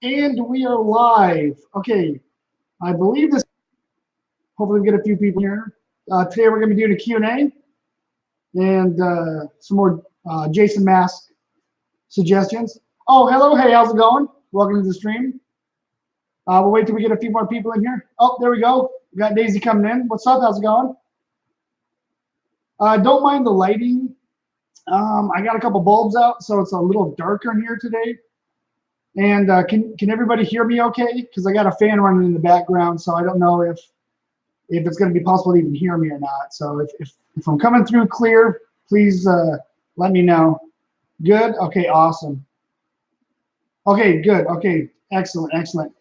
And we are live. Okay, I believe this. Hopefully, we get a few people here. Today, we're going to be doing a Q&A and some more Jason Mask suggestions. Oh, hello. Hey, how's it going? Welcome to the stream. We'll wait till we get a few more people in here. Oh, there we go. We got Daisy coming in. What's up? How's it going? Don't mind the lighting. I got a couple bulbs out, so it's a little darker in here today. And can everybody hear me okay? Because I got a fan running in the background, so I don't know if it's going to be possible to even hear me or not. So if I'm coming through clear, please let me know. Good? Okay, awesome. Okay, good. Okay, excellent, excellent.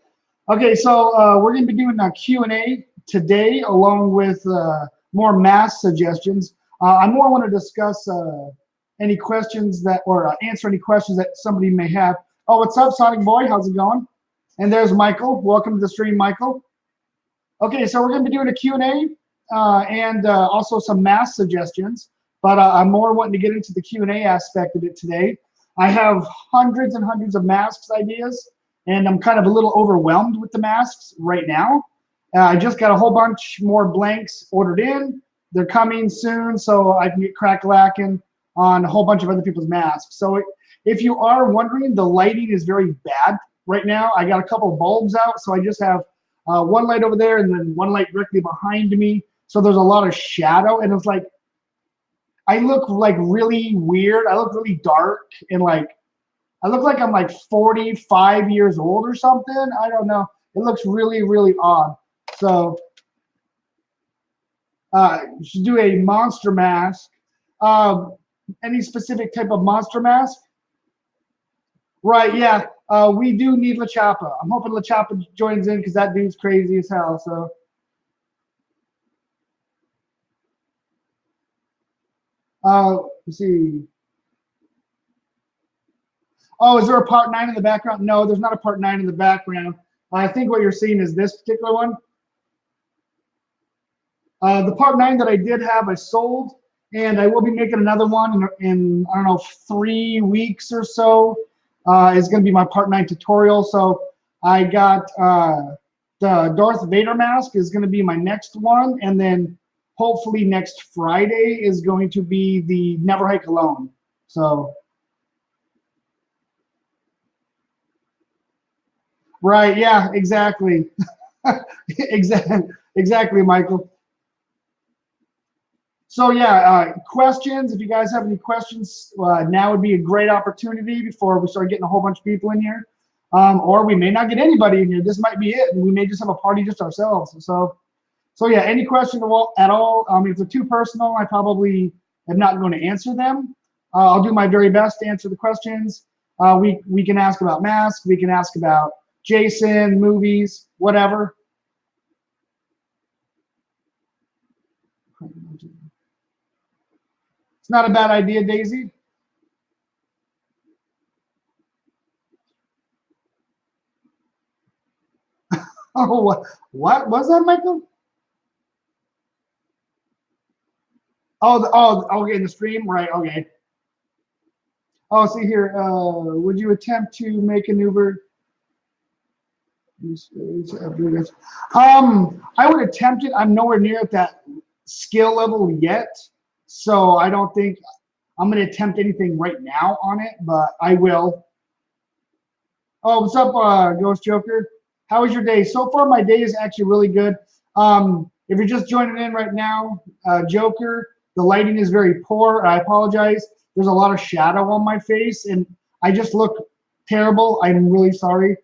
Okay, so we're going to be doing a Q&A today along with more math suggestions. I more want to discuss any questions that, or answer any questions that somebody may have. Oh, what's up, Sonic Boy? How's it going? And there's Michael. Welcome to the stream, Michael. Okay, so we're going to be doing a Q&A and also some math suggestions, but I'm more wanting to get into the Q&A aspect of it today. I have hundreds and hundreds of masks ideas, and I'm kind of a little overwhelmed with the masks right now. I just got a whole bunch more blanks ordered in. They're coming soon, so I can get crack-lacking on a whole bunch of other people's masks. So if you are wondering, the lighting is very bad right now. I got a couple of bulbs out, so I just have one light over there and then one light directly behind me. So there's a lot of shadow, and it's like I look like really weird. I look really dark, and like I look like I'm like 45 years old or something. I don't know. It looks really, really odd. So you should do a monster mask. Any specific type of monster mask? Right, yeah. We do need La Chapa. I'm hoping La Chapa joins in because that dude's crazy as hell. So, let's see. Oh, is there a part 9 in the background? No, there's not a part 9 in the background. I think what you're seeing is this particular one. The part 9 that I did have, I sold, and I will be making another one in I don't know, 3 weeks or so. Is going to be my part 9 tutorial. So I got the Darth Vader mask is going to be my next one, and then hopefully next Friday is going to be the Never Hike Alone. So right, yeah, exactly. Exactly, Michael. So yeah, questions. If you guys have any questions, now would be a great opportunity before we start getting a whole bunch of people in here. Or we may not get anybody in here. This might be it, and we may just have a party just ourselves. So yeah, any question at all? If they're too personal, I probably am not going to answer them. I'll do my very best to answer the questions. We can ask about masks. We can ask about Jason, movies, whatever. It's not a bad idea, Daisy. Oh, what was that, Michael? Oh, okay, in the stream, right? Okay. Oh, see here. Would you attempt to make an Uber? I would attempt it. I'm nowhere near at that skill level yet, so I don't think I'm going to attempt anything right now on it, but I will. Oh, what's up, Ghost Joker? How was your day? So far, my day is actually really good. If you're just joining in right now, Joker, the lighting is very poor. I apologize. There's a lot of shadow on my face, and I just look terrible. I'm really sorry.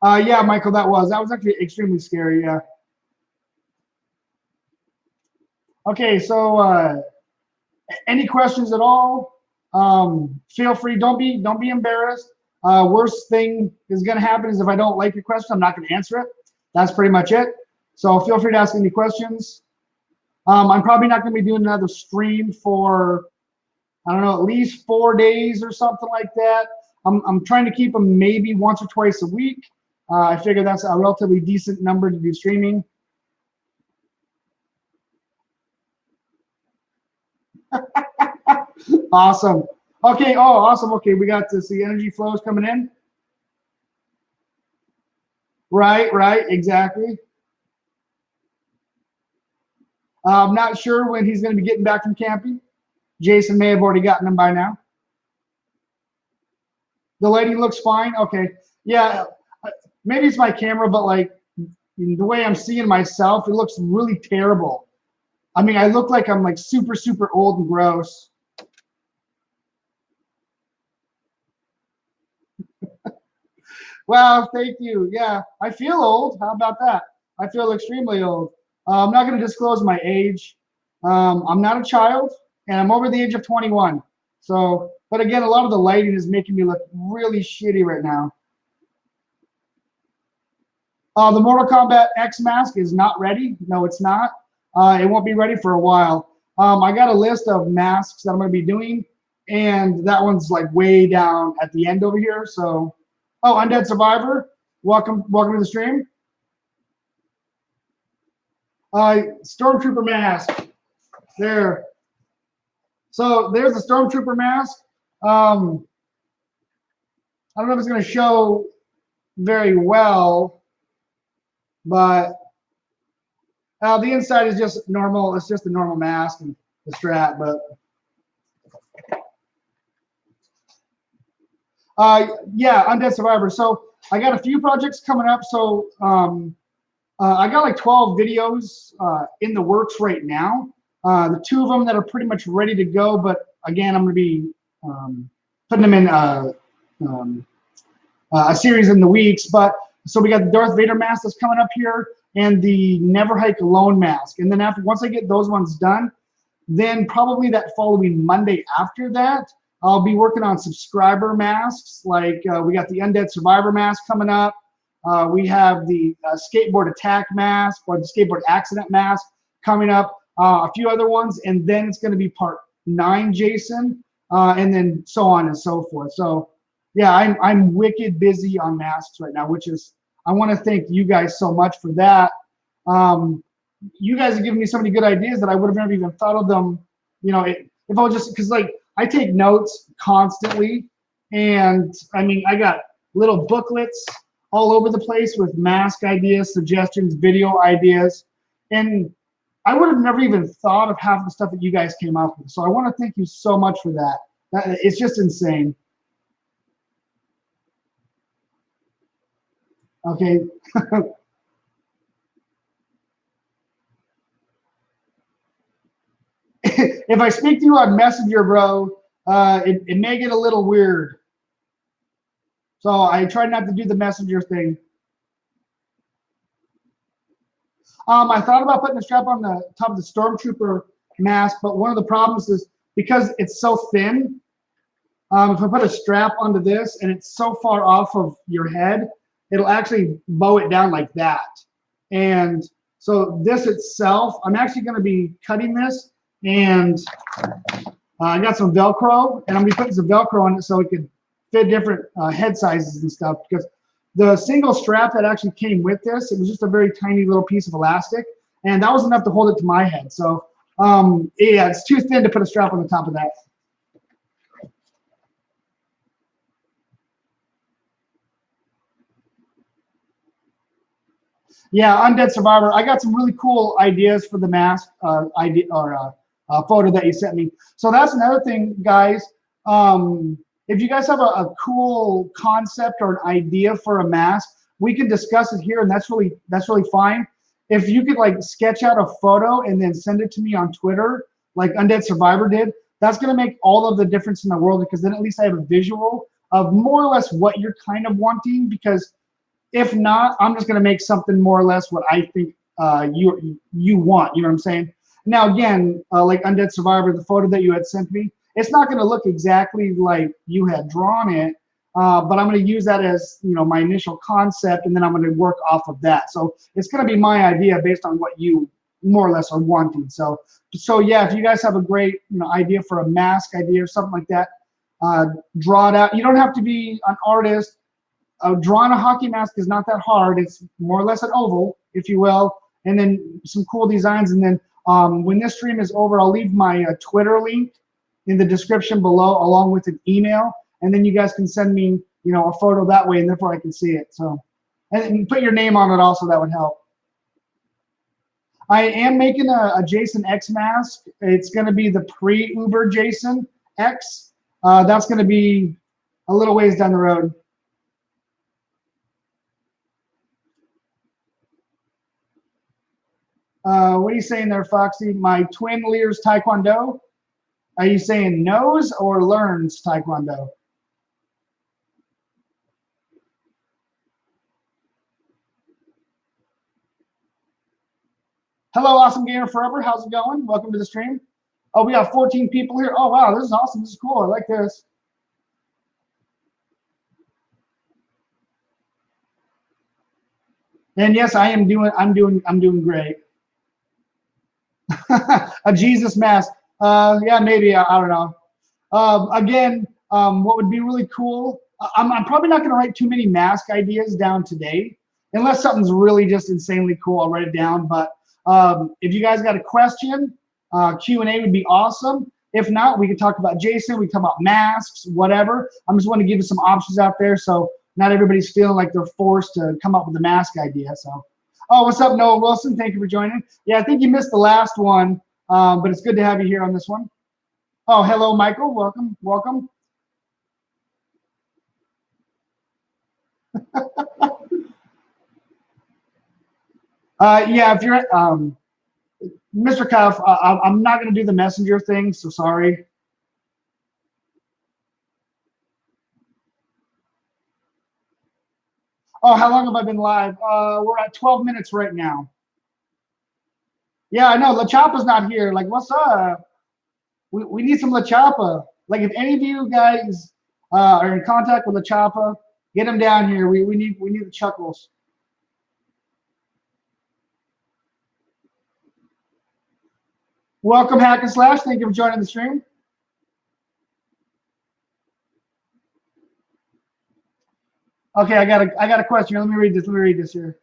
Yeah, Michael, that was actually extremely scary. Yeah. Okay, so any questions at all? Feel free. Don't be embarrassed. Worst thing is going to happen is if I don't like your question, I'm not going to answer it. That's pretty much it. So feel free to ask any questions. I'm probably not going to be doing another stream for I don't know, at least 4 days or something like that. I'm trying to keep them maybe once or twice a week. I figure that's a relatively decent number to do streaming. Awesome. Okay. Oh, awesome. Okay, we got to see energy flows coming in. Right. Right. Exactly. I'm not sure when he's going to be getting back from camping. Jason may have already gotten him by now. The lighting looks fine. Okay. Yeah. Maybe it's my camera, but like the way I'm seeing myself, it looks really terrible. I mean, I look like I'm like super, super old and gross. Well, thank you. Yeah, I feel old. How about that? I feel extremely old. I'm not going to disclose my age. I'm not a child, and I'm over the age of 21. So, but again, a lot of the lighting is making me look really shitty right now. The Mortal Kombat X mask is not ready. No, it's not. It won't be ready for a while. I got a list of masks that I'm going to be doing, and that one's like way down at the end over here. So, oh, Undead Survivor, welcome to the stream. Stormtrooper mask. There. So there's the Stormtrooper mask. I don't know if it's going to show very well, but the inside is just normal. It's just a normal mask and the strap, but yeah, Undead Survivor. So I got a few projects coming up. So I got like 12 videos in the works right now. The 2 of them that are pretty much ready to go, but again, I'm going to be putting them in a series in the weeks. But so we got the Darth Vader mask that's coming up here, and the Never Hike Alone mask. And then once I get those ones done, then probably that following Monday after that, I'll be working on subscriber masks. Like we got the Undead Survivor mask coming up. We have the skateboard attack mask or the skateboard accident mask coming up. A few other ones, and then it's going to be part 9, Jason, and then so on and so forth. So yeah, I'm wicked busy on masks right now, which is, I want to thank you guys so much for that. You guys have given me so many good ideas that I would have never even thought of them. You know, if I was just, because like I take notes constantly, and I mean, I got little booklets all over the place with mask ideas, suggestions, video ideas, and I would have never even thought of half the stuff that you guys came up with. So I want to thank you so much for that. It's just insane. Okay. If I speak to you on Messenger, bro, it may get a little weird. So I try not to do the Messenger thing. I thought about putting a strap on the top of the Stormtrooper mask, but one of the problems is because it's so thin, if I put a strap onto this and it's so far off of your head, it'll actually bow it down like that. And so this itself, I'm actually going to be cutting this, and I got some Velcro, and I'm going to be putting some Velcro on it so it could fit different head sizes and stuff, because the single strap that actually came with this, it was just a very tiny little piece of elastic, and that was enough to hold it to my head. So yeah, it's too thin to put a strap on the top of that. Yeah, Undead Survivor. I got some really cool ideas for the mask photo that you sent me. So that's another thing, guys. If you guys have a cool concept or an idea for a mask, we can discuss it here, and that's really fine. If you could like sketch out a photo and then send it to me on Twitter, like Undead Survivor did, that's gonna make all of the difference in the world, because then at least I have a visual of more or less what you're kind of wanting. Because if not, I'm just gonna make something more or less what I think you want. You know what I'm saying? Now again, like Undead Survivor, the photo that you had sent me, it's not gonna look exactly like you had drawn it, but I'm gonna use that as, you know, my initial concept, and then I'm gonna work off of that. So it's gonna be my idea based on what you more or less are wanting. So yeah, if you guys have a great, you know, idea for a mask idea or something like that, draw it out. You don't have to be an artist. Drawing a hockey mask is not that hard. It's more or less an oval, if you will, and then some cool designs. And then when this stream is over, I'll leave my Twitter link in the description below, along with an email, and then you guys can send me, a photo that way, and therefore I can see it. So, and put your name on it also. That would help. I am making a Jason X mask. It's going to be the pre-Uber Jason X. That's going to be a little ways down the road. What are you saying there, Foxy? My twin leaders Taekwondo. Are you saying knows or learns Taekwondo? Hello, Awesome Gamer Forever. How's it going? Welcome to the stream. Oh, we got 14 people here. Oh, wow, this is awesome. This is cool. I like this. And yes, I'm doing great. A Jesus mask. Yeah, maybe. I don't know. Again, what would be really cool, I'm probably not going to write too many mask ideas down today, unless something's really just insanely cool. I'll write it down. But if you guys got a question, Q&A would be awesome. If not, we could talk about Jason. We can talk about masks, whatever. I'm just want to give you some options out there, so not everybody's feeling like they're forced to come up with a mask idea. So, oh, what's up, Noah Wilson? Thank you for joining. Yeah, I think you missed the last one, but it's good to have you here on this one. Oh, hello, Michael. Welcome, welcome. Yeah, if you're Mr. Cuff, I'm not going to do the messenger thing, so sorry. Oh, how long have I been live? We're at 12 minutes right now. Yeah, I know. La Chapa's not here. Like, what's up? We need some La Chapa. Like, if any of you guys are in contact with La Chapa, get him down here. We need the chuckles. Welcome, Hack and Slash. Thank you for joining the stream. Okay, I got a question. Let me read this here.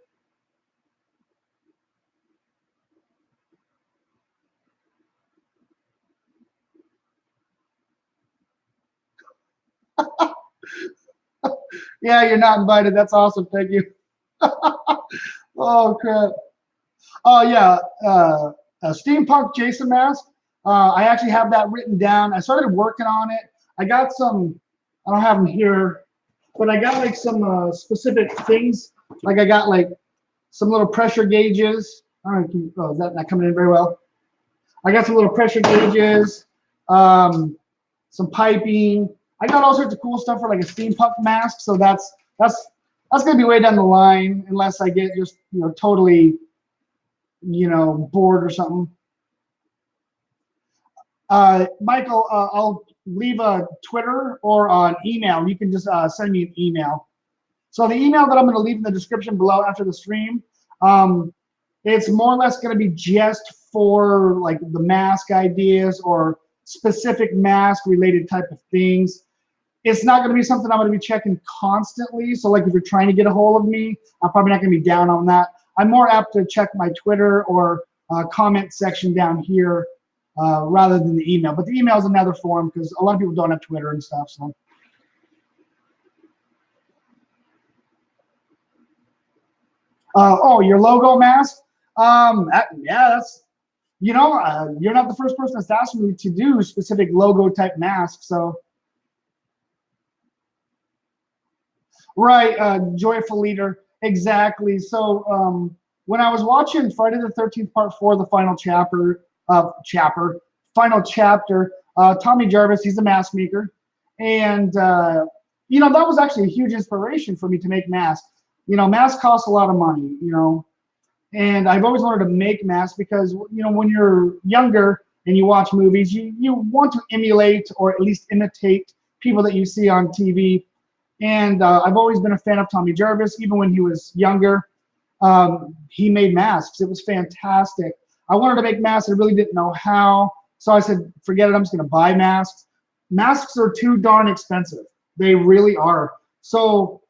Yeah, you're not invited. That's awesome. Thank you. Oh crap. Oh yeah. A steampunk Jason mask. I actually have that written down. I started working on it. I got some. I don't have them here, but I got like some specific things. Like I got like some little pressure gauges. All right. Oh, is that not coming in very well? I got some little pressure gauges. Some piping. I got all sorts of cool stuff for like a steampunk mask. So that's gonna be way down the line unless I get just totally bored or something. Michael, I'll leave a Twitter or an email. You can just send me an email. So the email that I'm going to leave in the description below after the stream, it's more or less going to be just for like the mask ideas or specific mask related type of things. It's not going to be something I'm going to be checking constantly. So like if you're trying to get a hold of me, I'm probably not going to be down on that. I'm more apt to check my Twitter or comment section down here rather than the email. But the email is another form because a lot of people don't have Twitter and stuff. So. Oh, your logo mask? Yeah, that's, you're not the first person that's asked me to do specific logo type masks. So. Right, joyful leader, exactly. So when I was watching Friday the 13th Part 4, the final chapter, Tommy Jarvis, he's a mask maker, and that was actually a huge inspiration for me to make masks. Masks cost a lot of money, and I've always wanted to make masks because when you're younger and you watch movies, you want to emulate or at least imitate people that you see on TV. And I've always been a fan of Tommy Jarvis. Even when he was younger, he made masks. It was fantastic. I wanted to make masks. I really didn't know how. So I said, forget it. I'm just going to buy masks. Masks are too darn expensive. They really are. So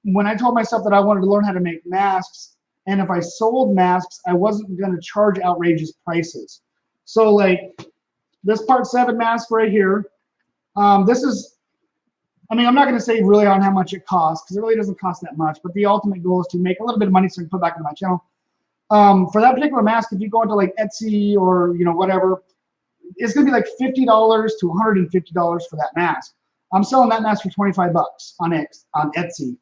when I told myself that I wanted to learn how to make masks, and if I sold masks, I wasn't going to charge outrageous prices. So like this part 7 mask right here. This is, I mean, I'm not going to say really on how much it costs because it really doesn't cost that much. But the ultimate goal is to make a little bit of money so I can put back into my channel. For that particular mask, if you go into like Etsy or whatever, it's going to be like $50 to $150 for that mask. I'm selling that mask for 25 bucks on Etsy.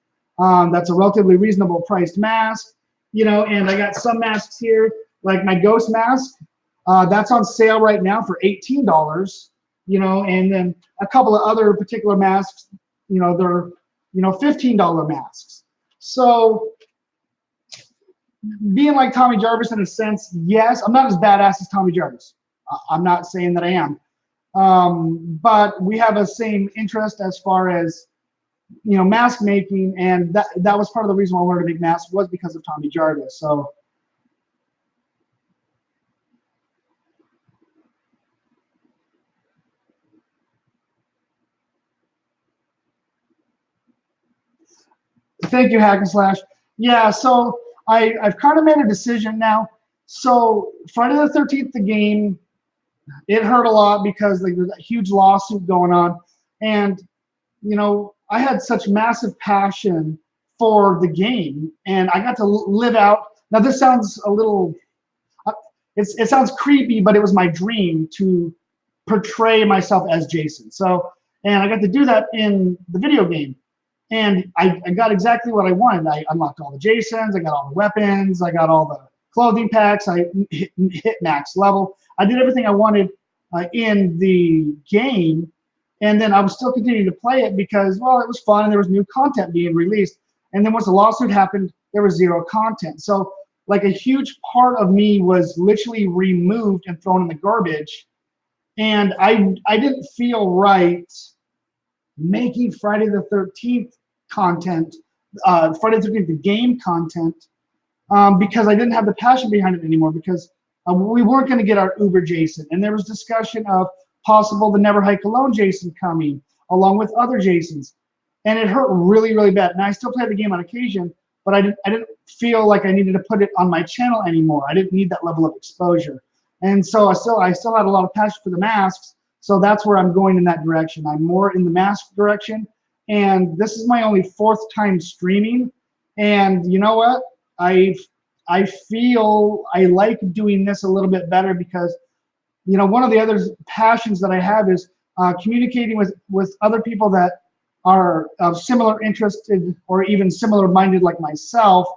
That's a relatively reasonable priced mask, and I got some masks here, like my ghost mask. That's on sale right now for $18, and then a couple of other particular masks, they're, $15 masks. So being like Tommy Jarvis in a sense, yes, I'm not as badass as Tommy Jarvis. I'm not saying that I am. But we have a same interest as far as, mask making, and that was part of the reason why I wanted to make masks was because of Tommy Jarvis. So thank you, Hack and Slash. Yeah, so I've kind of made a decision now. So Friday the 13th, the game, it hurt a lot because like there's a huge lawsuit going on, and I had such massive passion for the game, and I got to live out. Now this sounds a little, it sounds creepy, but it was my dream to portray myself as Jason. So, and I got to do that in the video game, and I got exactly what I wanted. I unlocked all the Jasons, I got all the weapons, I got all the clothing packs, I hit max level. I did everything I wanted in the game, and then I was still continuing to play it because, well, it was fun and there was new content being released. And then once the lawsuit happened, there was zero content. So like a huge part of me was literally removed and thrown in the garbage. And I didn't feel right making Friday the 13th content, Friday the 13th, the game content, because I didn't have the passion behind it anymore, because we weren't going to get our Uber Jason. And there was discussion of possible the Never Hike Alone Jason coming, along with other Jasons. And it hurt really, really bad. And I still play the game on occasion, but I didn't feel like I needed to put it on my channel anymore. I didn't need that level of exposure. And so I still had a lot of passion for the masks. So that's where I'm going in that direction. I'm more in the mask direction. And this is my only 4th time streaming. And you know what? I feel I like doing this a little bit better because, one of the other passions that I have is communicating with other people that are similar interested or even similar minded like myself,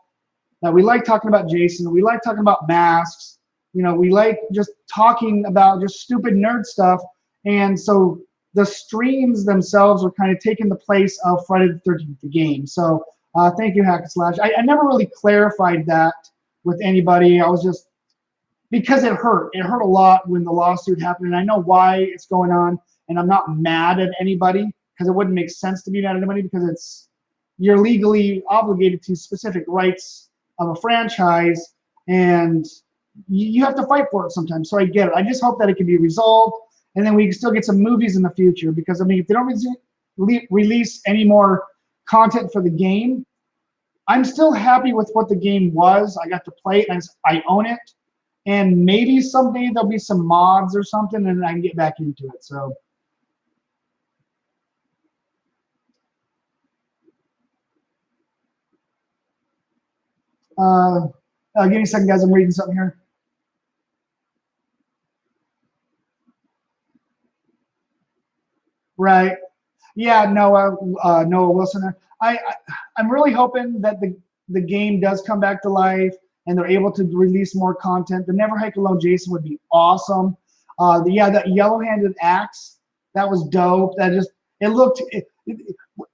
that we like talking about Jason, we like talking about masks, we like just talking about just stupid nerd stuff. And so the streams themselves are kind of taking the place of Friday the 13th, the game. So thank you, Hack and Slash. I never really clarified that with anybody. I was just, because it hurt. It hurt a lot when the lawsuit happened, and I know why it's going on, and I'm not mad at anybody because it wouldn't make sense to be mad at anybody because you're legally obligated to specific rights of a franchise, and you have to fight for it sometimes. So I get it. I just hope that it can be resolved, and then we can still get some movies in the future, because I mean, if they don't release any more content for the game, I'm still happy with what the game was. I got to play it, and I own it. And maybe someday there'll be some mods or something, and I can get back into it. So, give me a second, guys. I'm reading something here. Right. Yeah, Noah Wilson. I'm really hoping that the game does come back to life and they're able to release more content. The Never Hike Alone Jason would be awesome. Yeah, that yellow-handed axe, that was dope. That just, it looked,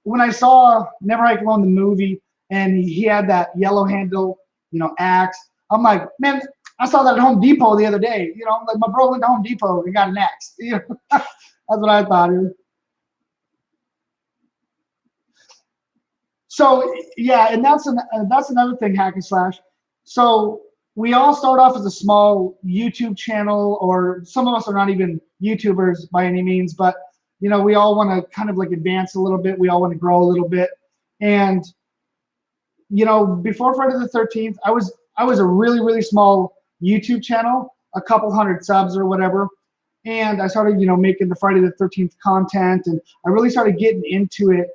when I saw Never Hike Alone the movie and he had that yellow handle, axe, I'm like, man, I saw that at Home Depot the other day. Like my bro went to Home Depot and got an axe. That's what I thought. So yeah, and that's another thing, Hack and Slash. So we all start off as a small YouTube channel, or some of us are not even YouTubers by any means, but we all want to kind of like advance a little bit. We all want to grow a little bit. And before Friday the 13th, I was a really, really small YouTube channel, a couple hundred subs or whatever. and I started, making the Friday the 13th content, and I really started getting into it.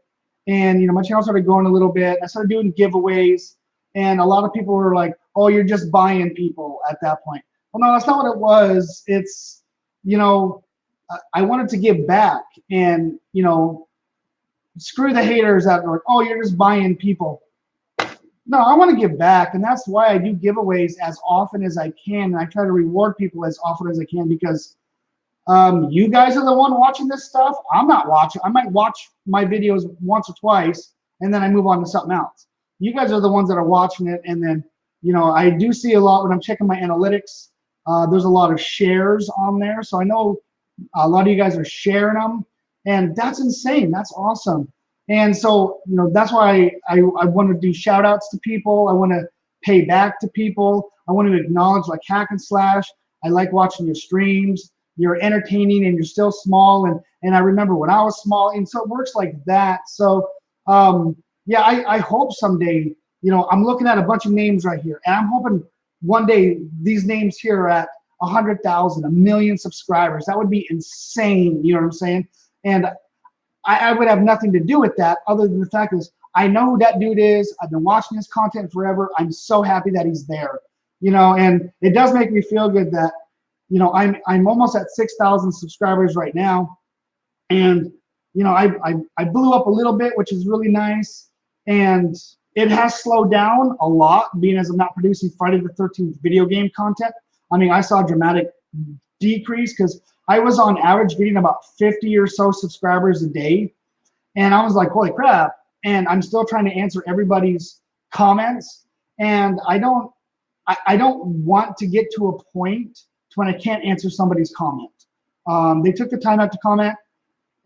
And my channel started growing a little bit. I started doing giveaways, and a lot of people were like, "Oh, you're just buying people at that point." Well, no, that's not what it was. It's, I wanted to give back, and screw the haters that are like, "Oh, you're just buying people." No, I want to give back, and that's why I do giveaways as often as I can, and I try to reward people as often as I can, because you guys are the one watching this stuff. I'm not watching. I might watch my videos once or twice, and then I move on to something else. You guys are the ones that are watching it, and then, I do see a lot when I'm checking my analytics. There's a lot of shares on there, so I know a lot of you guys are sharing them, and that's insane. That's awesome. And so, that's why I want to do shout outs to people. I want to pay back to people. I want to acknowledge, like Hack and Slash. I like watching your streams. You're entertaining and you're still small. And I remember when I was small, and so it works like that. So yeah, I hope someday, I'm looking at a bunch of names right here, and I'm hoping one day these names here are at 100,000, 1,000,000 subscribers. That would be insane. You know what I'm saying? And I would have nothing to do with that, other than the fact is I know who that dude is. I've been watching his content forever. I'm so happy that he's there, and it does make me feel good that, I'm almost at 6,000 subscribers right now, and I blew up a little bit, which is really nice, and it has slowed down a lot, being as I'm not producing Friday the 13th video game content. I mean, I saw a dramatic decrease because I was on average getting about 50 or so subscribers a day, and I was like, holy crap. And I'm still trying to answer everybody's comments, and I don't want to get to a point to when I can't answer somebody's comment. They took the time out to comment,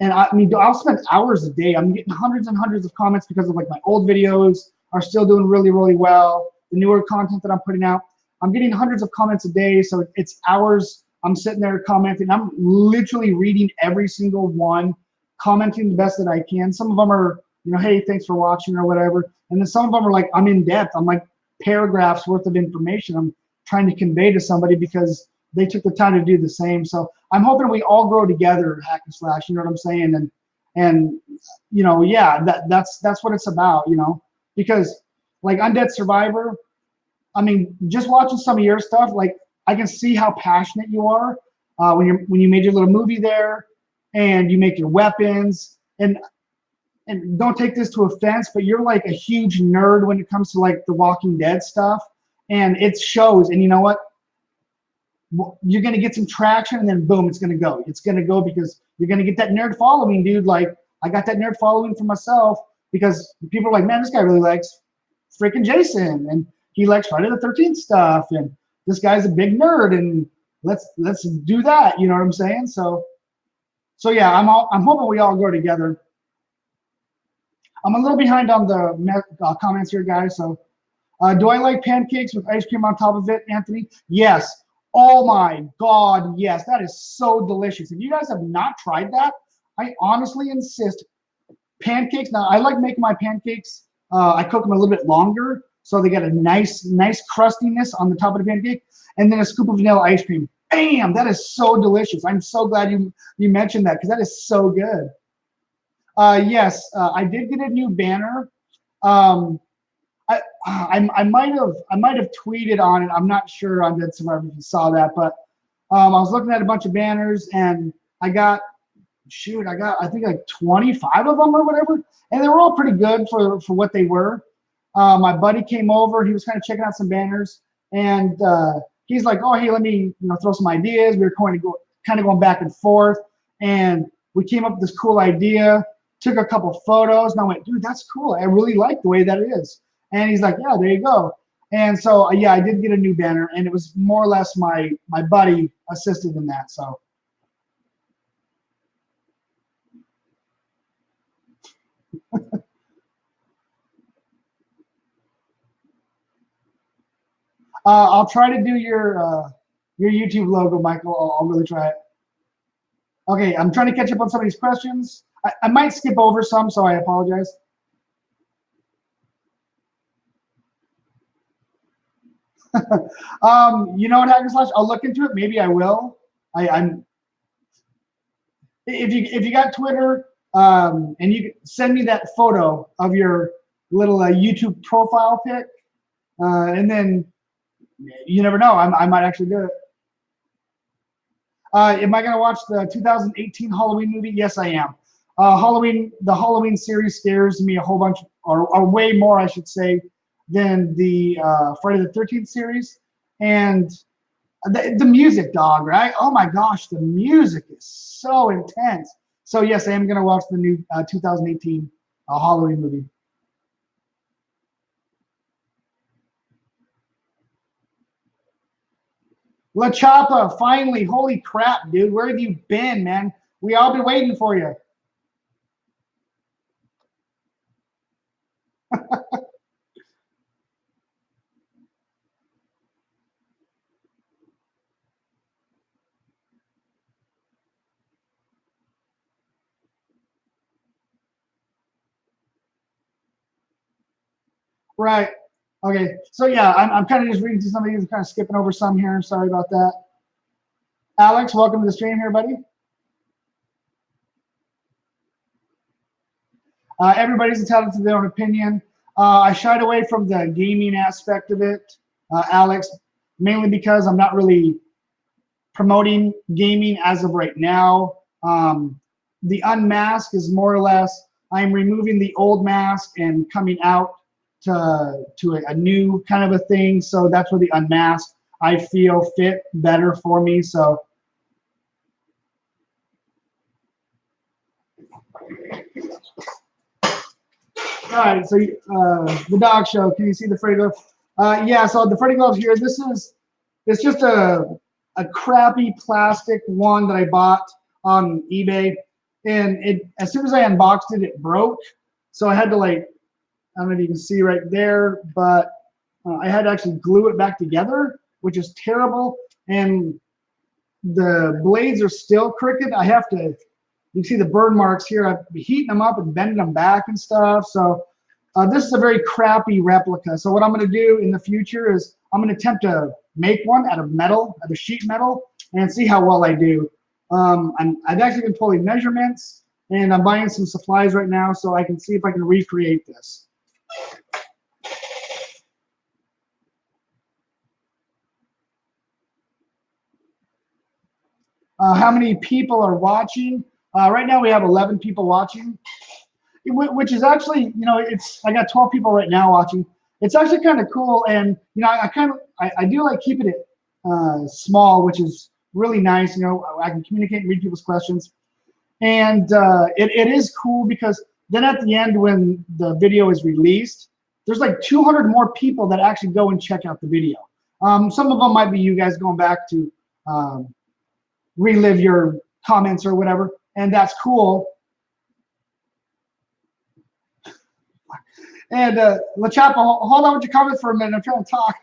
and I mean, I'll spend hours a day. I'm getting hundreds and hundreds of comments because of, like, my old videos are still doing really, really well. The newer content that I'm putting out, I'm getting hundreds of comments a day, so it's hours I'm sitting there commenting. I'm literally reading every single one, commenting the best that I can. Some of them are, hey, thanks for watching or whatever. And then some of them are like, I'm in depth. I'm like paragraphs worth of information I'm trying to convey to somebody because they took the time to do the same. So I'm hoping we all grow together, Hack and Slash, you know what I'm saying? And yeah, that's what it's about, because like Undead Survivor, I mean, just watching some of your stuff, like, I can see how passionate you are when you made your little movie there, and you make your weapons, and don't take this to offense, but you're like a huge nerd when it comes to, like, the Walking Dead stuff, and it shows. And you know what? You're gonna get some traction, and then boom, it's gonna go. It's gonna go because you're gonna get that nerd following, dude. Like, I got that nerd following for myself because people are like, man, this guy really likes freaking Jason, and he likes Friday the 13th stuff, and this guy's a big nerd, and let's do that. You know what I'm saying? So yeah, I'm hoping we all grow together. I'm a little behind on the comments here, guys. So, do I like pancakes with ice cream on top of it, Anthony? Yes. Oh my God, yes. That is so delicious. If you guys have not tried that, I honestly insist. Pancakes. Now, I like making my pancakes. I cook them a little bit longer, so they get a nice crustiness on the top of the pancake, and then a scoop of vanilla ice cream. Bam! That is so delicious. I'm so glad you mentioned that, because that is so good. Yes, I did get a new banner. I might have tweeted on it. I'm not sure on Dead Survivor if you saw that, but I was looking at a bunch of banners, and I got I think like 25 of them or whatever, and they were all pretty good for what they were. My buddy came over. He was kind of checking out some banners, and he's like, "Oh, hey, let me throw some ideas." We were kind of going back and forth, and we came up with this cool idea. Took a couple photos, and I went, "Dude, that's cool. I really like the way that it is." And he's like, "Yeah, there you go." And so yeah, I did get a new banner, and it was more or less my buddy assisted in that. So. I'll try to do your YouTube logo, Michael. I'll really try it. Okay, I'm trying to catch up on some of these questions. I might skip over some, so I apologize. You know what, Hack and Slash? I'll look into it. Maybe I will. I'm if you got Twitter, and you send me that photo of your little YouTube profile pic, and then you never know, I might actually do it. Am I going to watch the 2018 Halloween movie? Yes, I am. The Halloween series scares me a whole bunch, or way more, I should say, than the Friday the 13th series. And the music, dog, right? Oh my gosh, the music is so intense. So yes, I am going to watch the new 2018 Halloween movie. La Chapa, finally, holy crap, dude, where have you been, man? We all been waiting for you. Right. Okay. So yeah, I'm kind of just reading through some of these, kind of skipping over some here. Sorry about that. Alex, welcome to the stream here, buddy. Everybody's entitled to their own opinion. I shied away from the gaming aspect of it, Alex, mainly because I'm not really promoting gaming as of right now. The unmask is more or less I'm removing the old mask and coming out to a new kind of a thing. So that's where the unmask I feel fit better for me. So all right, so the dog show. Can you see the Freddy glove? Yeah, so the Freddy glove here. It's just a crappy plastic one that I bought on eBay, and as soon as I unboxed it, it broke. So I had to, like, I don't know if you can see right there, but I had to actually glue it back together, which is terrible. And the blades are still crooked. I have to. You can see the burn marks here. I've been heating them up and bending them back and stuff. So this is a very crappy replica. So what I'm going to do in the future is I'm going to attempt to make one out of metal, out of sheet metal, and see how well I do. I've actually been pulling measurements, and I'm buying some supplies right now so I can see if I can recreate this. How many people are watching? Right now we have 11 people watching, which is actually, you know, I got 12 people right now watching. It's actually kind of cool, and you know, I do like keeping it small, which is really nice. You know, I can communicate and read people's questions, and it is cool because then at the end when the video is released, there's like 200 more people that actually go and check out the video. Some of them might be you guys going back to relive your comments or whatever, and that's cool. And La Chapa, hold on with your comments for a minute. I'm trying to talk.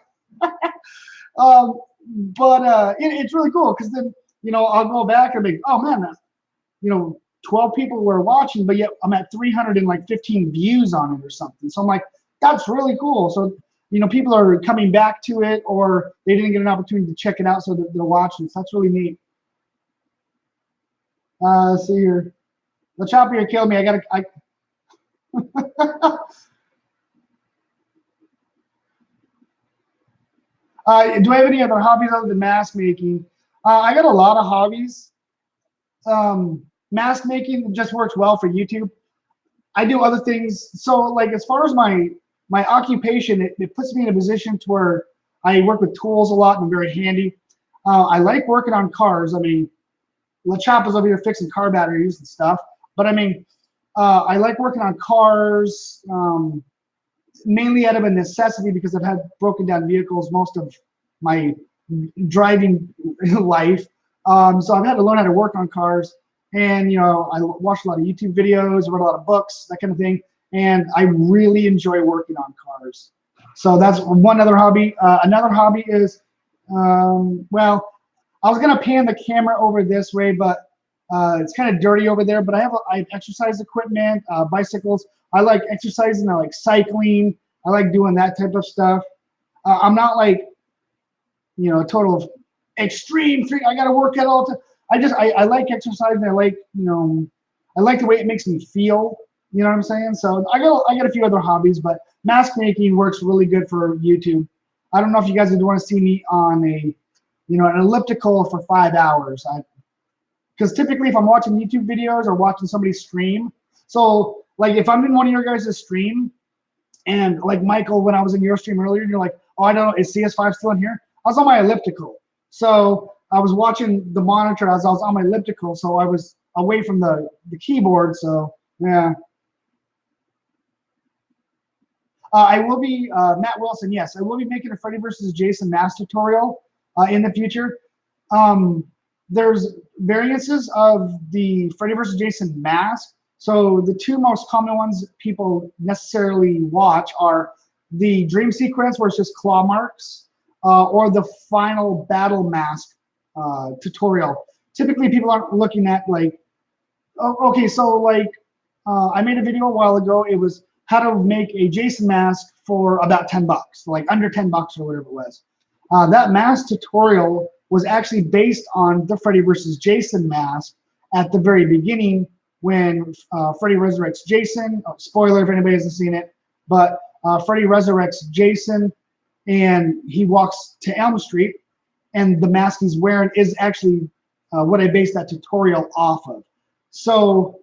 It's really cool because then, you know, I'll go back and be, oh man, you know, 12 people were watching, but yet I'm at 315 views on it or something. So I'm like, that's really cool. So, you know, people are coming back to it, or they didn't get an opportunity to check it out, so they're watching. So that's really neat. See here. La Chapa, you're killing me. Do I have any other hobbies other than mask making? I got a lot of hobbies. Mask making just works well for YouTube. I do other things. So, like, as far as my occupation, it puts me in a position to where I work with tools a lot and I'm very handy. I like working on cars. I mean, La Chapa's over here fixing car batteries and stuff. But I mean, I like working on cars. Mainly out of a necessity because I've had broken down vehicles most of my driving life. So I've had to learn how to work on cars, and you know, I watched a lot of YouTube videos, read a lot of books, that kind of thing, and I really enjoy working on cars. So that's one other hobby. Another hobby is, well, I was gonna pan the camera over this way, but it's kind of dirty over there. But I have exercise equipment, bicycles. I like exercising. I like cycling. I like doing that type of stuff. I'm not like, you know, a total extreme freak. I got to work out all the time. I like exercising. I like, I like the way it makes me feel. You know what I'm saying? So I got a few other hobbies, but mask making works really good for YouTube. I don't know if you guys would want to see me on a, an elliptical for 5 hours. Because typically if I'm watching YouTube videos or watching somebody stream, so like if I'm in one of your guys' stream, and like Michael, when I was in your stream earlier, you're like, oh, I don't know, is CS5 still in here? I was on my elliptical. So I was watching the monitor as I was on my elliptical, so I was away from the keyboard, so yeah. I will be, Matt Wilson, yes, I will be making a Freddy versus Jason mask tutorial in the future. There's variances of the Freddy versus Jason mask. So the two most common ones people necessarily watch are the dream sequence where it's just claw marks, or the final battle mask tutorial. Typically people aren't looking at like, oh, okay, so like I made a video a while ago. It was how to make a Jason mask for about 10 bucks, like under 10 bucks or whatever it was. That mask tutorial was actually based on the Freddy versus Jason mask at the very beginning when Freddy resurrects Jason. Oh, spoiler if anybody hasn't seen it, but Freddy resurrects Jason and he walks to Elm Street, and the mask he's wearing is actually what I based that tutorial off of. So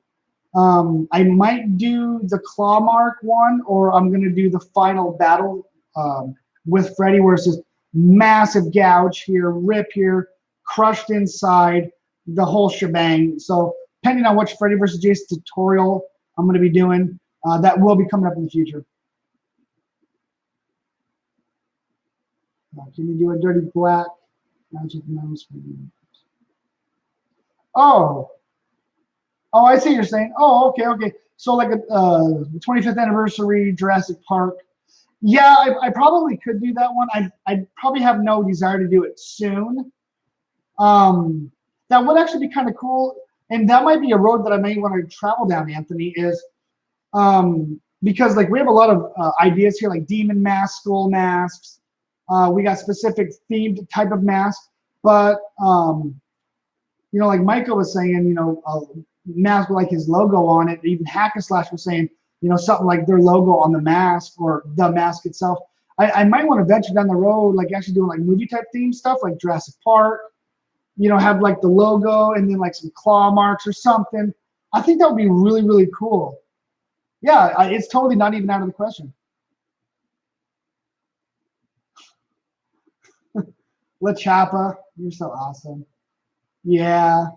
I might do the claw mark one, or I'm gonna do the final battle with Freddy, where it's just massive gouge here, rip here, crushed inside, the whole shebang. So depending on which Freddy versus Jason tutorial I'm gonna be doing, that will be coming up in the future. Can you do a dirty black? Oh. Oh, I see what you're saying. Oh, okay, okay. So like a 25th anniversary Jurassic Park. Yeah, I probably could do that one. I probably have no desire to do it soon. That would actually be kind of cool, and that might be a road that I may want to travel down, Anthony, is because like we have a lot of ideas here, like demon masks, skull masks. We got specific themed type of masks, but like Michael was saying, mask with like his logo on it. Even Hack and Slash was saying, something like their logo on the mask or the mask itself. I might want to venture down the road, like actually doing like movie type theme stuff, like Jurassic Park. Have like the logo and then like some claw marks or something. I think that would be really, really cool. Yeah, it's totally not even out of the question. La Chapa, you're so awesome. Yeah.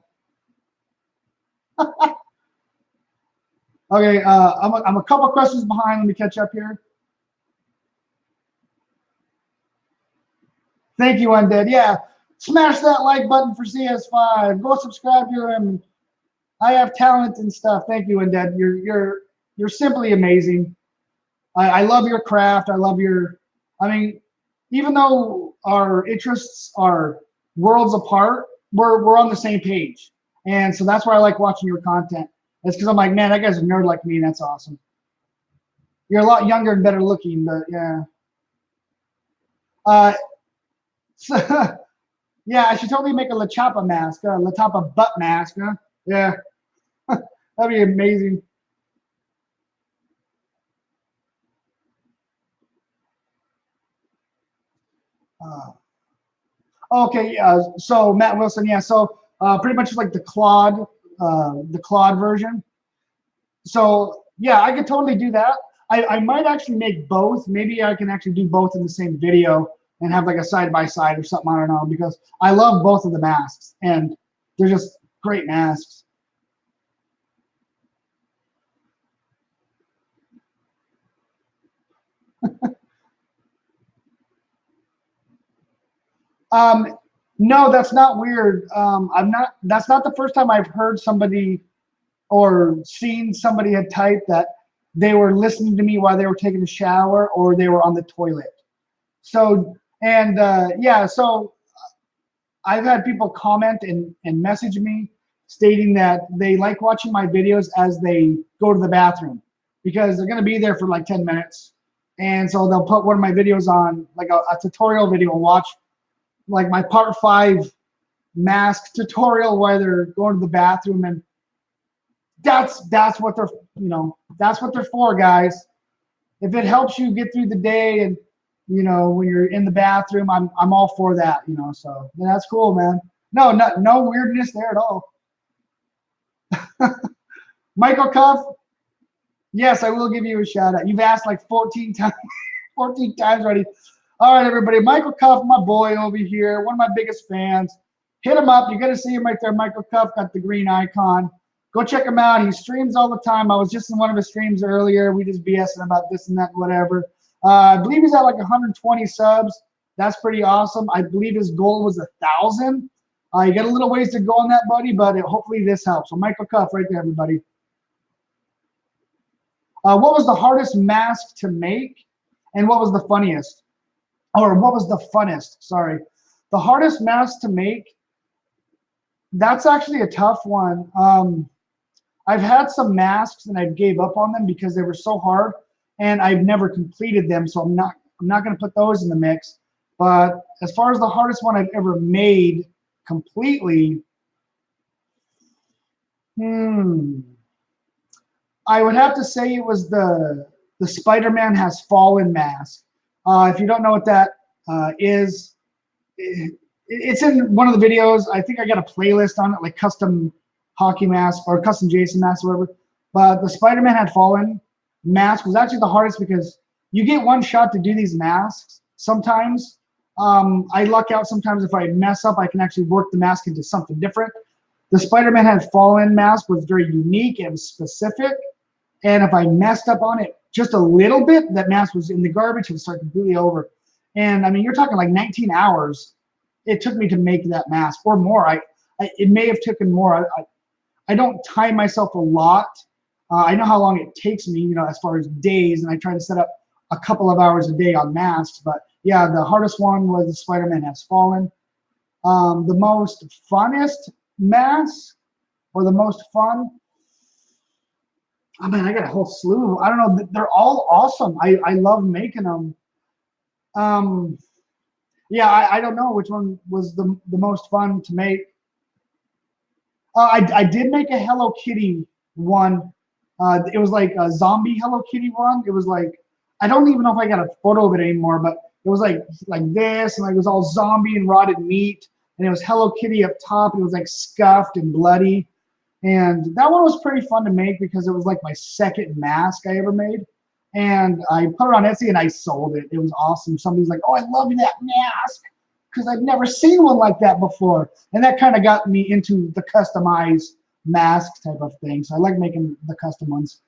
Okay, I'm a couple questions behind. Let me catch up here. Thank you, Undead. Yeah, smash that like button for CS5. Go subscribe to him. I have talent and stuff. Thank you, Undead. You're simply amazing. I love your craft. I love your. I mean, even though our interests are worlds apart, we're on the same page, and so that's why I like watching your content. It's because I'm like, man, that guy's a nerd like me, and that's awesome. You're a lot younger and better looking, but yeah. So, yeah, I should totally make a La Chapa mask, La Chapa butt mask, huh? Yeah, that'd be amazing. Okay, so Matt Wilson, yeah, so pretty much like the Claude version. So yeah, I could totally do that. I might actually make both. Maybe I can actually do both in the same video and have like a side by side or something. I don't know, because I love both of the masks and they're just great masks. No, that's not weird. That's not the first time I've heard somebody or seen somebody had typed that they were listening to me while they were taking a shower or they were on the toilet. So, and yeah, so I've had people comment and message me stating that they like watching my videos as they go to the bathroom because they're going to be there for like 10 minutes. And so they'll put one of my videos on, like a tutorial video, and watch like my part 5 mask tutorial while they're going to the bathroom, and that's what they're, you know, that's what they're for, guys. If it helps you get through the day, and you know, when you're in the bathroom, I'm all for that, you know. So yeah, that's cool, man. No weirdness there at all. Michael Cuff, yes, I will give you a shout out. You've asked like 14 times, 14 times already. All right, everybody. Michael Cuff, my boy over here, one of my biggest fans. Hit him up. You're going to see him right there. Michael Cuff got the green icon. Go check him out. He streams all the time. I was just in one of his streams earlier. We just BSing about this and that, whatever. I believe he's at like 120 subs. That's pretty awesome. I believe his goal was 1,000. You got a little ways to go on that, buddy, but hopefully this helps. So Michael Cuff right there, everybody. What was the hardest mask to make, and what was the funniest? Or what was the funnest? Sorry. The hardest mask to make, that's actually a tough one. I've had some masks and I gave up on them because they were so hard, and I've never completed them, so I'm not going to put those in the mix. But as far as the hardest one I've ever made completely, I would have to say it was the Spider-Man Has Fallen mask. If you don't know what that is, it's in one of the videos. I think I got a playlist on it, like custom hockey mask or custom Jason mask or whatever. But the Spider-Man Had Fallen mask was actually the hardest because you get one shot to do these masks sometimes. I luck out sometimes. If I mess up, I can actually work the mask into something different. The Spider-Man Had Fallen mask was very unique and specific. And if I messed up on it just a little bit, that mask was in the garbage and started completely over. And I mean, you're talking like 19 hours it took me to make that mask, or more. It may have taken more. I don't time myself a lot. I know how long it takes me, you know, as far as days, and I try to set up a couple of hours a day on masks. But yeah, the hardest one was the Spider-Man Has Fallen. The most funnest mask, or the most fun, oh man, I got a whole slew. I don't know. They're all awesome. I love making them. Yeah, I don't know which one was the most fun to make. I did make a Hello Kitty one. It was like a zombie Hello Kitty one. It was like, I don't even know if I got a photo of it anymore, but it was like this, and like it was all zombie and rotted meat, and it was Hello Kitty up top. It was like scuffed and bloody. And that one was pretty fun to make because it was like my second mask I ever made. And I put it on Etsy and I sold it. It was awesome. Somebody's like, oh, I love that mask because I've never seen one like that before. And that kind of got me into the customized mask type of thing. So I like making the custom ones.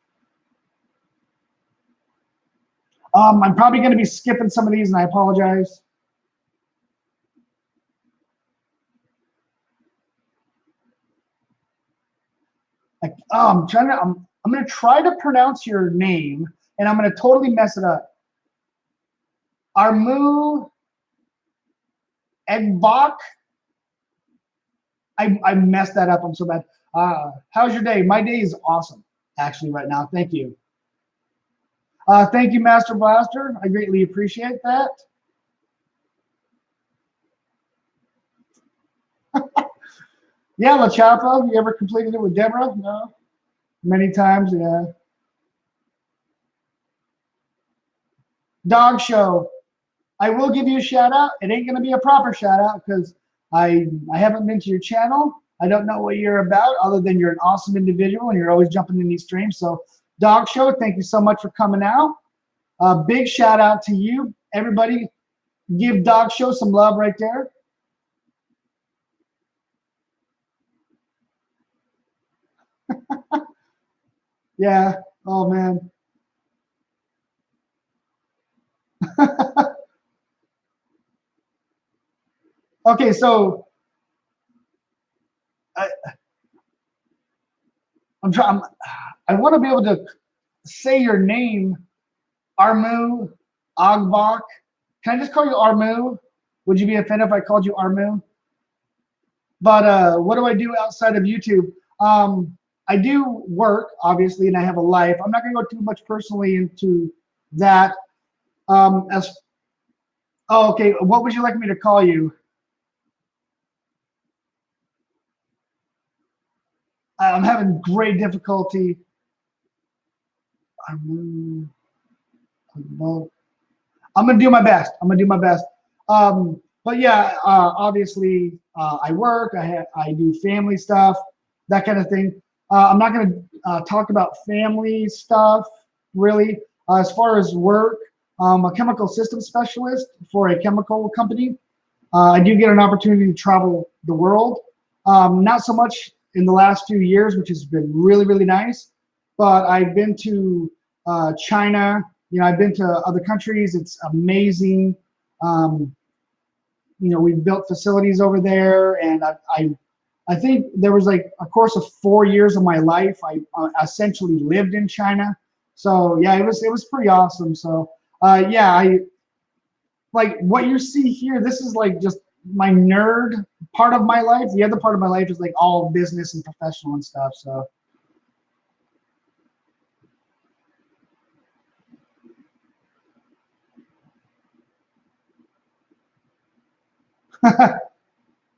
I'm probably going to be skipping some of these, and I apologize. I'm going to try to pronounce your name, and I'm going to totally mess it up. Armu Egbach. I messed that up. I'm so bad. How's your day? My day is awesome, actually, right now. Thank you. Thank you, Master Blaster. I greatly appreciate that. Yeah, La Chapa. You ever completed it with Deborah? No. Many times, yeah. Dog Show. I will give you a shout out. It ain't gonna be a proper shout out because I haven't been to your channel. I don't know what you're about, other than you're an awesome individual and you're always jumping in these streams. So Dog Show, thank you so much for coming out. Big shout out to you. Everybody give Dog Show some love right there. Yeah. Oh man. Okay, so I'm trying. I want to be able to say your name, Armu Agbach. Can I just call you Armu? Would you be offended if I called you Armu? But what do I do outside of YouTube? I do work, obviously, and I have a life. I'm not going to go too much personally into that. Oh, okay. What would you like me to call you? I'm having great difficulty. I'm, well, I'm gonna do my best. I'm gonna do my best. But yeah, obviously, I work. I do family stuff, that kind of thing. I'm not gonna talk about family stuff really. As far as work, I'm a chemical systems specialist for a chemical company. I do get an opportunity to travel the world. Not so much in the last few years, which has been really, really nice. But I've been to China. I've been to other countries. It's amazing. Um, we've built facilities over there, and I think there was like a course of 4 years of my life. I essentially lived in China. So yeah, it was pretty awesome. So yeah, I like what you see here. This is like just my nerd part of my life. The other part of my life is like all business and professional and stuff. So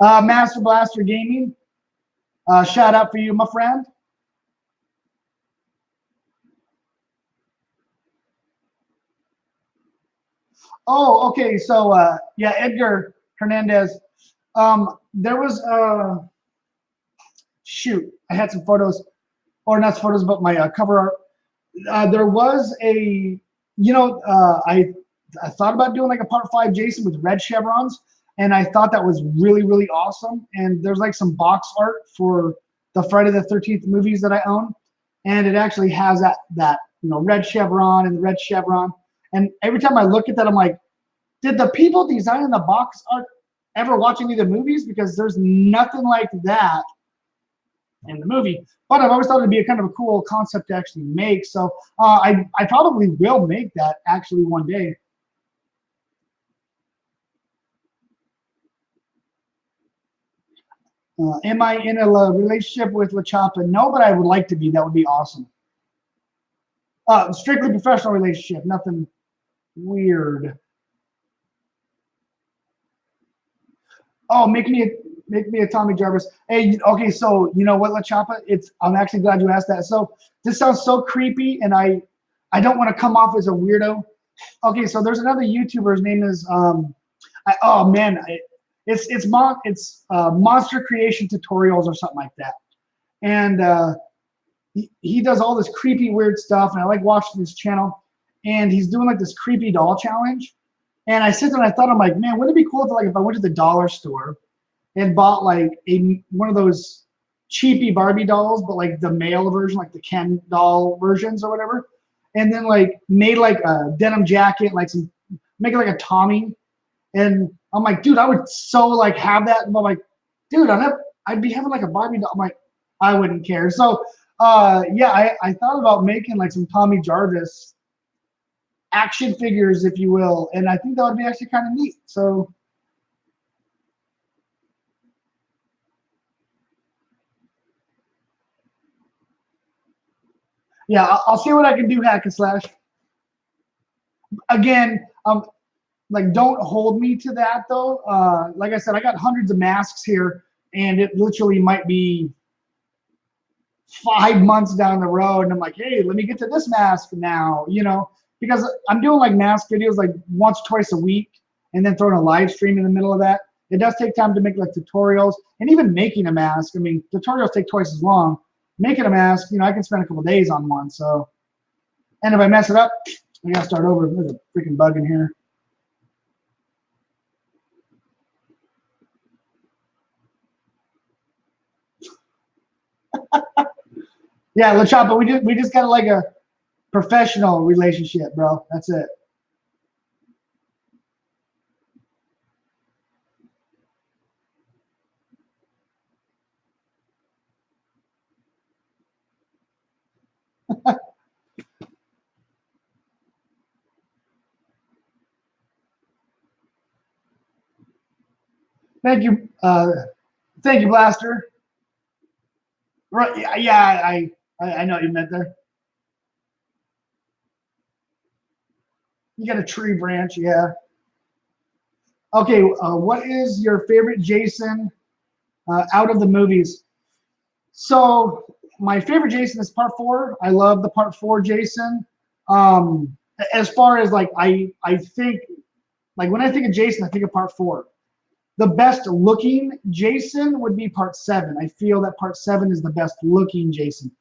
Master Blaster Gaming, shout out for you, my friend. Oh, okay. So yeah, Edgar Hernandez. There was shoot. I had some photos, or not photos, but my cover art. There was a, I thought about doing like a part 5 Jason with red chevrons, and I thought that was really, really awesome. And there's like some box art for the Friday the 13th movies that I own, and it actually has that red chevron and the red chevron. And every time I look at that, I'm like, did the people designing the box art ever watch any of the movies? Because there's nothing like that in the movie. But I've always thought it'd be a kind of a cool concept to actually make. So I probably will make that actually one day. Am I in a relationship with La Chapa? No, but I would like to be. That would be awesome. Strictly professional relationship, nothing weird. Oh, make me a Tommy Jarvis. Hey, okay, so you know what, La Chapa? I'm actually glad you asked that. So this sounds so creepy, and I don't want to come off as a weirdo. Okay, so there's another YouTuber. His name is oh man, it's Monster Creation Tutorials or something like that, and he does all this creepy weird stuff, and I like watching his channel, and he's doing like this creepy doll challenge, and I sit there and I thought, I'm like, man, wouldn't it be cool if I went to the dollar store and bought like one of those cheapy Barbie dolls, but like the male version, like the Ken doll versions or whatever, and then like made like a denim jacket, like make it like a Tommy. And I'm like, dude, I would so like have that. And I'm like, dude, I'd be having like a Barbie doll. I'm like, I wouldn't care. So yeah, I thought about making like some Tommy Jarvis action figures, if you will, and I think that would be actually kind of neat. So yeah, I'll see what I can do, hack and slash. Again, like don't hold me to that though. Like I said, I got hundreds of masks here, and it literally might be 5 months down the road, and I'm like, hey, let me get to this mask now, because I'm doing like mask videos like once, twice a week, and then throwing a live stream in the middle of that. It does take time to make like tutorials, and even making a mask. I mean, tutorials take twice as long. Making a mask, I can spend a couple days on one. So, and if I mess it up, I gotta start over. There's a freaking bug in here. Yeah, La Chapa, we just got like a professional relationship, bro. That's it. Thank you, thank you, Blaster. Right? Yeah, yeah, I know what you meant there. You got a tree branch, yeah. Okay, what is your favorite Jason out of the movies? So my favorite Jason is part 4. I love the part 4 Jason. Um, as far as like I think like when I think of Jason, I think of part 4. The best looking Jason would be part 7. I feel that part 7 is the best looking Jason.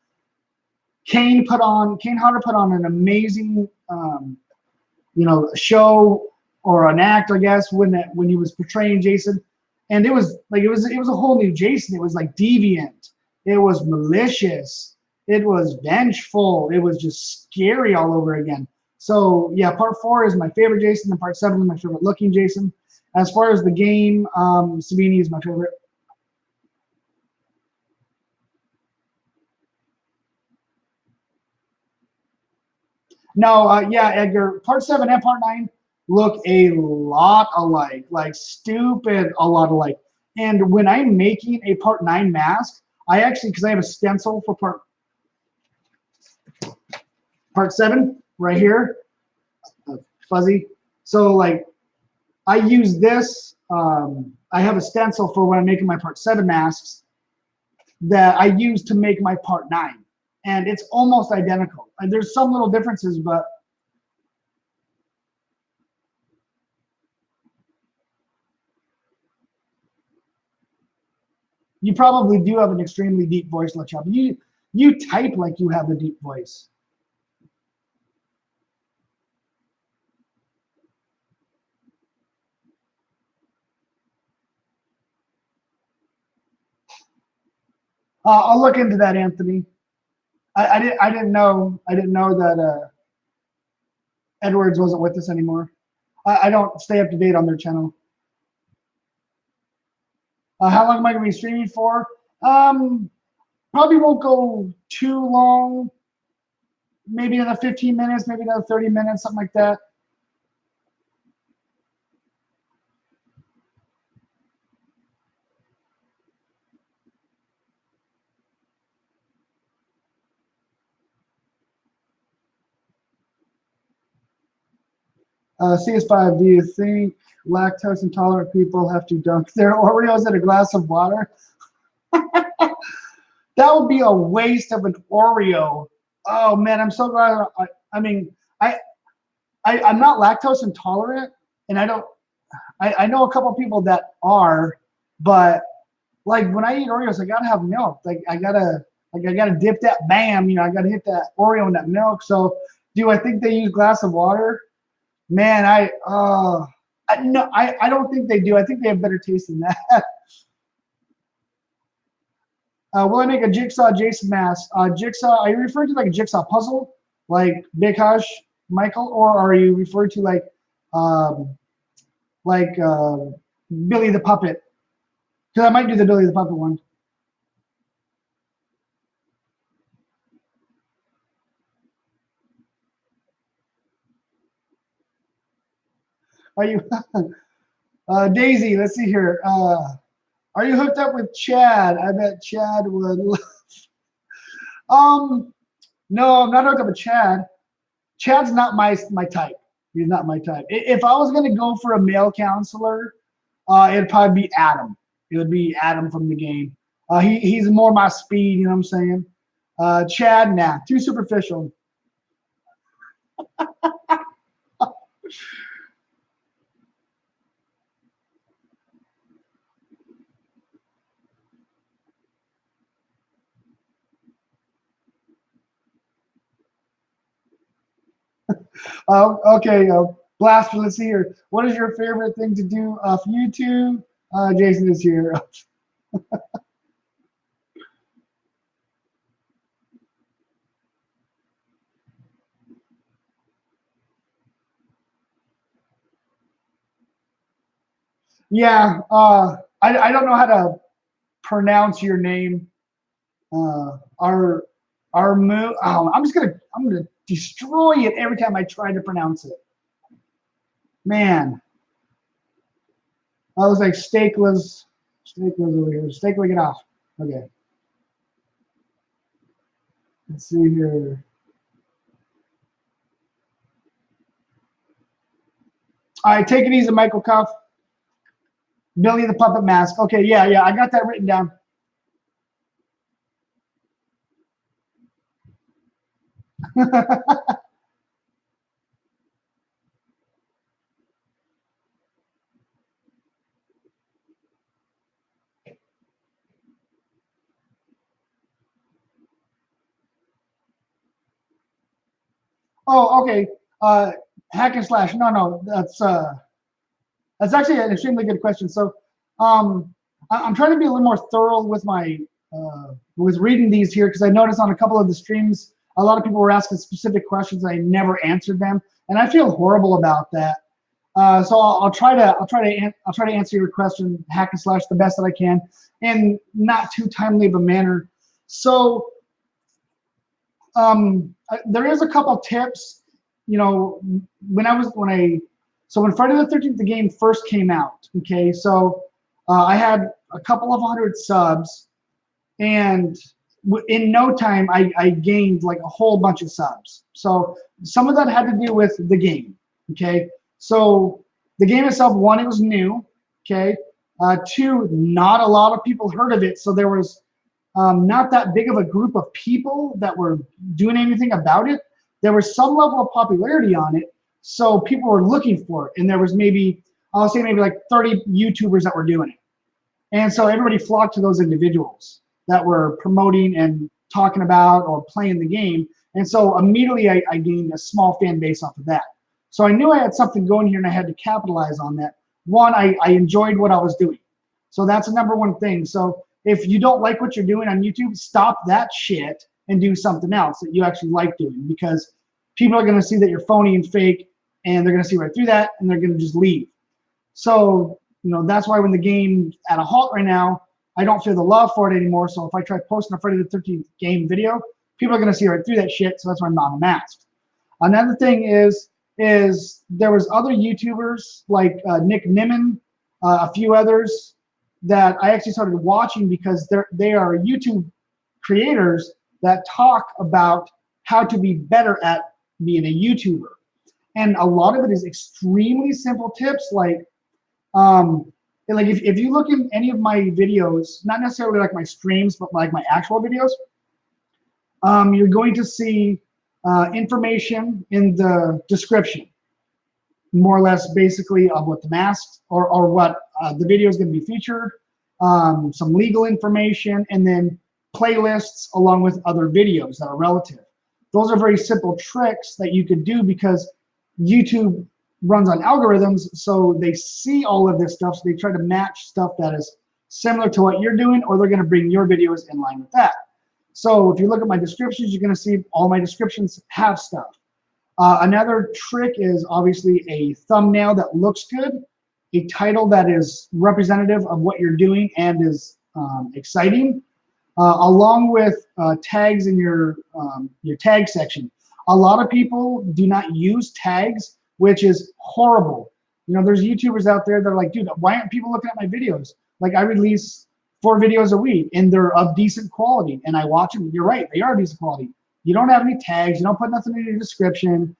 Kane Hodder put on an amazing show or an act, I guess, when he was portraying Jason, and it was a whole new Jason. It was like deviant, it was malicious, it was vengeful, it was just scary all over again. So yeah, part 4 is my favorite Jason, and part 7 is my favorite looking Jason. As far as the game, Sabini is my favorite. No, yeah, Edgar, part 7 and part 9 look a lot alike, like stupid a lot alike. And when I'm making a part 9 mask, I actually, because I have a stencil for part 7 right here, fuzzy. So like I use this, I have a stencil for when I'm making my part 7 masks that I use to make my part 9. And it's almost identical. And there's some little differences, but you probably do have an extremely deep voice, LaChop. You type like you have a deep voice. I'll look into that, Anthony. I didn't know that Edwards wasn't with us anymore. I don't stay up to date on their channel. How long am I going to be streaming for? Probably won't go too long. Maybe another 15 minutes, maybe another 30 minutes, something like that. CS5, do you think lactose intolerant people have to dunk their Oreos in a glass of water? That would be a waste of an Oreo. Oh man, I'm so glad. I mean, I'm not lactose intolerant, and I don't. I know a couple people that are, but like when I eat Oreos, I gotta have milk. I gotta dip that bam. I gotta hit that Oreo in that milk. So, do I think they use glass of water? Man, no, I don't think they do. I think they have better taste than that. Will I make a jigsaw Jason mask? Jigsaw, are you referring to like a jigsaw puzzle, like Big Hush, Michael, or are you referring to um, like Billy the Puppet? Because I might do the Billy the Puppet one. Are you, Daisy? Let's see here. Are you hooked up with Chad? I bet Chad would. Um, no, I'm not hooked up with Chad. Chad's not my type. He's not my type. If I was gonna go for a male counselor, it'd probably be Adam. It would be Adam from the game. He's more my speed. You know what I'm saying? Chad, nah, too superficial. Okay, Blaster, let's see here. What is your favorite thing to do off YouTube? Jason is here. Yeah, I don't know how to pronounce your name. Our I'm gonna destroy it every time I try to pronounce it. Man, I was like Steakless over here. Steakla, get off. Okay, let's see here. All right, take it easy, Michael Cuff. Billy the Puppet Mask. Okay, yeah, I got that written down. Oh, okay. Hack and slash. No, no, that's actually an extremely good question. So, I'm trying to be a little more thorough with my with reading these here, because I noticed on a couple of the streams, a lot of people were asking specific questions. I never answered them, and I feel horrible about that. So I'll try to answer your question, hack and slash, the best that I can, in not too timely of a manner. So there is a couple tips. You know, when Friday the 13th the game first came out, okay, so I had a couple of hundred subs, and in no time I gained like a whole bunch of subs. So some of that had to do with the game, okay. So the game itself, one, it was new, okay. Two, not a lot of people heard of it, so there was not that big of a group of people that were doing anything about it. There was some level of popularity on it, so people were looking for it, and there was maybe, I'll say maybe like 30 YouTubers that were doing it. And so everybody flocked to those individuals that were promoting and talking about or playing the game. And so immediately I gained a small fan base off of that. So I knew I had something going here and I had to capitalize on that. One, I enjoyed what I was doing. So that's the number one thing. So if you don't like what you're doing on YouTube, stop that shit and do something else that you actually like doing, because people are going to see that you're phony and fake, and they're going to see right through that, and they're going to just leave. So, you know, that's why when the game's at a halt right now, I don't feel the love for it anymore. So if I try posting a Friday the 13th game video, people are going to see right through that shit. So that's why I'm not unmasked. Another thing is there was other YouTubers like Nick Nimmin, a few others that I actually started watching, because they are YouTube creators that talk about how to be better at being a YouTuber. And a lot of it is extremely simple tips, like if you look in any of my videos, not necessarily like my streams, but like my actual videos, you're going to see information in the description, more or less basically of what the masks or what the video is going to be featured, some legal information, and then playlists along with other videos that are relative. Those are very simple tricks that you could do, because YouTube runs on algorithms, so they see all of this stuff, so they try to match stuff that is similar to what you're doing, or they're going to bring your videos in line with that. So if you look at my descriptions, you're going to see all my descriptions have stuff. Another trick is obviously a thumbnail that looks good, a title that is representative of what you're doing and is exciting, along with tags in your tag section. A lot of people do not use tags, which is horrible. You know, there's YouTubers out there that are like, dude, why aren't people looking at my videos? Like, I release 4 videos a week, and they're of decent quality, and I watch them. You're right, they are decent quality. You don't have any tags, you don't put nothing in your description.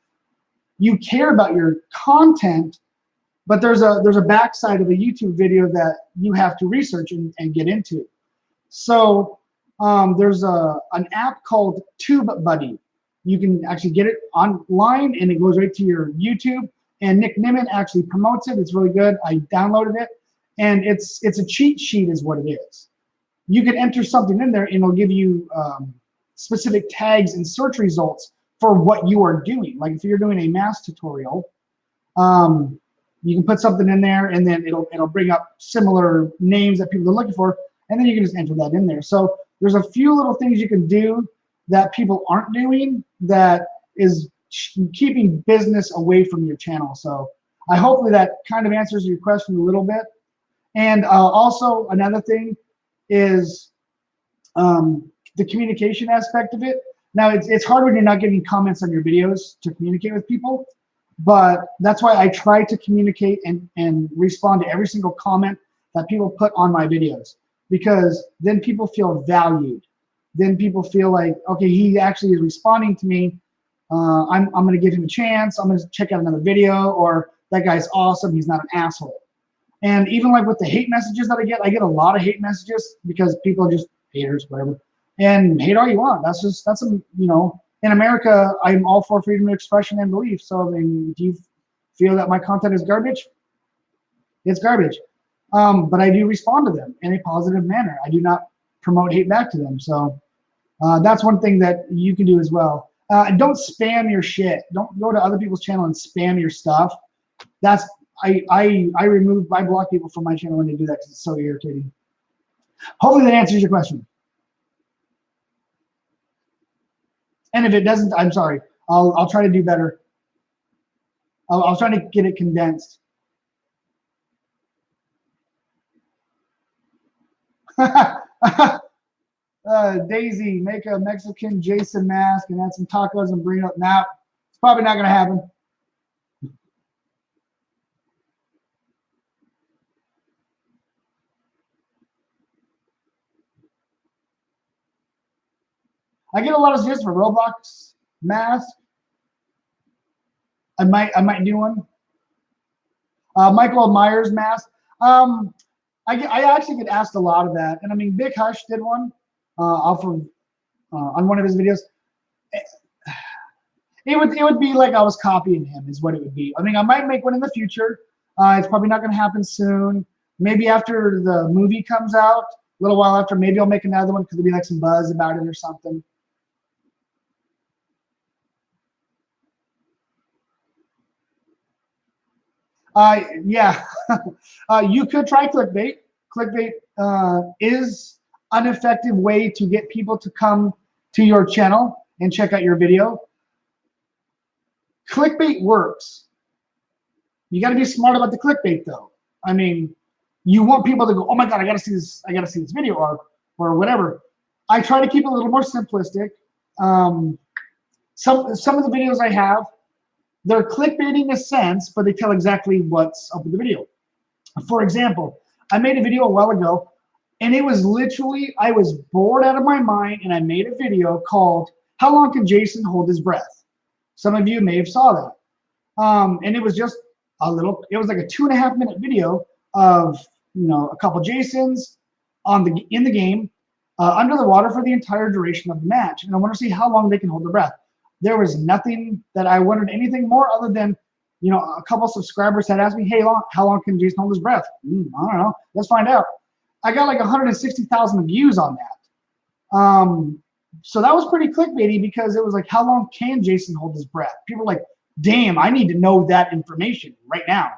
You care about your content, but there's a backside of a YouTube video that you have to research and get into. So there's an app called TubeBuddy. You can actually get it online, and it goes right to your YouTube. And Nick Nimmin actually promotes it. It's really good. I downloaded it, and it's a cheat sheet is what it is. You can enter something in there, and it'll give you specific tags and search results for what you are doing. Like if you're doing a mask tutorial, you can put something in there, and then it'll bring up similar names that people are looking for, and then you can just enter that in there. So there's a few little things you can do that people aren't doing that is keeping business away from your channel. So I hopefully that kind of answers your question a little bit. And also another thing is the communication aspect of it. Now it's hard when you're not getting comments on your videos to communicate with people, but that's why I try to communicate and respond to every single comment that people put on my videos, because then people feel valued. Then people feel like, okay, he actually is responding to me. I'm going to give him a chance. I'm going to check out another video, or that guy's awesome. He's not an asshole. And even like with the hate messages that I get a lot of hate messages because people are just haters, whatever. And hate all you want. That's a, you know, in America, I'm all for freedom of expression and belief. So, I mean, do you feel that my content is garbage? It's garbage. But I do respond to them in a positive manner. I do not promote hate back to them. So that's one thing that you can do as well. Don't spam your shit. Don't go to other people's channel and spam your stuff. That's I block people from my channel when they do that because it's so irritating. Hopefully that answers your question. And if it doesn't, I'm sorry. I'll try to do better. I'll try to get it condensed. Daisy, make a Mexican Jason mask and add some tacos and bring it up. Now, it's probably not going to happen. I get a lot of suggestions for Roblox mask. I might do one. Michael Myers mask. I actually get asked a lot of that, and I mean, Big Hush did one off of on one of his videos. It would be like I was copying him, is what it would be. I mean, I might make one in the future. It's probably not going to happen soon. Maybe after the movie comes out, a little while after, maybe I'll make another one because there'll be like some buzz about it or something. Yeah, you could try clickbait. Clickbait is an effective way to get people to come to your channel and check out your video. Clickbait works. You got to be smart about the clickbait, though. I mean, you want people to go, "Oh my God, I got to see this! I got to see this video," or whatever. I try to keep it a little more simplistic. Some of the videos I have, they're clickbaiting in a sense, but they tell exactly what's up with the video. For example, I made a video a while ago, and it was literally, I was bored out of my mind, and I made a video called "How Long Can Jason Hold His Breath?" Some of you may have saw that. And it was just a little, it was like a 2.5 minute video of, you know, a couple Jasons in the game, under the water for the entire duration of the match. And I want to see how long they can hold their breath. There was nothing that I wanted anything more other than, you know, a couple subscribers had asked me, "Hey, how long can Jason hold his breath?" I don't know. Let's find out. I got like 160,000 views on that. So that was pretty clickbaity because it was like, how long can Jason hold his breath? People were like, damn, I need to know that information right now.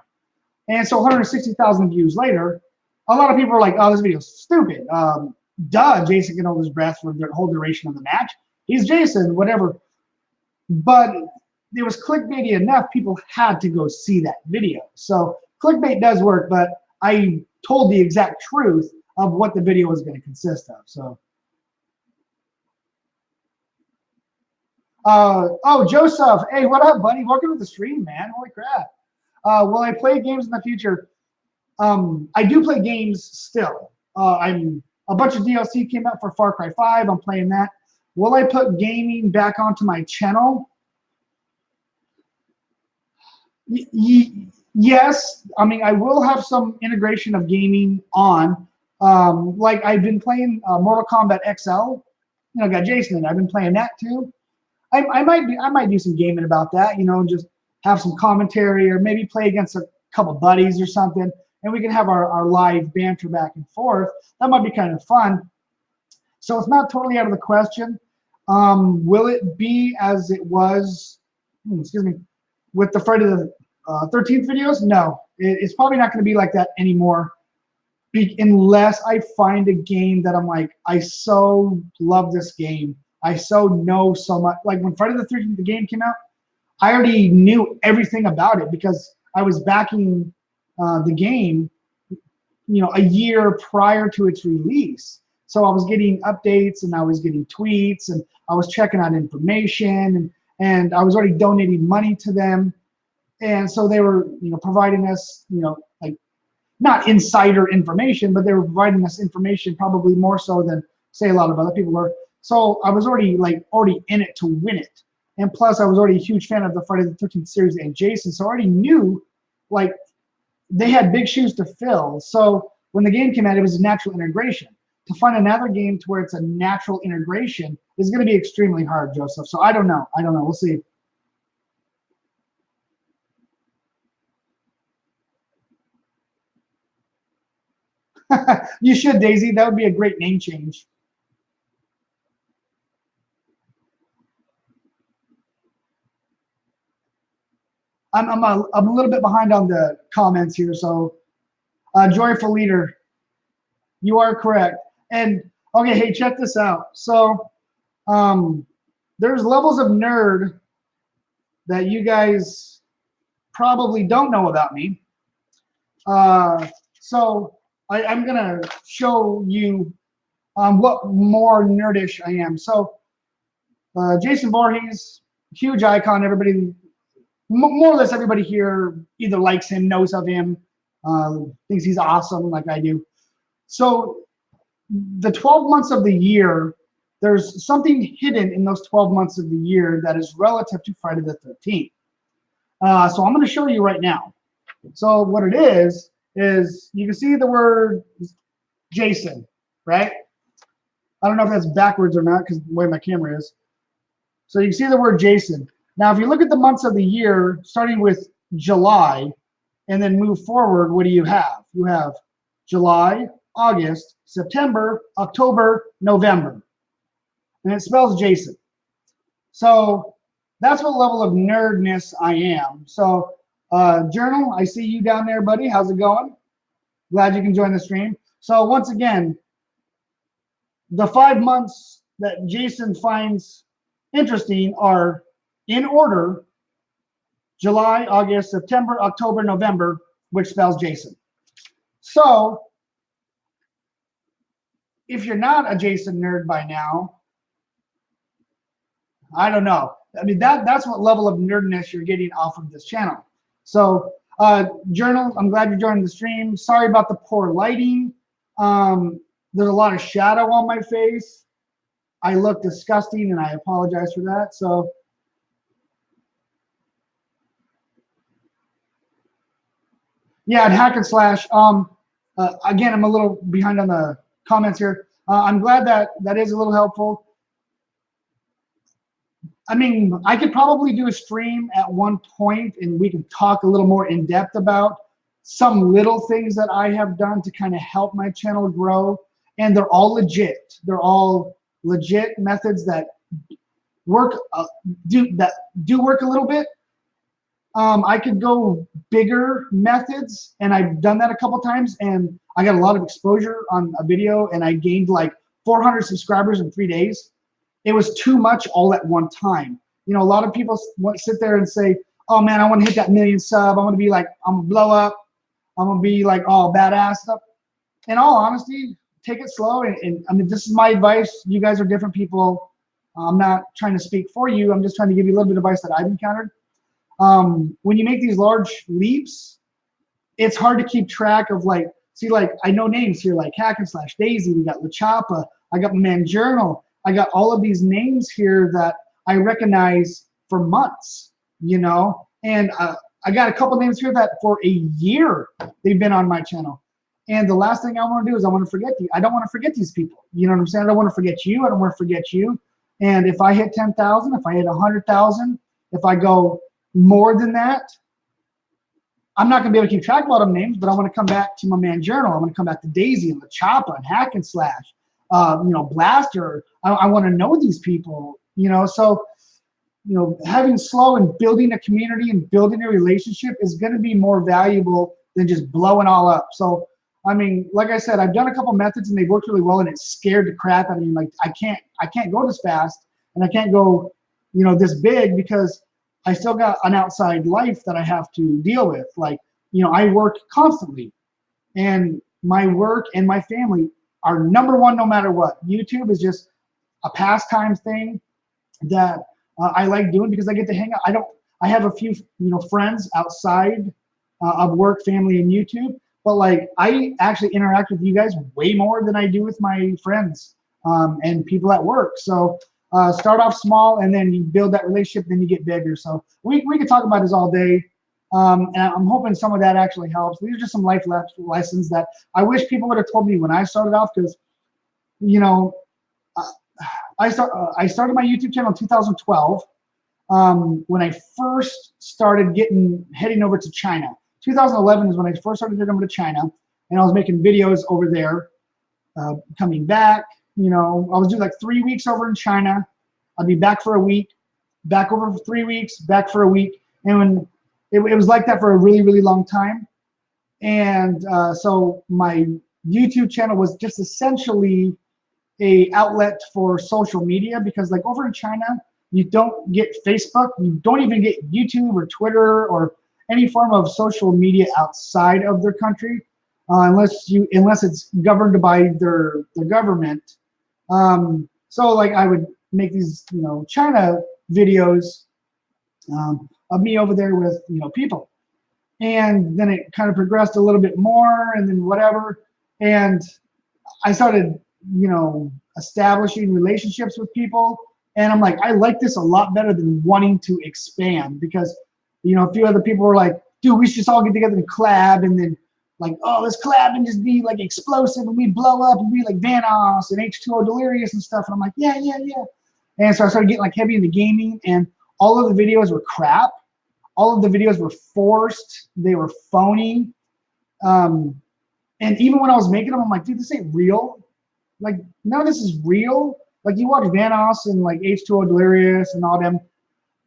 And so 160,000 views later, a lot of people are like, "Oh, this video is stupid. Duh, Jason can hold his breath for the whole duration of the match. He's Jason, whatever." But it was clickbaity enough, people had to go see that video. So clickbait does work, but I told the exact truth of what the video was going to consist of. So. Oh, Joseph, hey, what up, buddy? Welcome to the stream, man. Holy crap. Will I play games in the future? I do play games still. A bunch of DLC came out for Far Cry 5. I'm playing that. Will I put gaming back onto my channel? Yes. I mean, I will have some integration of gaming on. Like I've been playing Mortal Kombat XL. You know, got Jason in it. I've been playing that too. I might do some gaming about that, you know, and just have some commentary or maybe play against a couple buddies or something, and we can have our live banter back and forth. That might be kind of fun. So it's not totally out of the question. Will it be as it was, excuse me, with the Friday the 13th videos? No, it's probably not going to be like that anymore, unless I find a game that I'm like, I so love this game. I so know so much. Like when Friday the 13th the game came out, I already knew everything about it because I was backing the game, you know, a year prior to its release. So I was getting updates and I was getting tweets and I was checking out information and I was already donating money to them. And so they were, you know, providing us, you know, like not insider information, but they were providing us information probably more so than say a lot of other people were. So I was already in it to win it. And plus I was already a huge fan of the Friday the 13th series and Jason. So I already knew like they had big shoes to fill. So when the game came out, it was a natural integration. to find another game to where it's a natural integration is going to be extremely hard, Joseph. So I don't know. We'll see. You should, Daisy. That would be a great name change. I'm a little bit behind on the comments here, so joyful leader, you are correct. And okay, hey, check this out. So there's levels of nerd that you guys probably don't know about me. So I'm gonna show you what more nerdish I am. So Jason Voorhees, huge icon. Everybody, more or less everybody here either likes him, knows of him, thinks he's awesome like I do. So the 12 months of the year, there's something hidden in those 12 months of the year that is relative to Friday the 13th. So I'm going to show you right now. So what it is you can see the word Jason, right? I don't know if that's backwards or not because the way my camera is. So you can see the word Jason. Now, if you look at the months of the year, starting with July, and then move forward, what do you have? You have July, August, September, October, November. And it spells Jason. So that's what level of nerdness I am. So Journal, I see you down there, buddy. How's it going? Glad you can join the stream. So once again, the 5 months that Jason finds interesting are in order: July, August, September, October, November, which spells Jason. So if you're not a Jason nerd by now, I don't know. I mean, that's what level of nerdness you're getting off of this channel. So Journal, I'm glad you're joining the stream. Sorry about the poor lighting. There's a lot of shadow on my face. I look disgusting, and I apologize for that. So yeah, at Hack and Slash. Again, I'm a little behind on the comments here. I'm glad that is a little helpful. I mean, I could probably do a stream at one point and we can talk a little more in depth about some little things that I have done to kind of help my channel grow. And they're all legit. They're all legit methods that work, do work a little bit. I could go bigger methods, and I've done that a couple times, and I got a lot of exposure on a video, and I gained like 400 subscribers in 3 days. It was too much all at one time. You know, a lot of people want to sit there and say, oh man, I want to hit that 1 million sub. I want to be like, I'm gonna blow up. I'm gonna be like all badass stuff. In all honesty, take it slow. And I mean, this is my advice. You guys are different people. I'm not trying to speak for you. I'm just trying to give you a little bit of advice that I've encountered. When you make these large leaps, it's hard to keep track of like, see, like I know names here like Hack and Slash, Daisy, we got La Chapa, I got my man Journal, I got all of these names here that I recognize for months, you know, and I got a couple names here that for a year they've been on my channel. And the last thing I want to do is I want to forget I don't want to forget these people. You know what I'm saying? I don't want to forget you. I don't want to forget you. And if I hit 10,000, if I hit 100,000, if I go more than that, I'm not going to be able to keep track of all them names, but I want to come back to my man Journal. I want to come back to Daisy and La Chapa and Hack and Slash, you know, Blaster. I want to know these people, you know. So, you know, having slow and building a community and building a relationship is going to be more valuable than just blowing all up. So, I mean, like I said, I've done a couple methods and they've worked really well, and it scared the crap out of me. Like I can't go this fast, and I can't go, you know, this big because I still got an outside life that I have to deal with. Like, you know, I work constantly, and my work and my family are number one no matter what. YouTube is just a pastime thing that I like doing because I get to hang out. I have a few, you know, friends outside of work, family, and YouTube, but like I actually interact with you guys way more than I do with my friends and people at work. So start off small, and then you build that relationship, then you get bigger. So we could talk about this all day, and I'm hoping some of that actually helps. These are just some life lessons that I wish people would have told me when I started off, because you know, I started my YouTube channel in 2012. When I first started heading over to China. 2011 is when I first started heading over to China, and I was making videos over there. Coming back, I was doing like 3 weeks over in China. I'd be back for a week, back over for 3 weeks, back for a week, and when it was like that for a really, really long time. And so my YouTube channel was just essentially a outlet for social media, because like over in China, you don't get Facebook, you don't even get YouTube or Twitter or any form of social media outside of their country, unless it's governed by their government. So like I would make these China videos of me over there with people, and then it kind of progressed a little bit more, and then whatever, and I started establishing relationships with people, and I'm like, I like this a lot better than wanting to expand, because a few other people were like, dude, we should just all get together and collab, and then like, oh, let's collab and just be like explosive, and we blow up and be like Vanoss and H2O Delirious and stuff. And I'm like, yeah. And so I started getting like heavy into gaming, and all of the videos were crap. All of the videos were forced. They were phony. And even when I was making them, I'm like, dude, this ain't real. Like, none of this is real. Like, you watch Vanoss and like H2O Delirious and all them.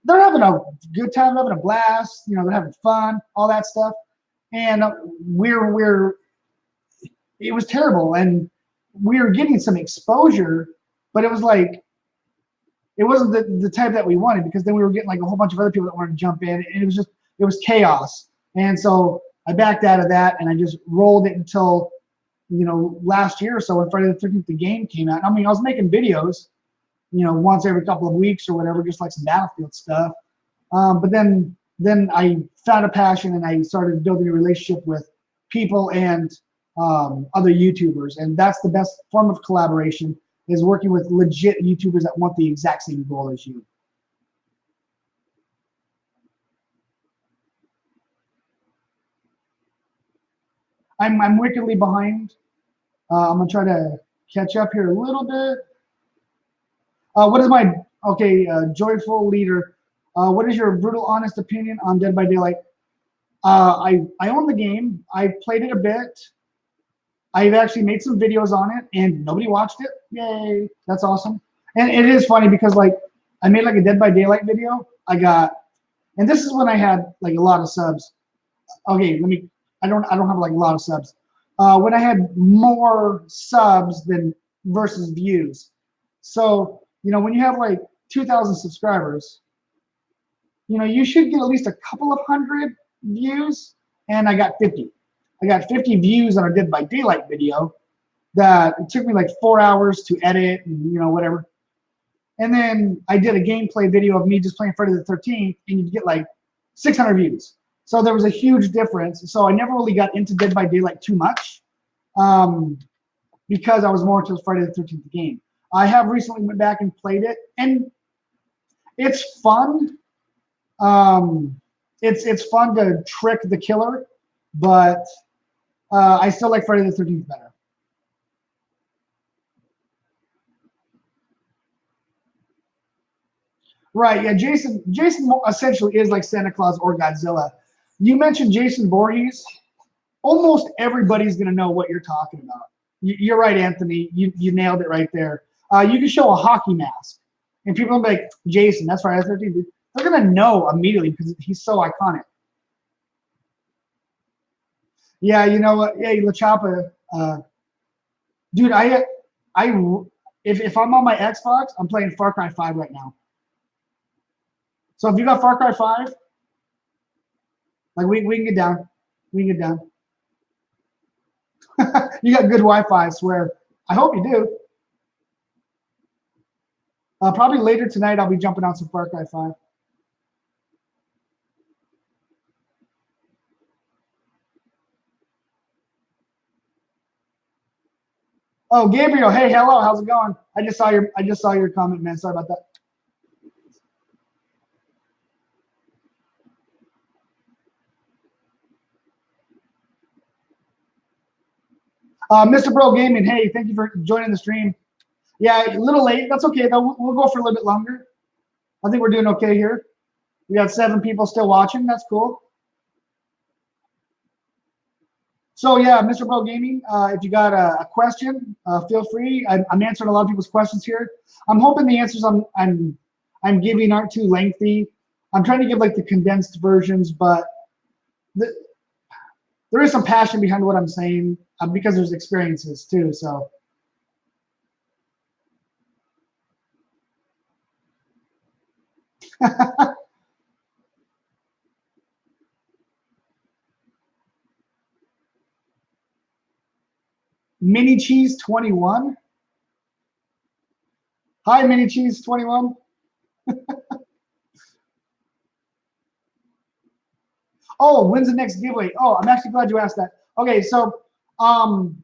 They're having a good time, having a blast. They're having fun, all that stuff. And it was terrible. And we were getting some exposure, but it was like, it wasn't the type that we wanted, because then we were getting like a whole bunch of other people that wanted to jump in, and it was chaos. And so I backed out of that, and I just rolled it until last year or so, when Friday the 13th the game came out. I mean, I was making videos once every couple of weeks or whatever, just like some Battlefield stuff. But then I found a passion, and I started building a relationship with people and other YouTubers, and that's the best form of collaboration, is working with legit YouTubers that want the exact same goal as you. I'm wickedly behind. I'm gonna try to catch up here a little bit. What is my joyful leader? What is your brutal, honest opinion on Dead by Daylight? I own the game. I played it a bit. I've actually made some videos on it, and nobody watched it. Yay, that's awesome. And it is funny, because like I made like a Dead by Daylight video. And this is when I had like a lot of subs. Okay, I don't have like a lot of subs. When I had more subs than versus views. So when you have like 2,000 subscribers, you should get at least a couple of hundred views, and I got 50. I got 50 views on a Dead by Daylight video that it took me like 4 hours to edit and whatever. And then I did a gameplay video of me just playing Friday the 13th, and you get like 600 views. So there was a huge difference. So I never really got into Dead by Daylight too much, because I was more into Friday the 13th game. I have recently went back and played it, and it's fun. It's fun to trick the killer, but I still like Friday the 13th better. Right, yeah, Jason essentially is like Santa Claus or Godzilla. You mentioned Jason Voorhees. Almost everybody's going to know what you're talking about. You're right, Anthony. You nailed it right there. You can show a hockey mask, and people will be like, Jason, that's Friday the 13th. They're going to know immediately, because he's so iconic. Yeah, you know what? Hey, La Chapa, dude, if I'm on my Xbox, I'm playing Far Cry 5 right now. So if you got Far Cry 5, like we can get down. We can get down. You got good Wi-Fi, I swear. I hope you do. Probably later tonight, I'll be jumping on some Far Cry 5. Oh, Gabriel, hey, hello, how's it going? I just saw your comment, man. Sorry about that. Mr. Bro Gaming, hey, thank you for joining the stream. Yeah, a little late. That's okay though. We'll go for a little bit longer. I think we're doing okay here. We got 7 people still watching. That's cool. So yeah, Mr. Pro Gaming, if you got a question, feel free. I'm answering a lot of people's questions here. I'm hoping the answers I'm giving aren't too lengthy. I'm trying to give like the condensed versions, but the, there is some passion behind what I'm saying because there's experiences too. So Mini Cheese 21. Hi, Mini Cheese 21. Oh, when's the next giveaway? Oh, I'm actually glad you asked that. Okay, so um,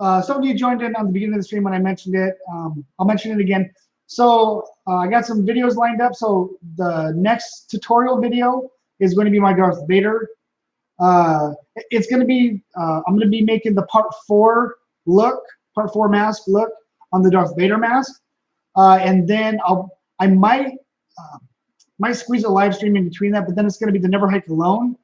some of you joined in on the beginning of the stream when I mentioned it. I'll mention it again. So I got some videos lined up. So the next tutorial video is going to be my Darth Vader. It's going to be, I'm going to be making the part 4 mask look on the Darth Vader mask. And then I might squeeze a live stream in between that, but then it's going to be the Never Hike Alone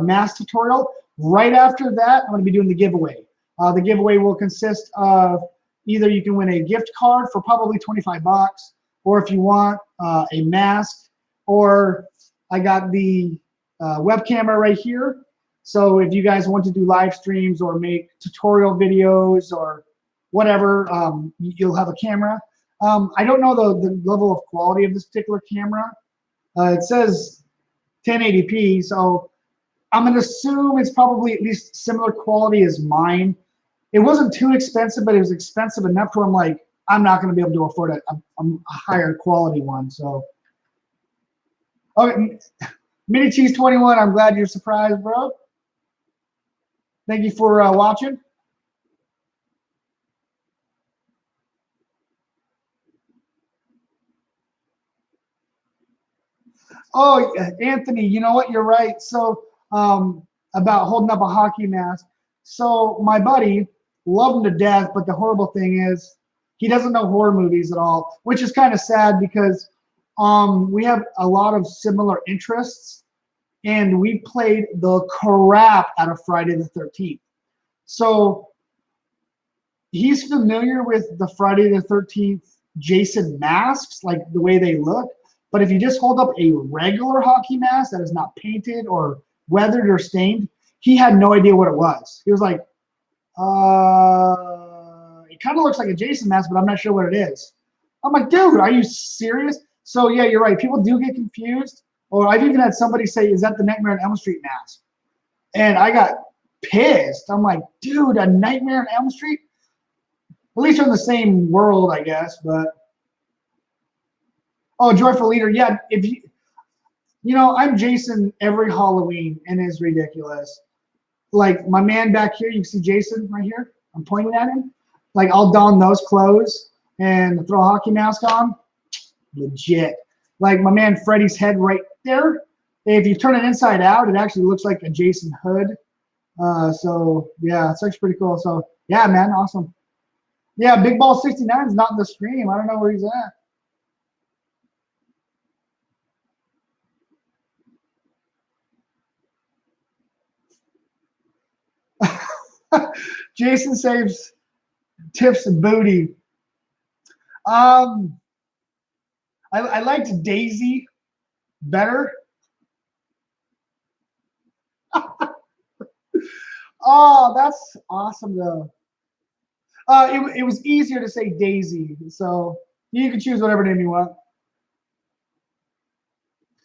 mask tutorial. Right after that, I'm going to be doing the giveaway. The giveaway will consist of either you can win a gift card for probably 25 bucks, or if you want a mask, or I got the web camera right here. So if you guys want to do live streams or make tutorial videos or whatever, you'll have a camera. I don't know the level of quality of this particular camera. It says 1080p, so I'm going to assume it's probably at least similar quality as mine. It wasn't too expensive, but it was expensive enough where I'm like, I'm not going to be able to afford a higher quality one. So, okay, Mini Cheese 21, I'm glad you're surprised, bro. Thank you for watching. Oh, Anthony, you know what? You're right. So about holding up a hockey mask. So my buddy loved him to death, but the horrible thing is he doesn't know horror movies at all, which is kind of sad because we have a lot of similar interests, and we played the crap out of Friday the 13th. So he's familiar with the Friday the 13th Jason masks, like the way they look. But if you just hold up a regular hockey mask that is not painted or weathered or stained, he had no idea what it was. He was like, it kind of looks like a Jason mask, but I'm not sure what it is. I'm like, dude, are you serious? So yeah, you're right. People do get confused. Or I've even had somebody say, is that the Nightmare on Elm Street mask? And I got pissed. I'm like, dude, a Nightmare on Elm Street? At least they're in the same world, I guess. But oh, Joyful Leader, yeah. If you know, I'm Jason every Halloween, and it's ridiculous. Like my man back here, you can see Jason right here. I'm pointing at him. Like I'll don those clothes and throw a hockey mask on. Legit. Like my man Freddy's head right there. If you turn it inside out, it actually looks like a Jason hood. So yeah, it's actually pretty cool. So yeah, man, awesome. Yeah, Big Ball 69 is not in the stream. I don't know where he's at. Jason saves Tips and booty. I liked Daisy better. Oh, that's awesome though. It was easier to say Daisy, so you can choose whatever name you want.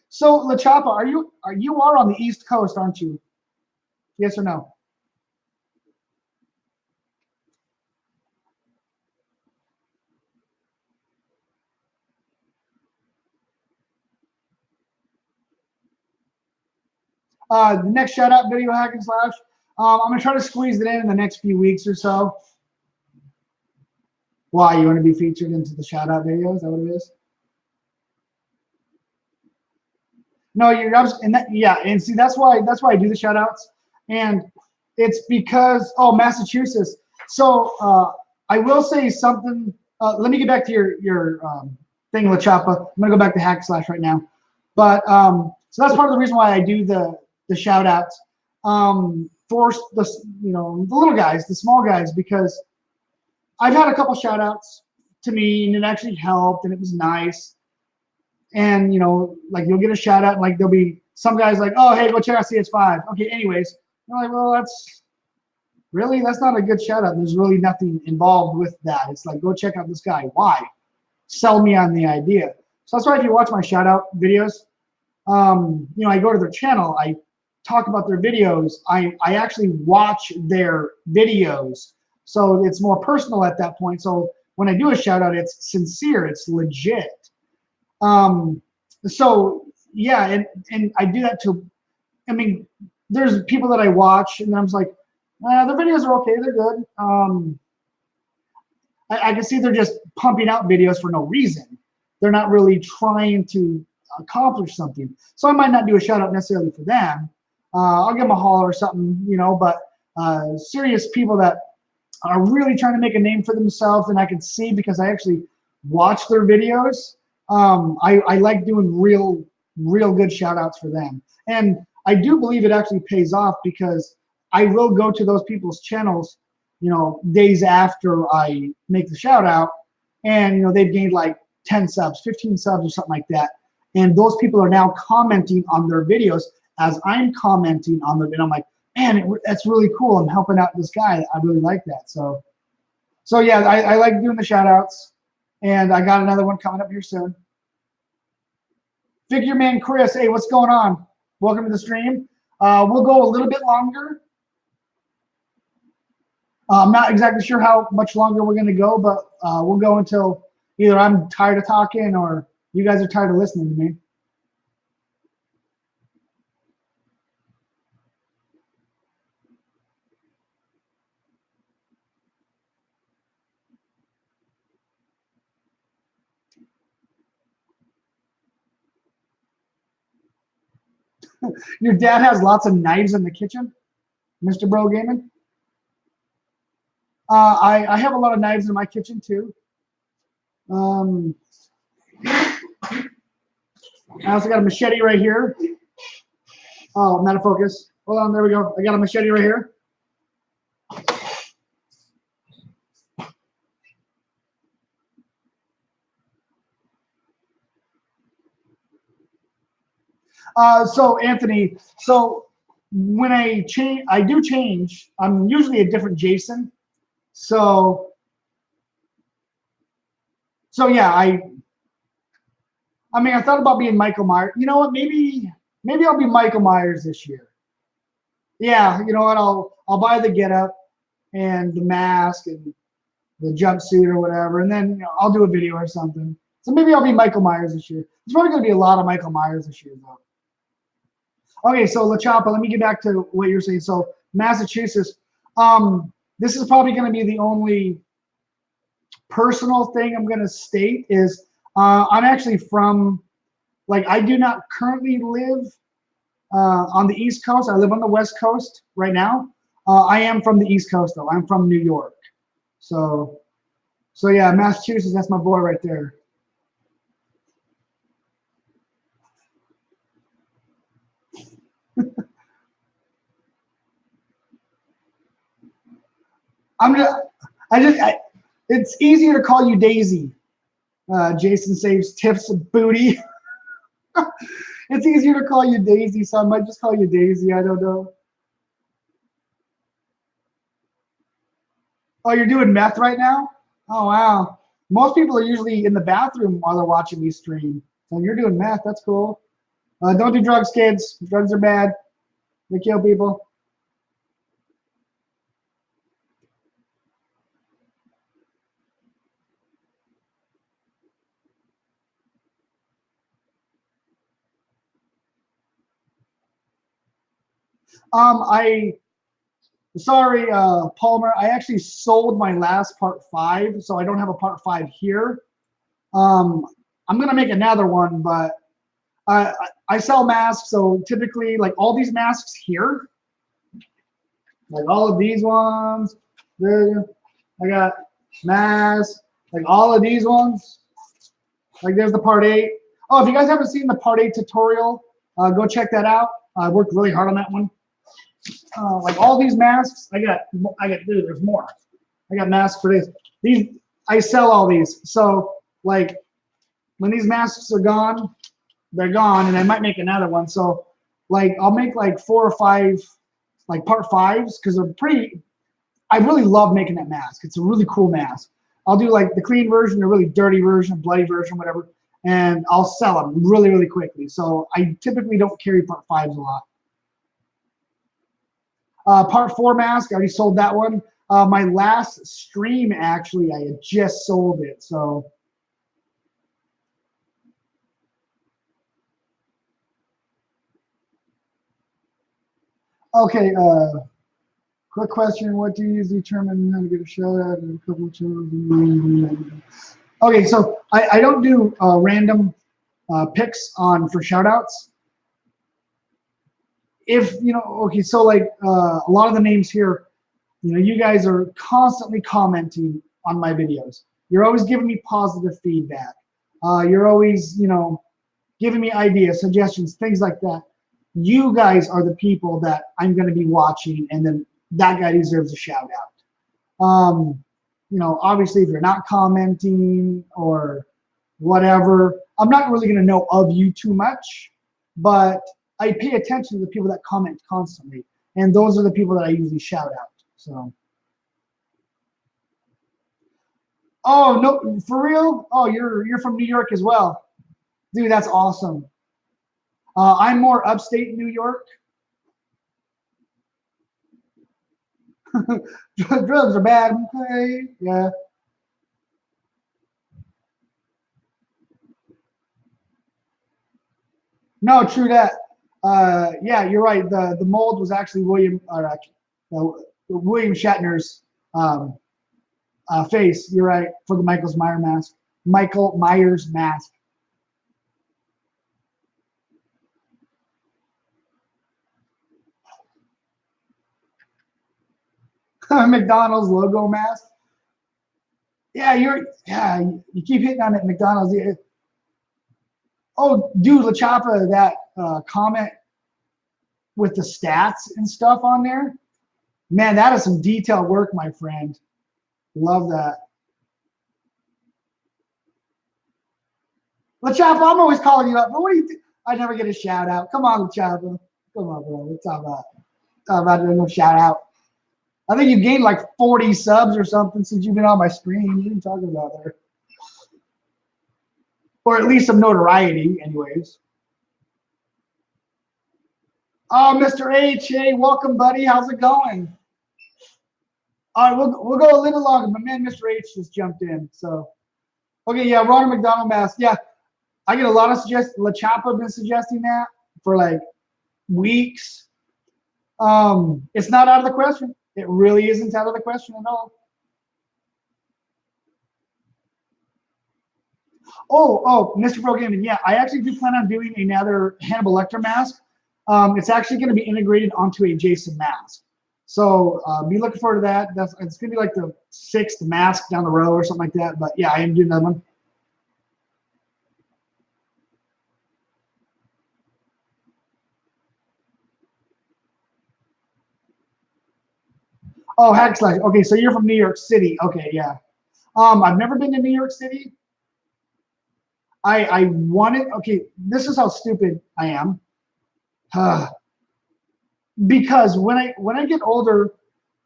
So La Chapa, you are on the East Coast, aren't you? Yes or no? The next shout out video hack and slash. I'm gonna try to squeeze it in the next few weeks or so. Why you want to be featured into the shout out video? Is that what it is? No, you're and that, yeah, and see that's why I do the shout outs, and it's because Massachusetts. So I will say something. let me get back to your thing, La Chapa. I'm gonna go back to Hack Slash right now. But so that's part of the reason why I do the shout outs for the the little guys, the small guys, because I've had a couple shout outs to me and it actually helped and it was nice. And like you'll get a shout out and like there'll be some guys like, oh hey, go check out CS5. Okay, anyways, you're like, well that's not a good shout out. There's really nothing involved with that. It's like, go check out this guy. Why? Sell me on the idea. So that's why if you watch my shout out videos, I go to their channel, I talk about their videos, I actually watch their videos. So it's more personal at that point. So when I do a shout out, it's sincere, it's legit. So yeah, and I do that I mean, there's people that I watch and I'm just like, their videos are okay, they're good. I can see they're just pumping out videos for no reason. They're not really trying to accomplish something. So I might not do a shout out necessarily for them. I'll give them a holler or something, but serious people that are really trying to make a name for themselves, and I can see because I actually watch their videos. I like doing real good shout outs for them. And I do believe it actually pays off because I will go to those people's channels, days after I make the shout out, and they've gained like 10 subs, 15 subs or something like that. And those people are now commenting on their videos as I'm commenting on them. And I'm like, man, that's really cool. I'm helping out this guy. I really like that. So yeah, I like doing the shout outs. And I got another one coming up here soon. Figure Man Chris, hey, what's going on? Welcome to the stream. We'll go a little bit longer. I'm not exactly sure how much longer we're going to go, but we'll go until either I'm tired of talking or you guys are tired of listening to me. Your dad has lots of knives in the kitchen, Mr. Bro Gaming? I have a lot of knives in my kitchen too. I also got a machete right here. Oh, I'm out of focus. Hold on, there we go. I got a machete right here. So Anthony, when I do change. I'm usually a different Jason. So yeah, I mean, I thought about being Michael Myers. You know what? Maybe I'll be Michael Myers this year. Yeah, you know what? I'll buy the getup and the mask and the jumpsuit or whatever, and then I'll do a video or something. So maybe I'll be Michael Myers this year. There's probably going to be a lot of Michael Myers this year, though. Okay, so La Chapa, let me get back to what you're saying. So Massachusetts, this is probably going to be the only personal thing I'm going to state is I'm actually from, like, I do not currently live on the East Coast. I live on the West Coast right now. I am from the East Coast, though. I'm from New York. So yeah, Massachusetts, that's my boy right there. It's easier to call you Daisy. Jason saves tips booty. It's easier to call you Daisy, so I might just call you Daisy. I don't know. Oh, you're doing meth right now? Oh, wow. Most people are usually in the bathroom while they're watching me stream. So you're doing meth. That's cool. Don't do drugs, kids. Drugs are bad. They kill people. Sorry, Palmer. I actually sold my last part 5, so I don't have a part 5 here. I'm gonna make another one, but I sell masks, so typically, like all these masks here, like all of these ones, I got masks, Like all of these ones. Like there's the part 8. Oh, if you guys haven't seen the part 8 tutorial, go check that out. I worked really hard on that one. Like all these masks, dude, there's more. I got masks for this. These, I sell all these. So like when these masks are gone, they're gone, and I might make another one. So like I'll make like 4 or 5 like part 5s because they're pretty. I really love making that mask. It's a really cool mask. I'll do like the clean version, the really dirty version, bloody version, whatever, and I'll sell them really, really quickly. So I typically don't carry part 5s a lot. Part 4 mask, I already sold that one. My last stream, actually, I had just sold it. So okay, quick question. What do you use to determine how to get a shout out in a couple of channels? Okay, so I don't do random picks for shout outs. If, okay, so like a lot of the names here, you guys are constantly commenting on my videos. You're always giving me positive feedback. You're always, giving me ideas, suggestions, things like that. You guys are the people that I'm going to be watching, and then that guy deserves a shout out. Obviously, if you're not commenting or whatever, I'm not really going to know of you too much, but I pay attention to the people that comment constantly, and those are the people that I usually shout out. So, oh no, for real? Oh, you're from New York as well, dude. That's awesome. I'm more upstate New York. Drugs are bad. Okay, yeah. No, true that. Yeah, you're right. The mold was actually William Shatner's face. You're right, for the Michael Myers mask. McDonald's logo mask. Yeah, you keep hitting on it, McDonald's. Oh, dude, La Chapa, that comment with the stats and stuff on there. Man, that is some detailed work, my friend. Love that. La Chapa, I'm always calling you up, but what do you think? I never get a shout out. Come on, La Chapa. Come on, bro. Let's talk about doing no shout out. I think you gained like 40 subs or something since you've been on my screen. What are you talking about there? Or at least some notoriety, anyways. Oh, Mr. H, hey, welcome, buddy. How's it going? All right, we'll go a little longer, but man, Mr. H just jumped in. So, okay, yeah, Ronald McDonald mask. Yeah, I get a lot of suggestions. La Chapa been suggesting that for like weeks. It's not out of the question. It really isn't out of the question at all. Oh, Mr. Pro Gaming. Yeah, I actually do plan on doing another Hannibal Lecter mask. It's actually going to be integrated onto a Jason mask. So be looking forward to that. It's going to be like the 6th mask down the road or something like that. But yeah, I am doing that one. Oh, Hack Slash. Okay, so you're from New York City. Okay, yeah. I've never been to New York City. I wanted. Okay, this is how stupid I am. Because when I get older,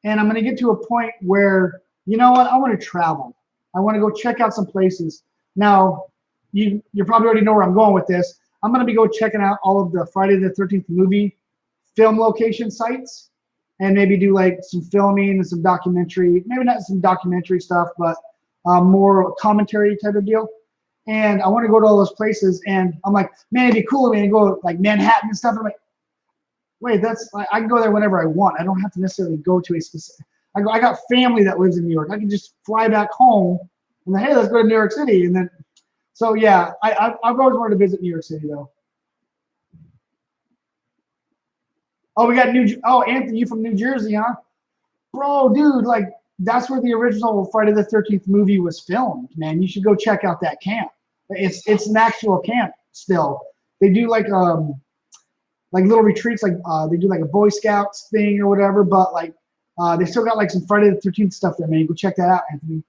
and I'm going to get to a point where, you know what, I want to travel. I want to go check out some places. Now, you probably already know where I'm going with this. I'm going to be checking out all of the Friday the 13th movie film location sites, and maybe do like some filming and some documentary, maybe not some documentary stuff, but more commentary type of deal. And I want to go to all those places, and I'm like, man, it'd be cool to go like Manhattan and stuff. I'm like, wait, I can go there whenever I want. I don't have to necessarily go to a specific. I got family that lives in New York. I can just fly back home and then, hey, let's go to New York City. And then, so yeah, I've always wanted to visit New York City though. Oh, we got oh, Anthony, you from New Jersey, huh? Bro, dude, like that's where the original Friday the 13th movie was filmed, man. You should go check out that camp. It's an actual camp still. They do like little retreats, like they do like a Boy Scouts thing or whatever, but like they still got like some Friday the 13th stuff there, man. Go check that out, Anthony.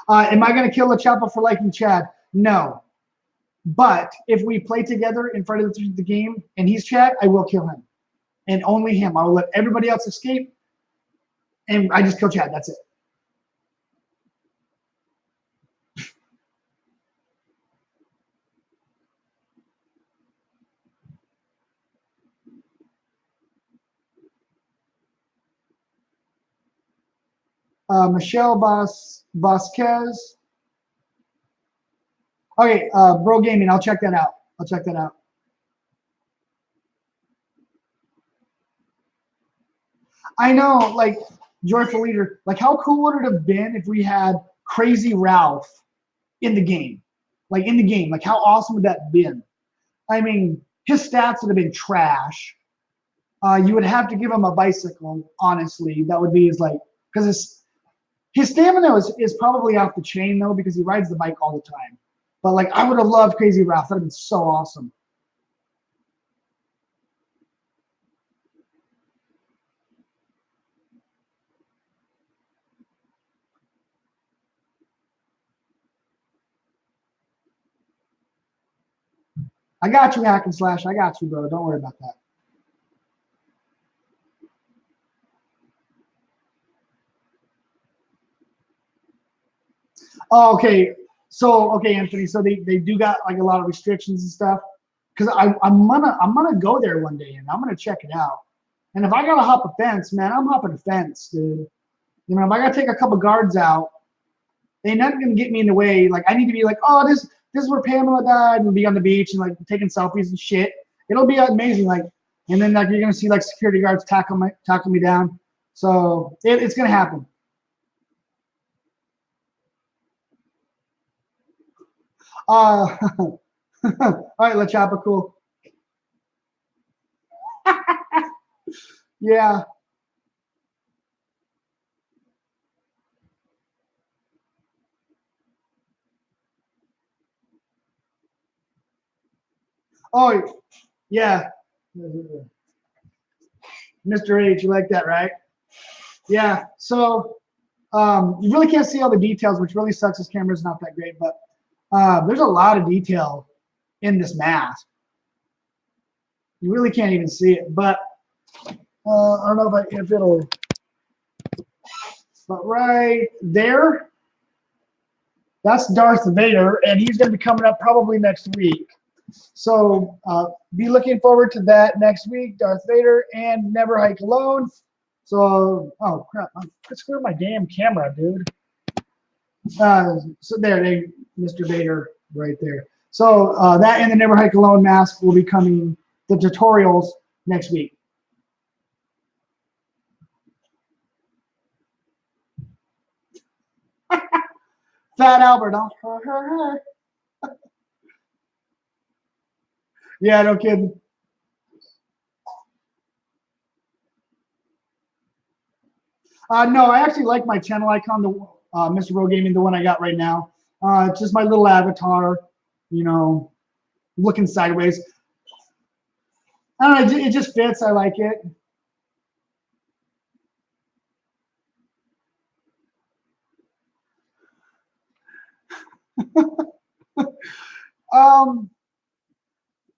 Am I gonna kill a Chapel for liking Chad? No. But if we play together in Friday the 13th the game and he's Chad, I will kill him. And only him. I will let everybody else escape, and I just kill Chad. That's it. Michelle Vasquez. Okay, Bro Gaming. I'll check that out. I'll check that out. I know, like, Joyful Leader. Like, how cool would it have been if we had Crazy Ralph in the game? Like, in the game. Like, how awesome would that have been? I mean, his stats would have been trash. You would have to give him a bicycle, honestly. That would be his, like, because his stamina is probably off the chain, though, because he rides the bike all the time. But, like, I would have loved Crazy Ralph. That would have been so awesome. I got you, Hack and Slash. I got you, bro. Don't worry about that. Oh, okay. So, okay, Anthony. So they do got like a lot of restrictions and stuff. Because I'm gonna go there one day and I'm gonna check it out. And if I gotta hop a fence, man, I'm hopping a fence, dude. You know, if I gotta take a couple guards out, they not gonna get me in the way. Like I need to be like, oh, this is where Pamela died, and be on the beach and like taking selfies and shit. It'll be amazing. Like, and then like you're gonna see like security guards tackle me down. So it's gonna happen. Uh, all right, La Chapa, cool. Yeah. Oh, yeah. Mr. H, you like that, right? Yeah. So you really can't see all the details, which really sucks. This camera's not that great, but there's a lot of detail in this mask. You really can't even see it, but I don't know if it'll. But right there, that's Darth Vader, and he's going to be coming up probably next week. So be looking forward to that next week, Darth Vader and Never Hike Alone. So, oh crap, I'm screwing my damn camera, dude. So there, Mr. Vader, right there. So that and the Never Hike Alone mask will be coming, the tutorials next week. Fat Albert, huh? Yeah, no kidding. No, I actually like my channel icon, the Mr. Bro Gaming, the one I got right now. It's just my little avatar, you know, looking sideways. I don't know, it just fits. I like it. um,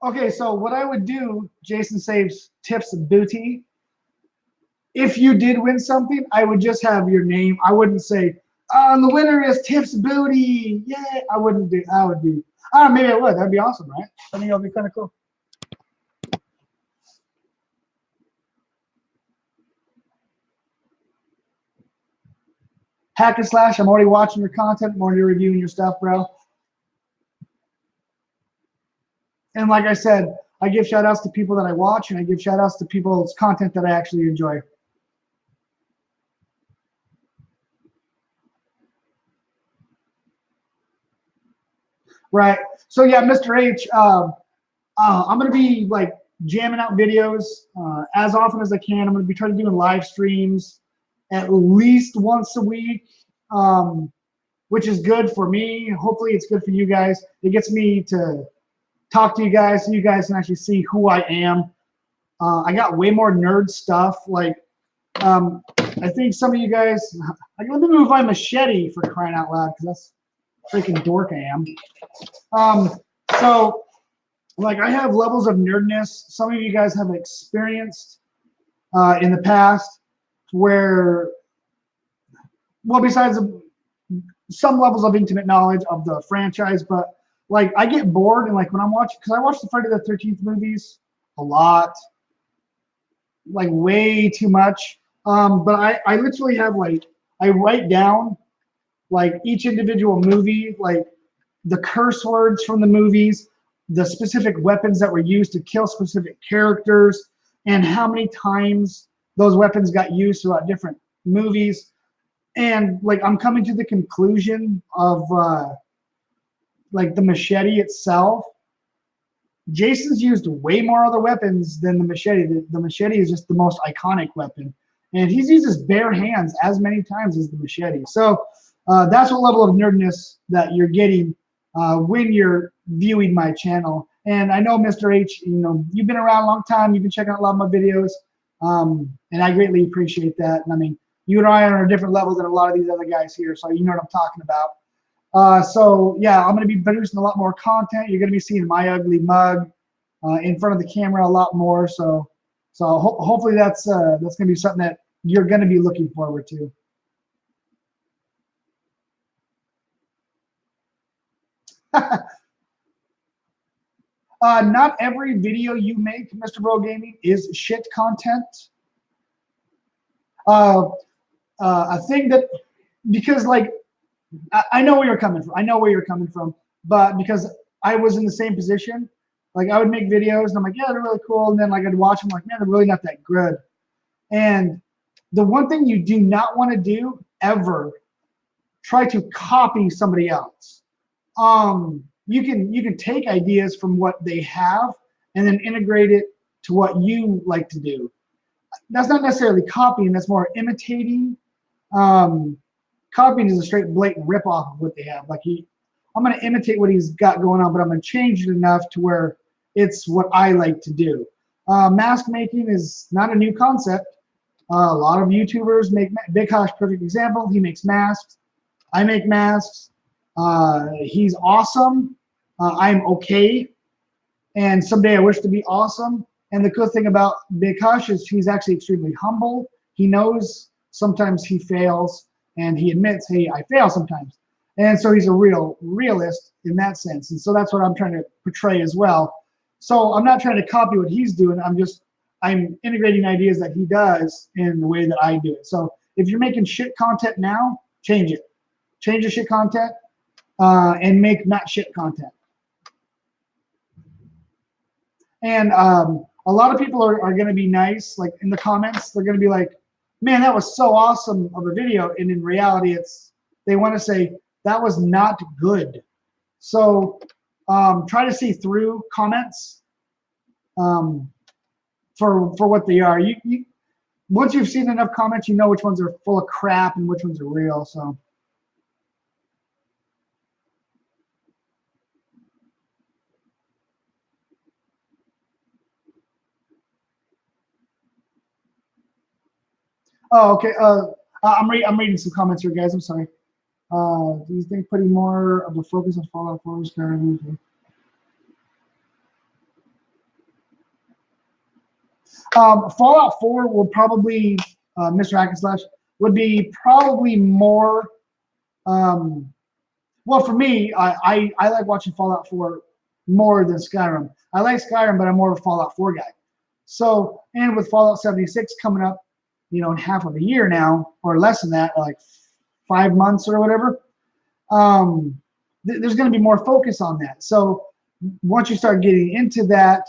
okay, so what I would do, Jason saves tips and booty. If you did win something, I would just have your name. I wouldn't say, the winner is Tips Booty. Yeah, I wouldn't do. I would be. I don't know, maybe I would. That'd be awesome, right? I think that'd be kind of cool. Hack and Slash, I'm already watching your content. I'm already reviewing your stuff, bro. And like I said, I give shout outs to people that I watch, and I give shout outs to people's content that I actually enjoy. Right. So yeah, Mr. H, I'm gonna be like jamming out videos as often as I can. I'm going to be trying to do live streams at least once a week, which is good for me. Hopefully it's good for you guys. It gets me to talk to you guys so you guys can actually see who I am. I got way more nerd stuff. Like, I think some of you guys, like, let me move my machete for crying out loud, because that's freaking dork I am. So, like, I have levels of nerdness. Some of you guys have experienced in the past where, well, besides some levels of intimate knowledge of the franchise, but like I get bored, and like when I'm watching, because I watch the Friday the 13th movies a lot, like way too much. But I literally have, like, I write down like each individual movie, like the curse words from the movies, the specific weapons that were used to kill specific characters, and how many times those weapons got used throughout different movies. And like I'm coming to the conclusion of like the machete itself. Jason's used way more other weapons than the machete. The machete is just the most iconic weapon. And he's used his bare hands as many times as the machete. So that's what level of nerdness that you're getting when you're viewing my channel. And I know, Mr. H, you know, you've been around a long time. You've been checking out a lot of my videos. And I greatly appreciate that. And I mean, you and I are on a different level than a lot of these other guys here. So you know what I'm talking about. So yeah, I'm going to be producing a lot more content. You're going to be seeing my ugly mug in front of the camera a lot more. So hopefully that's going to be something that you're going to be looking forward to. Not every video you make, Mr. Bro Gaming, is shit content. A thing that, because like, I know where you're coming from. I know where you're coming from, but because I was in the same position, like I would make videos and I'm like, yeah, they're really cool. And then like I'd watch them like, man, they're really not that good. And the one thing you do not want to do ever, try to copy somebody else. You can take ideas from what they have and then integrate it to what you like to do. That's not necessarily copying, that's more imitating. Copying is a straight blatant rip-off of what they have. Like I'm going to imitate what he's got going on, but I'm going to change it enough to where it's what I like to do. Mask making is not a new concept. A lot of YouTubers make, Big Hosh, perfect example. He makes masks. I make masks. He's awesome. I'm okay. And someday I wish to be awesome. And the cool thing about Big Hosh is he's actually extremely humble. He knows sometimes he fails, and he admits, hey, I fail sometimes. And so he's a realist in that sense. And so that's what I'm trying to portray as well. So I'm not trying to copy what he's doing. I'm integrating ideas that he does in the way that I do it. So if you're making shit content now, change it. Change the shit content and make not shit content. And a lot of people are going to be nice, like in the comments, they're going to be like, man, that was so awesome of a video. And in reality, they want to say, that was not good. So try to see through comments for what they are. Once you've seen enough comments, you know which ones are full of crap and which ones are real. So. Oh, okay. I'm reading some comments here, guys. I'm sorry. Do you think putting more of a focus on Fallout 4 is kind of Fallout 4 will probably, Mr. Hackenslash, would be probably more, well, for me, I like watching Fallout 4 more than Skyrim. I like Skyrim, but I'm more of a Fallout 4 guy. So, and with Fallout 76 coming up, you know, in half of a year now, or less than that, like 5 months or whatever, there's going to be more focus on that. So once you start getting into that,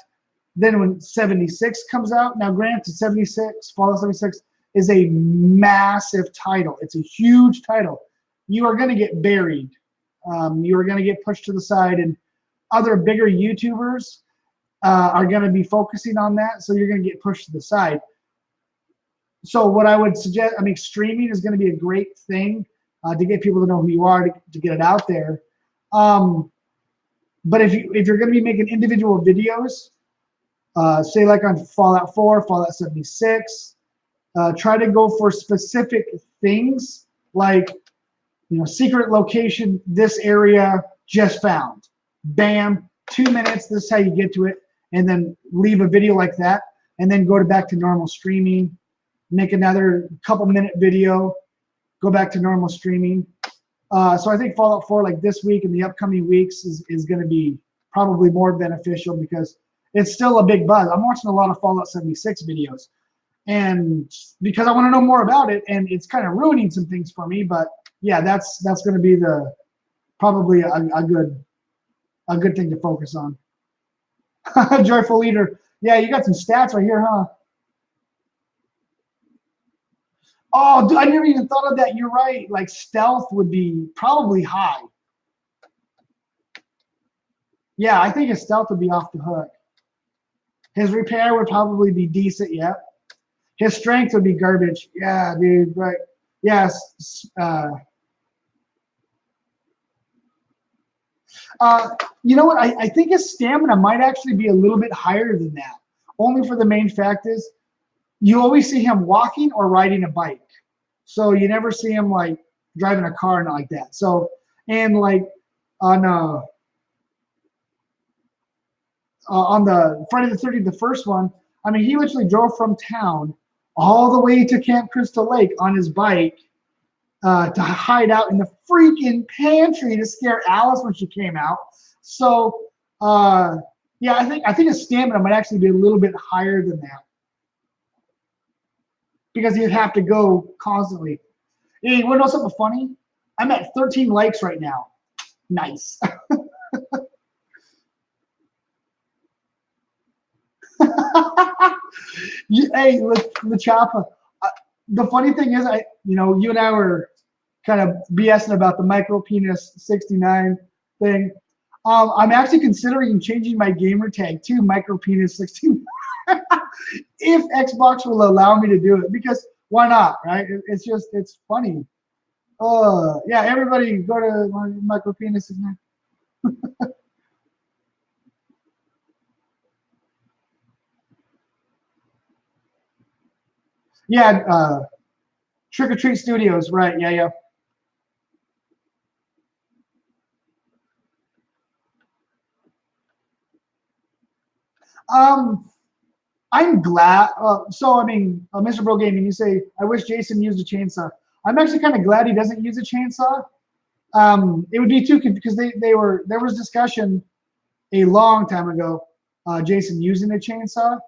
then when 76 comes out, now granted, Fallout 76 is a massive title. It's a huge title. You are going to get buried. You are going to get pushed to the side, and other bigger YouTubers, are going to be focusing on that, so you're going to get pushed to the side. So what I would suggest, I mean, streaming is going to be a great thing to get people to know who you are, to get it out there. But if you're going to be making individual videos, say like on Fallout 4, Fallout 76, try to go for specific things like, secret location, this area just found. Bam, 2 minutes, this is how you get to it, and then leave a video like that, and then go back to normal streaming, make another couple-minute video, go back to normal streaming. So I think Fallout 4, like this week and the upcoming weeks, is going to be probably more beneficial because it's still a big buzz. I'm watching a lot of Fallout 76 videos, and because I want to know more about it, and it's kind of ruining some things for me. But yeah, that's going to be probably a good thing to focus on. Joyful Leader. Yeah, you got some stats right here, huh? Oh, dude, I never even thought of that. You're right. Like stealth would be probably high. Yeah, I think his stealth would be off the hook. His repair would probably be decent. Yeah. His strength would be garbage. Yeah, dude. Right. Yes. You know what? I think his stamina might actually be a little bit higher than that. Only for the main fact is you always see him walking or riding a bike. So you never see him like driving a car and like that. So, and like on the Friday the 30th, the first one, I mean, he literally drove from town all the way to Camp Crystal Lake on his bike to hide out in the freaking pantry to scare Alice when she came out. So, yeah, I think his stamina might actually be a little bit higher than that because he'd have to go constantly. Hey, you want to know something funny? I'm at 13 likes right now. Nice. Hey, LaChapa. The funny thing is, you and I were kind of BSing about the micro penis 69 thing. I'm actually considering changing my gamer tag to micro penis 69 if Xbox will allow me to do it, because why not, right? It's funny. Yeah, everybody go to micro penis 69. Yeah, Trick or Treat Studios, right? Yeah, yeah. Um, I'm glad. So I mean, Mr. Bro Gaming, you say I wish Jason used a chainsaw. I'm actually kind of glad he doesn't use a chainsaw. It would be too because there was discussion a long time ago, Jason using a chainsaw,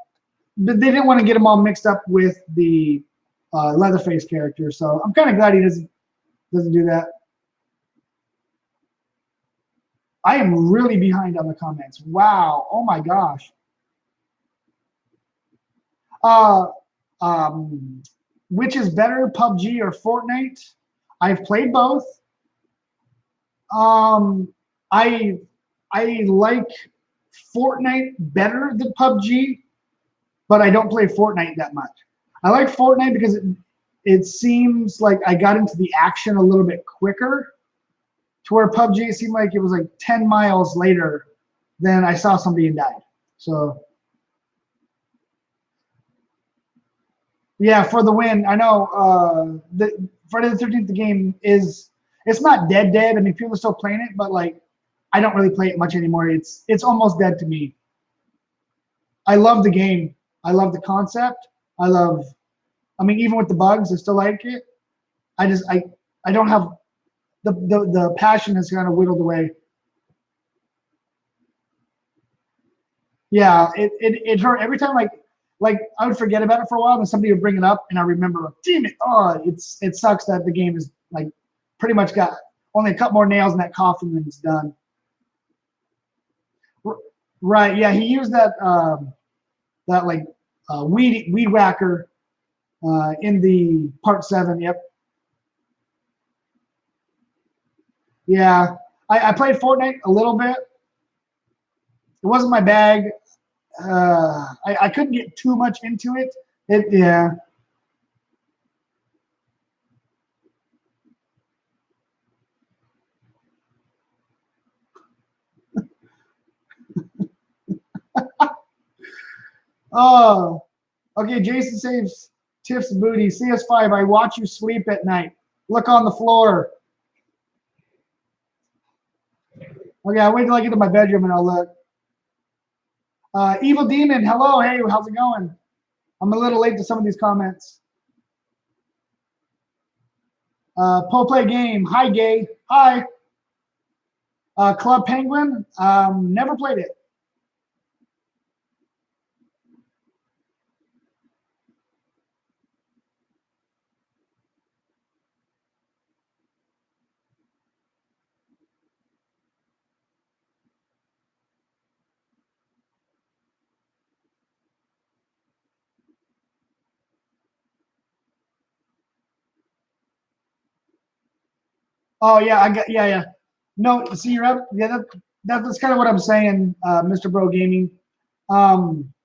but they didn't want to get him all mixed up with the Leatherface character. So I'm kind of glad he doesn't do that. I am really behind on the comments. Wow. Oh my gosh. Uh, which is better, PUBG or Fortnite? I've played both. Um, I I like Fortnite better than PUBG, but I don't play Fortnite that much. I like Fortnite because it seems like I got into the action a little bit quicker, to where PUBG seemed like it was like 10 miles later than I saw somebody and died. So yeah, for the win. I know the Friday the 13th the game it's not dead. I mean, people are still playing it, but like I don't really play it much anymore. It's almost dead to me. I love the game. I love the concept. I mean, even with the bugs, I still like it. I don't have the passion has kind of whittled away. Yeah, it hurt every time. Like I would forget about it for a while, and somebody would bring it up, and I remember, like, damn it! Oh, it sucks that the game is like pretty much got only a couple more nails in that coffin, and it's done. Right? Yeah, he used that like weed whacker in the part 7. Yep. Yeah, I played Fortnite a little bit. It wasn't my bag. I couldn't get too much into it. Yeah. Oh, okay. Jason saves Tiff's booty. CS5. I watch you sleep at night. Look on the floor. Okay, I'll wait till I get to my bedroom and I'll look. Evil Demon, hello. Hey, how's it going? I'm a little late to some of these comments. Play Game. Hi, Gay. Hi. Club Penguin. Never played it. Oh yeah, I got yeah. No, see you're up. Yeah, that's kind of what I'm saying, Mr. Bro Gaming.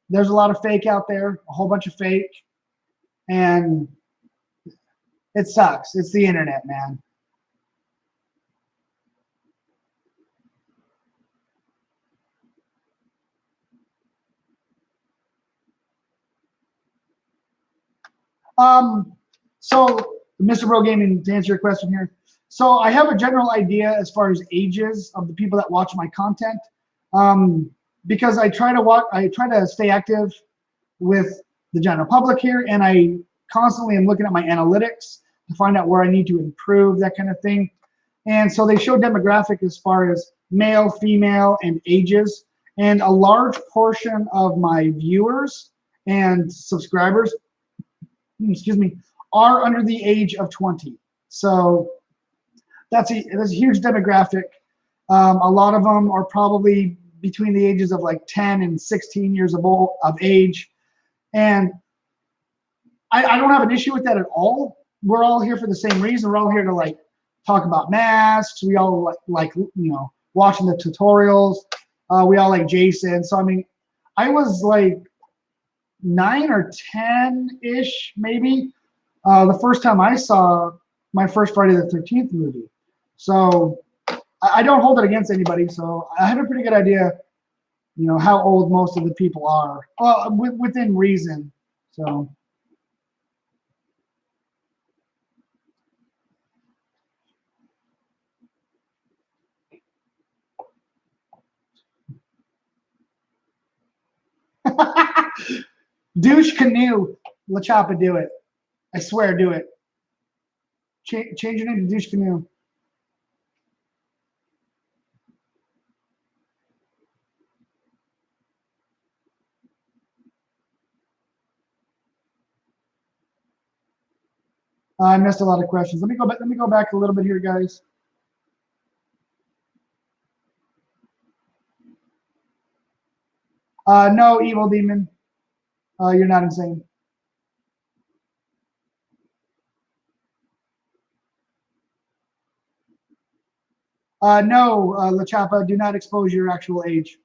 There's a lot of fake out there, a whole bunch of fake, and it sucks. It's the internet, man. Um, so Mr. Bro Gaming, to answer your question here, so I have a general idea as far as ages of the people that watch my content, because I try to stay active with the general public here, and I constantly am looking at my analytics to find out where I need to improve, that kind of thing. And so they show demographic as far as male, female, and ages. And a large portion of my viewers and subscribers, excuse me, are under the age of 20. So that's a huge demographic. A lot of them are probably between the ages of like 10 and 16 years of age. And I don't have an issue with that at all. We're all here for the same reason. We're all here to like talk about masks. We all like watching the tutorials. We all like Jason. So I mean, I was like 9 or 10-ish maybe the first time I saw my first Friday the 13th movie. So I don't hold it against anybody. So I have a pretty good idea, how old most of the people are, within reason. So. Douche canoe. La Chapa, do it. I swear, do it. Change your name to douche canoe. I missed a lot of questions. Let me go back. Let me go back a little bit here, guys. No, evil demon. You're not insane. No, La Chapa, do not expose your actual age.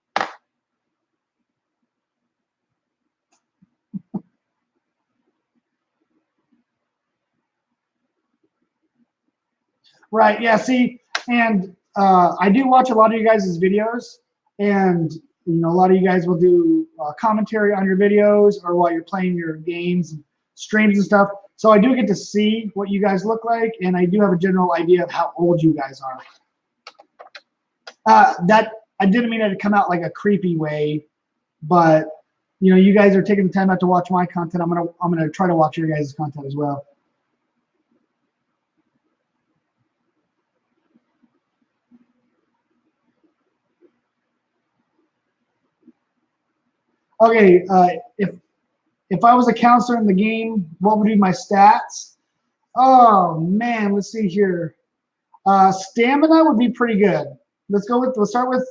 Right. Yeah. See, and I do watch a lot of you guys' videos, and a lot of you guys will do commentary on your videos or while you're playing your games and streams and stuff. So I do get to see what you guys look like, and I do have a general idea of how old you guys are. That I didn't mean it to come out like a creepy way, but you guys are taking the time out to watch my content. I'm gonna try to watch your guys' content as well. Okay, if I was a counselor in the game, what would be my stats? Oh man, let's see here. Stamina would be pretty good. Let's start with.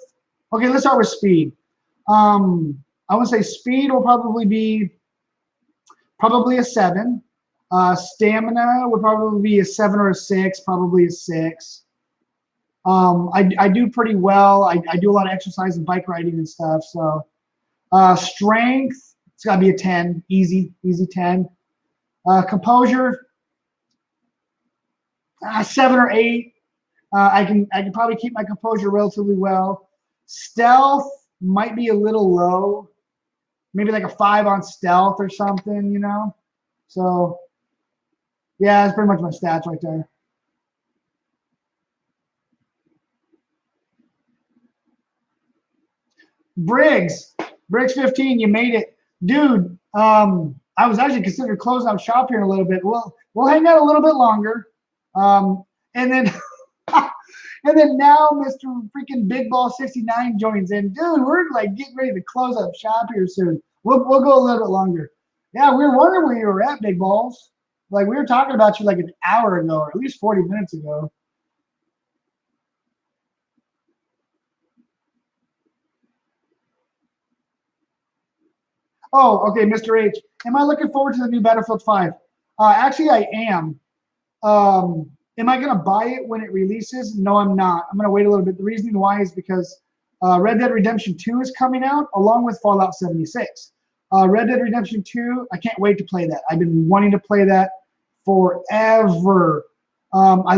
Okay, let's start with speed. I would say speed will probably be a 7. Stamina would probably be a 7 or a 6, probably a 6. I do pretty well. I do a lot of exercise and bike riding and stuff. So Strength, it's got to be a 10, easy 10. Composure, 7 or 8. I can probably keep my composure relatively well. Stealth might be a little low, maybe like a 5 on stealth or something, you know. So yeah, that's pretty much my stats right there. Briggs 15, you made it, dude. I was actually considering closing out shop here a little bit. We'll hang out a little bit longer, and then and then now Mr. freaking Big Ball 69 joins in, dude. We're like getting ready to close up shop here soon. We'll go a little bit longer. Yeah, we were wondering where you were at, Big Balls. Like we were talking about you like an hour ago, or at least 40 minutes ago. Oh, okay, Mr. H. Am I looking forward to the new Battlefield 5? Actually, I am. Am I going to buy it when it releases? No, I'm not. I'm going to wait a little bit. The reason why is because Red Dead Redemption 2 is coming out along with Fallout 76. Red Dead Redemption 2, I can't wait to play that. I've been wanting to play that forever. I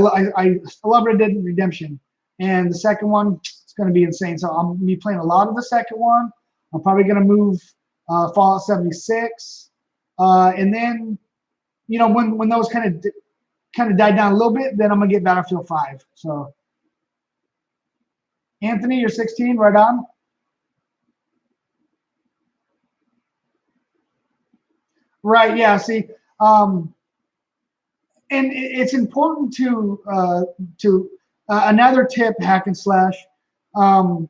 love Red Dead Redemption. And the second one, it's going to be insane. So I'm going to be playing a lot of the second one. I'm probably going to move Fallout 76. And then, you know, when those kind of died down a little bit, then I'm gonna get Battlefield 5. So Anthony, you're 16, right on. Right, yeah. See, and it's important to another tip, hack and slash. Um,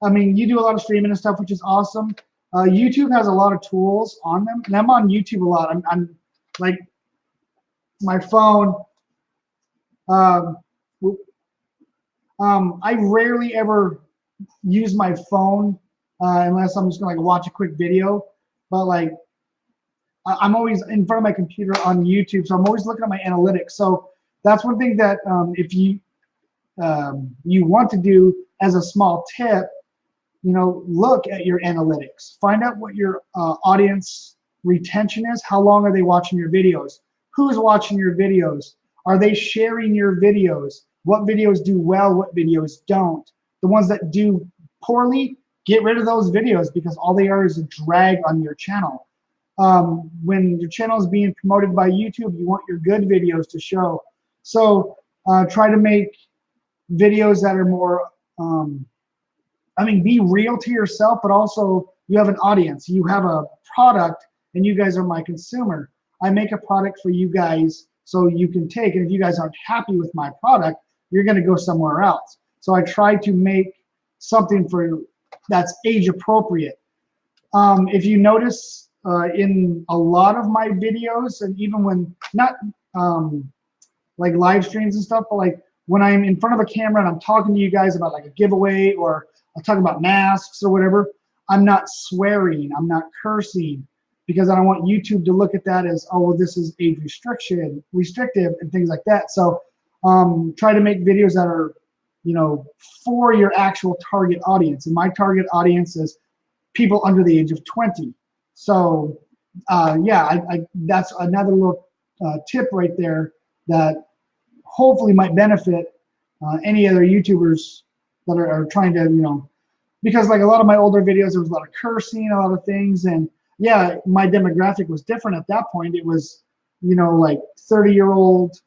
I mean, you do a lot of streaming and stuff, which is awesome. YouTube has a lot of tools on them, and I'm on YouTube a lot. I'm like my phone. Um, I rarely ever use my phone unless I'm just gonna like watch a quick video. But like I'm always in front of my computer on YouTube, so I'm always looking at my analytics. So that's one thing that if you want to do as a small tip, you know, look at your analytics. Find out what your audience retention is. How long are they watching your videos? Who's watching your videos? Are they sharing your videos? What videos do well? What videos don't? The ones that do poorly, get rid of those videos because all they are is a drag on your channel. When your channel is being promoted by YouTube, you want your good videos to show. So try to make videos that are more, I mean, be real to yourself, but also you have an audience. You have a product, and you guys are my consumer. I make a product for you guys so you can take, and if you guys aren't happy with my product, you're going to go somewhere else. So I try to make something for that's age appropriate. If you notice in a lot of my videos, and even when not like live streams and stuff, but like when I'm in front of a camera and I'm talking to you guys about like a giveaway or I'm talking about masks or whatever, I'm not swearing, I'm not cursing, because I don't want YouTube to look at that as, oh, well, this is age restrictive and things like that. So try to make videos that are, you know, for your actual target audience. And my target audience is people under the age of 20. So yeah, that's another little tip right there that hopefully might benefit any other YouTubers that are trying to, you know, because like a lot of my older videos, there was a lot of cursing, a lot of things, and yeah, my demographic was different at that point. It was, you know, like 30-year-old,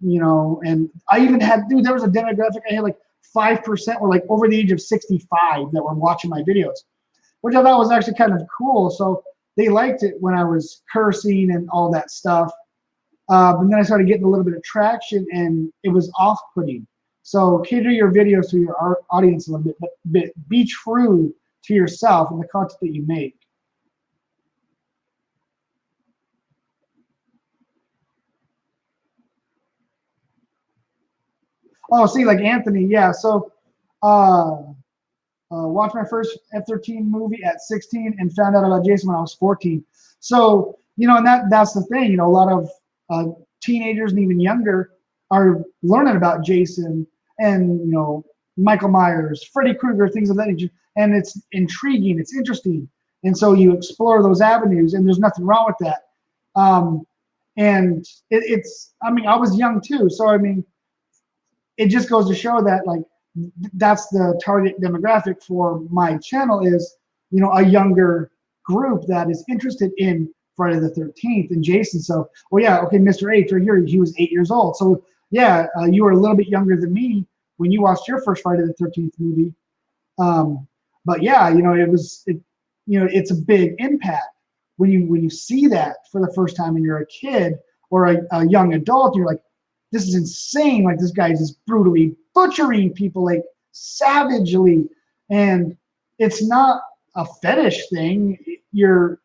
you know, and I even had, dude, there was a demographic, I had like 5% were like over the age of 65 that were watching my videos, which I thought was actually kind of cool. So they liked it when I was cursing and all that stuff. And then I started getting a little bit of traction, and it was off-putting. So cater your videos to your audience a little bit, but be true to yourself and the content that you make. Oh, see, like Anthony, yeah. So watched my first F-13 movie at 16 and found out about Jason when I was 14. So, you know, and that's the thing, you know, a lot of teenagers and even younger are learning about Jason and, you know, Michael Myers, Freddy Krueger, things of that nature. And it's intriguing, it's interesting. And so you explore those avenues, and there's nothing wrong with that. And it's, I mean, I was young too, so I mean, it just goes to show that like that's the target demographic for my channel is, you know, a younger group that is interested in Friday the 13th and Jason. So, well, yeah, okay, Mr. H right here, he was 8 years old. So yeah, you were a little bit younger than me when you watched your first Friday the 13th movie. But yeah, you know, you know, it's a big impact when you see that for the first time and you're a kid or a young adult. You're like, this is insane. Like this guy is just brutally butchering people like savagely, and it's not a fetish thing. You're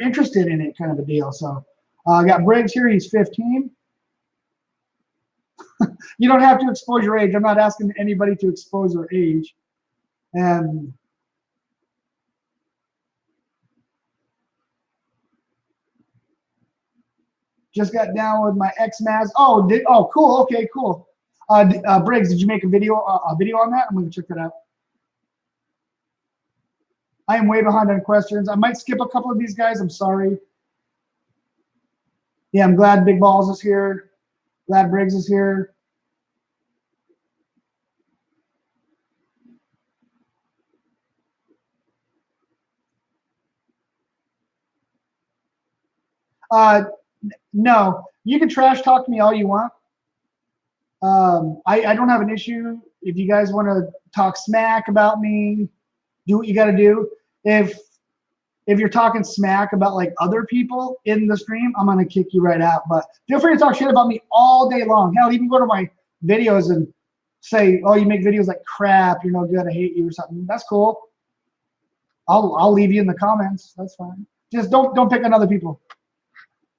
interested in it, kind of a deal. So I got Briggs here. He's 15. You don't have to expose your age. I'm not asking anybody to expose their age. And just got down with my ex-Maz. Oh, cool. Okay, cool. Briggs, did you make a video on that? I'm gonna check that out. I am way behind on questions. I might skip a couple of these guys. I'm sorry. Yeah, I'm glad Big Balls is here. Glad Briggs is here. No, you can trash talk me all you want. I don't have an issue. If you guys want to talk smack about me, do what you got to do. If you're talking smack about like other people in the stream, I'm gonna kick you right out. But feel free to talk shit about me all day long. Hell, even go to my videos and say, "Oh, you make videos like crap. You're no good. I hate you" or something. That's cool. I'll leave you in the comments. That's fine. Just don't pick on other people.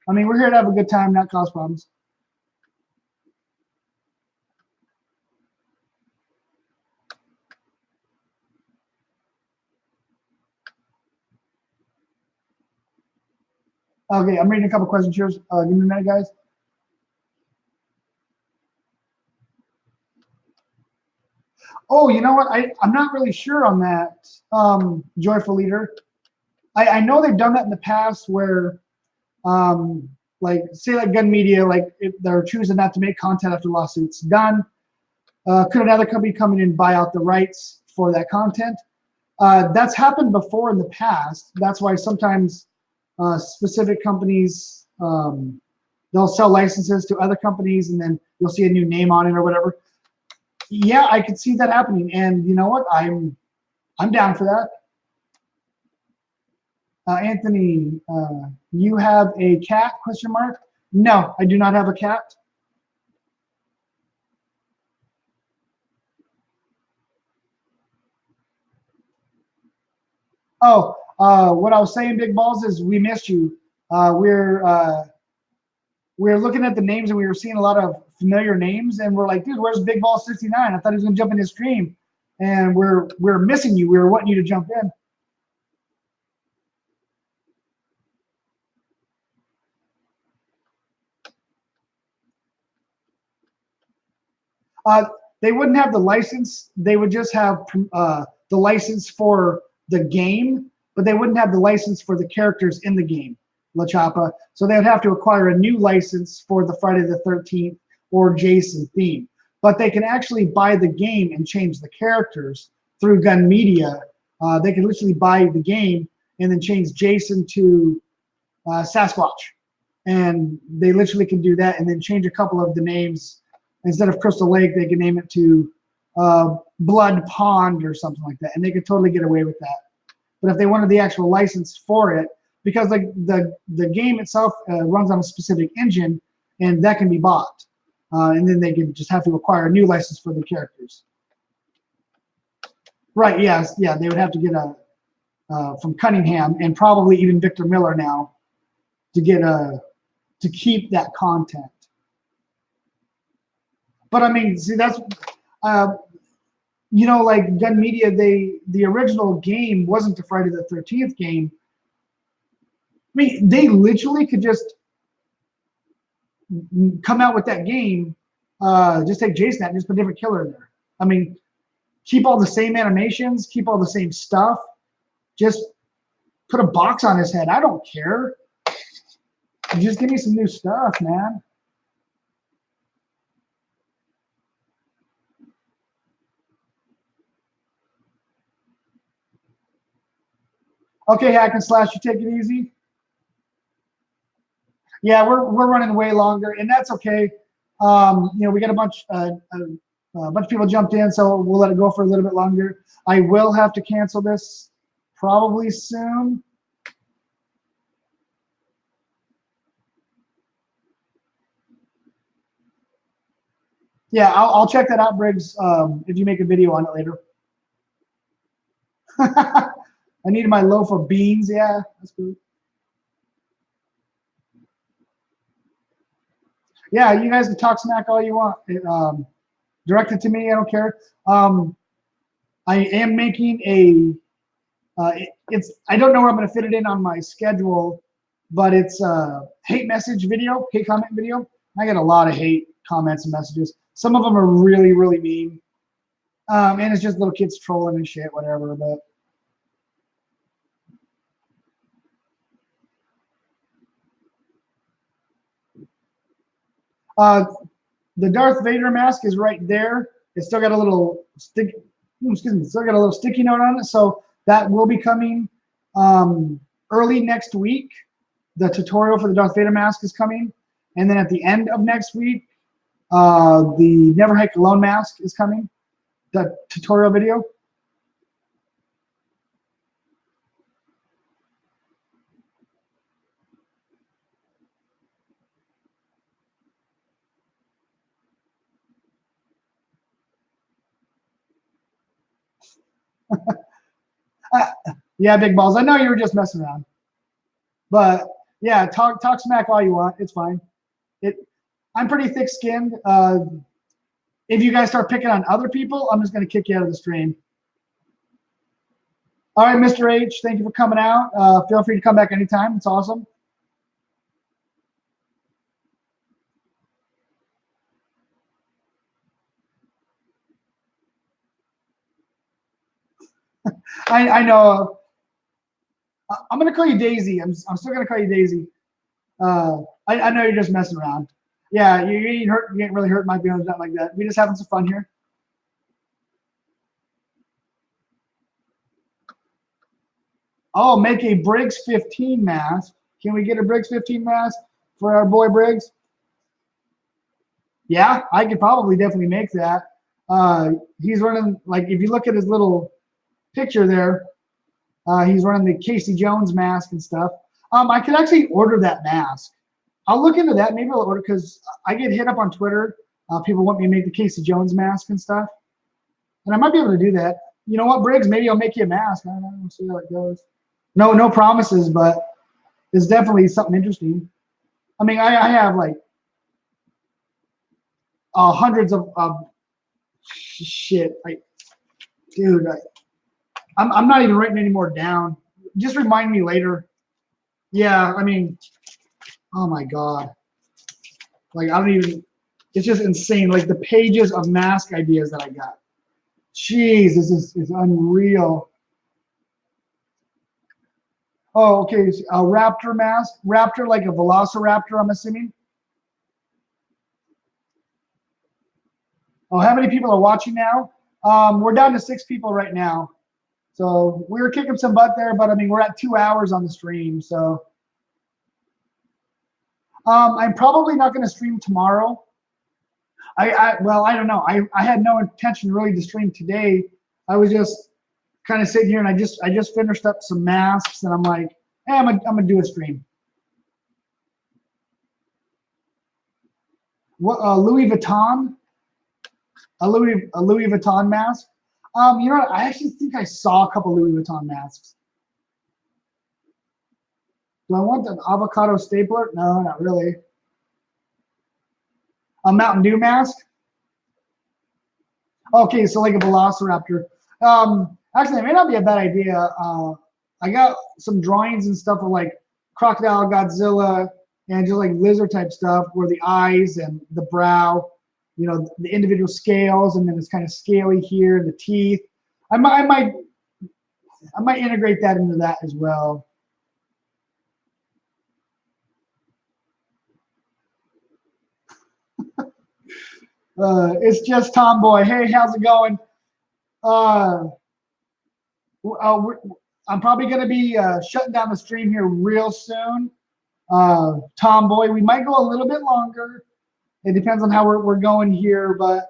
I mean, we're here to have a good time, not cause problems. Okay, I'm reading a couple questions here. Give me a minute, guys. Oh, you know what? I'm not really sure on that, Joyful Leader. I know they've done that in the past where, like, say, like Gun Media, like, if they're choosing not to make content after lawsuits done, could another company come in and buy out the rights for that content? That's happened before in the past. That's why sometimes specific companies, they'll sell licenses to other companies, and then you'll see a new name on it or whatever. Yeah, I could see that happening, and you know what? I'm down for that. Anthony, you have a cat? Question mark. No, I do not have a cat. Oh, what I was saying, Big Balls, is we missed you. We're looking at the names and we were seeing a lot of familiar names, and we're like, dude, where's Big Ball 69? I thought he was gonna jump in his stream, and we're missing you. We were wanting you to jump in. They wouldn't have the license. They would just have the license for the game, but they wouldn't have the license for the characters in the game, La Chapa. So they would have to acquire a new license for the Friday the 13th or Jason theme. But they can actually buy the game and change the characters through Gun Media. They can literally buy the game and then change Jason to Sasquatch. And they literally can do that and then change a couple of the names. Instead of Crystal Lake, they can name it to Blood Pond or something like that, and they could totally get away with that. But if they wanted the actual license for it, because like the game itself runs on a specific engine, and that can be bought, and then they can just have to acquire a new license for the characters. Right? Yes. Yeah. They would have to get a from Cunningham and probably even Victor Miller now to get to keep that content. But I mean, see, that's you know, like Gun Media, the original game wasn't the Friday the 13th game. I mean, they literally could just come out with that game, just take Jason out and just put a different killer in there. I mean, keep all the same animations, keep all the same stuff, just put a box on his head. I don't care. Just give me some new stuff, man. Okay, Hack and Slash, you take it easy. Yeah, we're running way longer, and that's okay. You know, we got a bunch of people jumped in, so we'll let it go for a little bit longer. I will have to cancel this probably soon. Yeah, I'll check that out, Briggs, if you make a video on it later. I needed my loaf of beans. Yeah, that's good. Yeah, you guys can talk smack all you want. Direct it to me. I don't care. I am making a. It's. I don't know where I'm going to fit it in on my schedule, but it's a hate message video, hate comment video. I get a lot of hate comments and messages. Some of them are really, really mean, and it's just little kids trolling and shit, whatever. But the Darth Vader mask is right there. It's still got a little stick. Excuse me. Still got a little sticky note on it, so that will be coming early next week. The tutorial for the Darth Vader mask is coming, and then at the end of next week, the Never Hike Alone mask is coming. The tutorial video. Yeah, big balls. I know you were just messing around, but yeah, talk smack all you want. It's fine. I'm pretty thick-skinned. If you guys start picking on other people, I'm just going to kick you out of the stream. All right, Mr. H, thank you for coming out. Feel free to come back anytime. It's awesome. I know. I'm going to call you Daisy. I'm still going to call you Daisy. I know you're just messing around. Yeah, you ain't hurt. You ain't really hurt my feelings, nothing like that. We're just having some fun here. Oh, make a Briggs 15 mask. Can we get a Briggs 15 mask for our boy Briggs? Yeah, I could probably definitely make that. He's running, like, if you look at his little picture there, he's running the Casey Jones mask and stuff. I could actually order that mask. I'll look into that. Maybe I'll order, because I get hit up on Twitter. People want me to make the Casey Jones mask and stuff. And I might be able to do that. You know what, Briggs? Maybe I'll make you a mask. I don't know. We'll see how it goes. No promises, but it's definitely something interesting. I mean, I have like hundreds of shit. Dude, I'm not even writing any more down. Just remind me later. Yeah, I mean, oh my God. Like, I don't even, it's just insane. Like, the pages of mask ideas that I got. Jeez, this is unreal. Oh, okay. A raptor mask. Raptor, like a velociraptor, I'm assuming. Oh, how many people are watching now? We're down to 6 people right now. So we were kicking some butt there, but I mean, we're at 2 hours on the stream. So I'm probably not going to stream tomorrow. Well, I don't know. I had no intention really to stream today. I was just kind of sitting here, and I just finished up some masks, and I'm like, hey, I'm gonna do a stream. What Louis Vuitton? A Louis Vuitton mask? You know what? I actually think I saw a couple Louis Vuitton masks. Do I want an avocado stapler? No, not really. A Mountain Dew mask? Okay, so like a velociraptor. Actually, it may not be a bad idea. I got some drawings and stuff of like crocodile, Godzilla, and just like lizard type stuff where the eyes and the brow, you know, the individual scales, and then it's kind of scaly here, the teeth. I might integrate that into that as well. It's just Tomboy. Hey, how's it going? Uh, I'm probably going to be shutting down the stream here real soon. Tomboy, we might go a little bit longer. It depends on how we're going here, but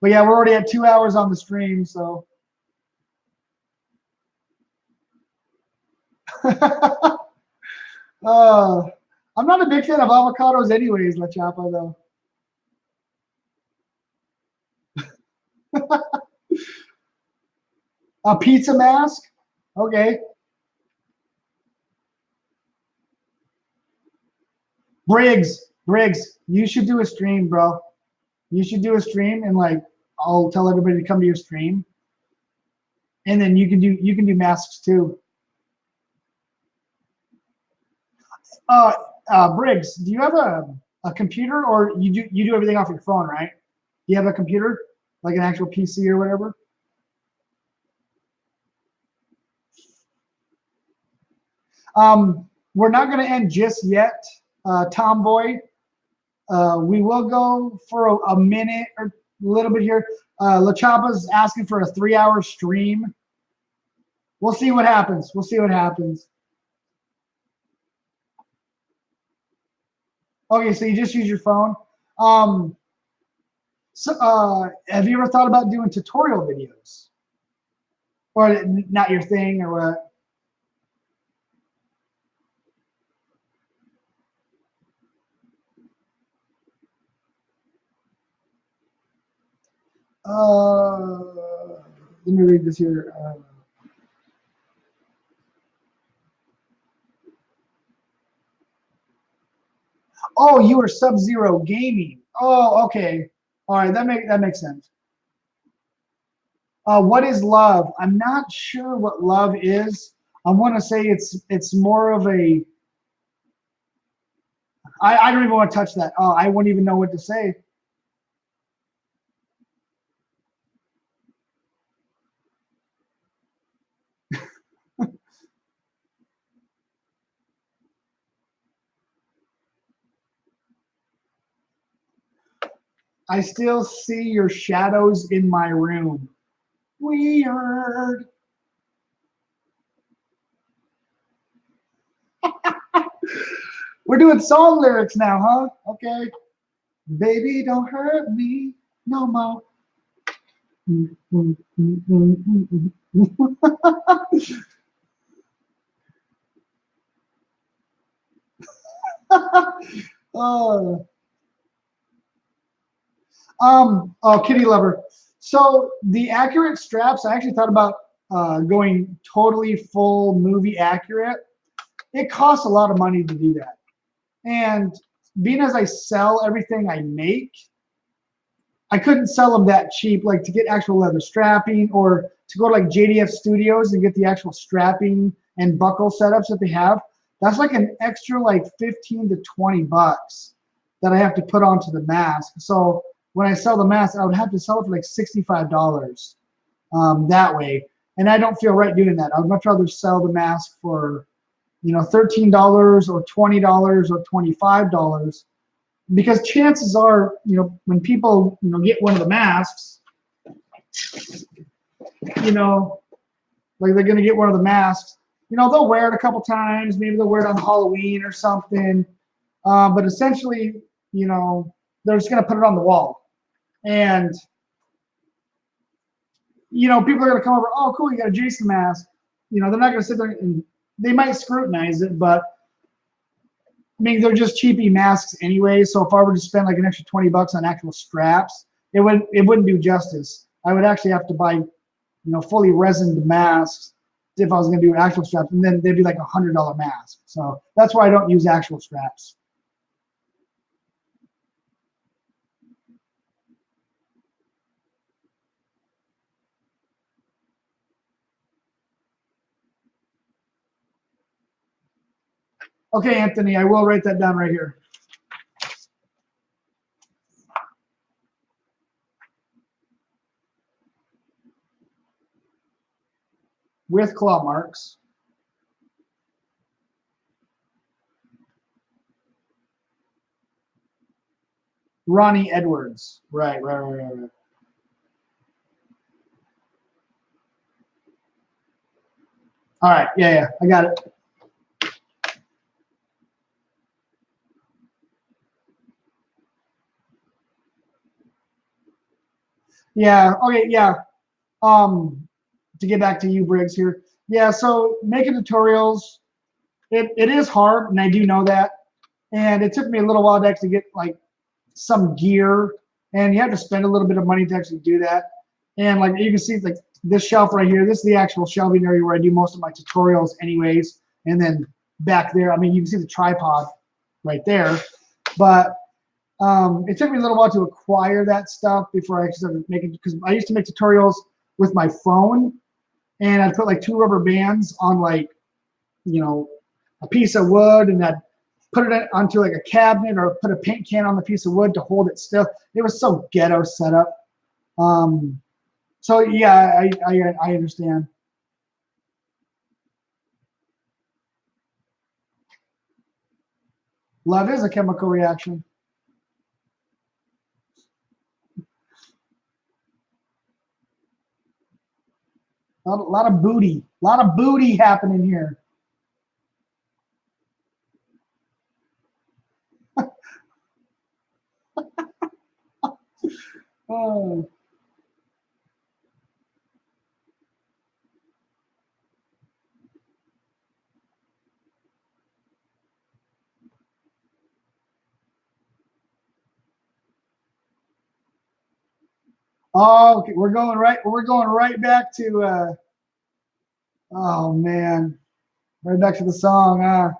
yeah, we're already at 2 hours on the stream, so. uh, I'm not a big fan of avocados anyways, La Chapa, though. A pizza mask? Okay. Briggs, you should do a stream, bro. You should do a stream and like I'll tell everybody to come to your stream. And then you can do masks too. Briggs, do you have a computer or you do everything off your phone, right? Do you have a computer? Like an actual PC or whatever? We're not going to end just yet, Tomboy. We will go for a minute or a little bit here. La Chapa's asking for a 3-hour stream. We'll see what happens. We'll see what happens. Okay, so you just use your phone. Have you ever thought about doing tutorial videos? Or not your thing or what? Let me read this here. Oh, you were Sub-Zero Gaming. Oh, okay. All right, that makes sense. What is love? I'm not sure what love is. I want to say it's more of a. I don't even want to touch that. Oh, I wouldn't even know what to say. I still see your shadows in my room. Weird. We're doing song lyrics now, huh? Okay. Baby, don't hurt me no more. Oh, Kitty Lover. So the accurate straps, I actually thought about going totally full movie accurate. It costs a lot of money to do that. And being as I sell everything I make, I couldn't sell them that cheap, like to get actual leather strapping or to go to like JDF Studios and get the actual strapping and buckle setups that they have. That's like an extra like 15 to 20 bucks that I have to put onto the mask. So when I sell the mask, I would have to sell it for like $65 that way. And I don't feel right doing that. I would much rather sell the mask for, $13 or $20 or $25, because chances are, when people, get one of the masks, like they're going to get one of the masks, they'll wear it a couple times, maybe they'll wear it on Halloween or something, but essentially, they're just going to put it on the wall. And, people are going to come over, oh, cool, you got a Jason mask. They're not going to sit there and they might scrutinize it, but I mean, they're just cheapy masks anyway. So if I were to spend like an extra 20 bucks on actual straps, it wouldn't do justice. I would actually have to buy, fully resined masks if I was going to do actual straps, and then they'd be like $100 mask. So that's why I don't use actual straps. Okay, Anthony, I will write that down right here. With claw marks. Ronnie Edwards. Right. All right, yeah, I got it. Yeah, okay, yeah. To get back to you, Briggs, here. Yeah, so making tutorials, it is hard, and I do know that. And it took me a little while to actually get like some gear, and you have to spend a little bit of money to actually do that. And like you can see, like this shelf right here, this is the actual shelving area where I do most of my tutorials, anyways. And then back there, I mean, you can see the tripod right there. But it took me a little while to acquire that stuff before I actually started making, because I used to make tutorials with my phone, and I'd put like 2 rubber bands on like, you know, a piece of wood, and I'd put it onto like a cabinet or put a paint can on the piece of wood to hold it still. It was so ghetto setup. Um, so yeah, I understand. Love is a chemical reaction. A lot of booty happening here. Oh, oh, okay. We're going right back to. Oh man, right back to the song.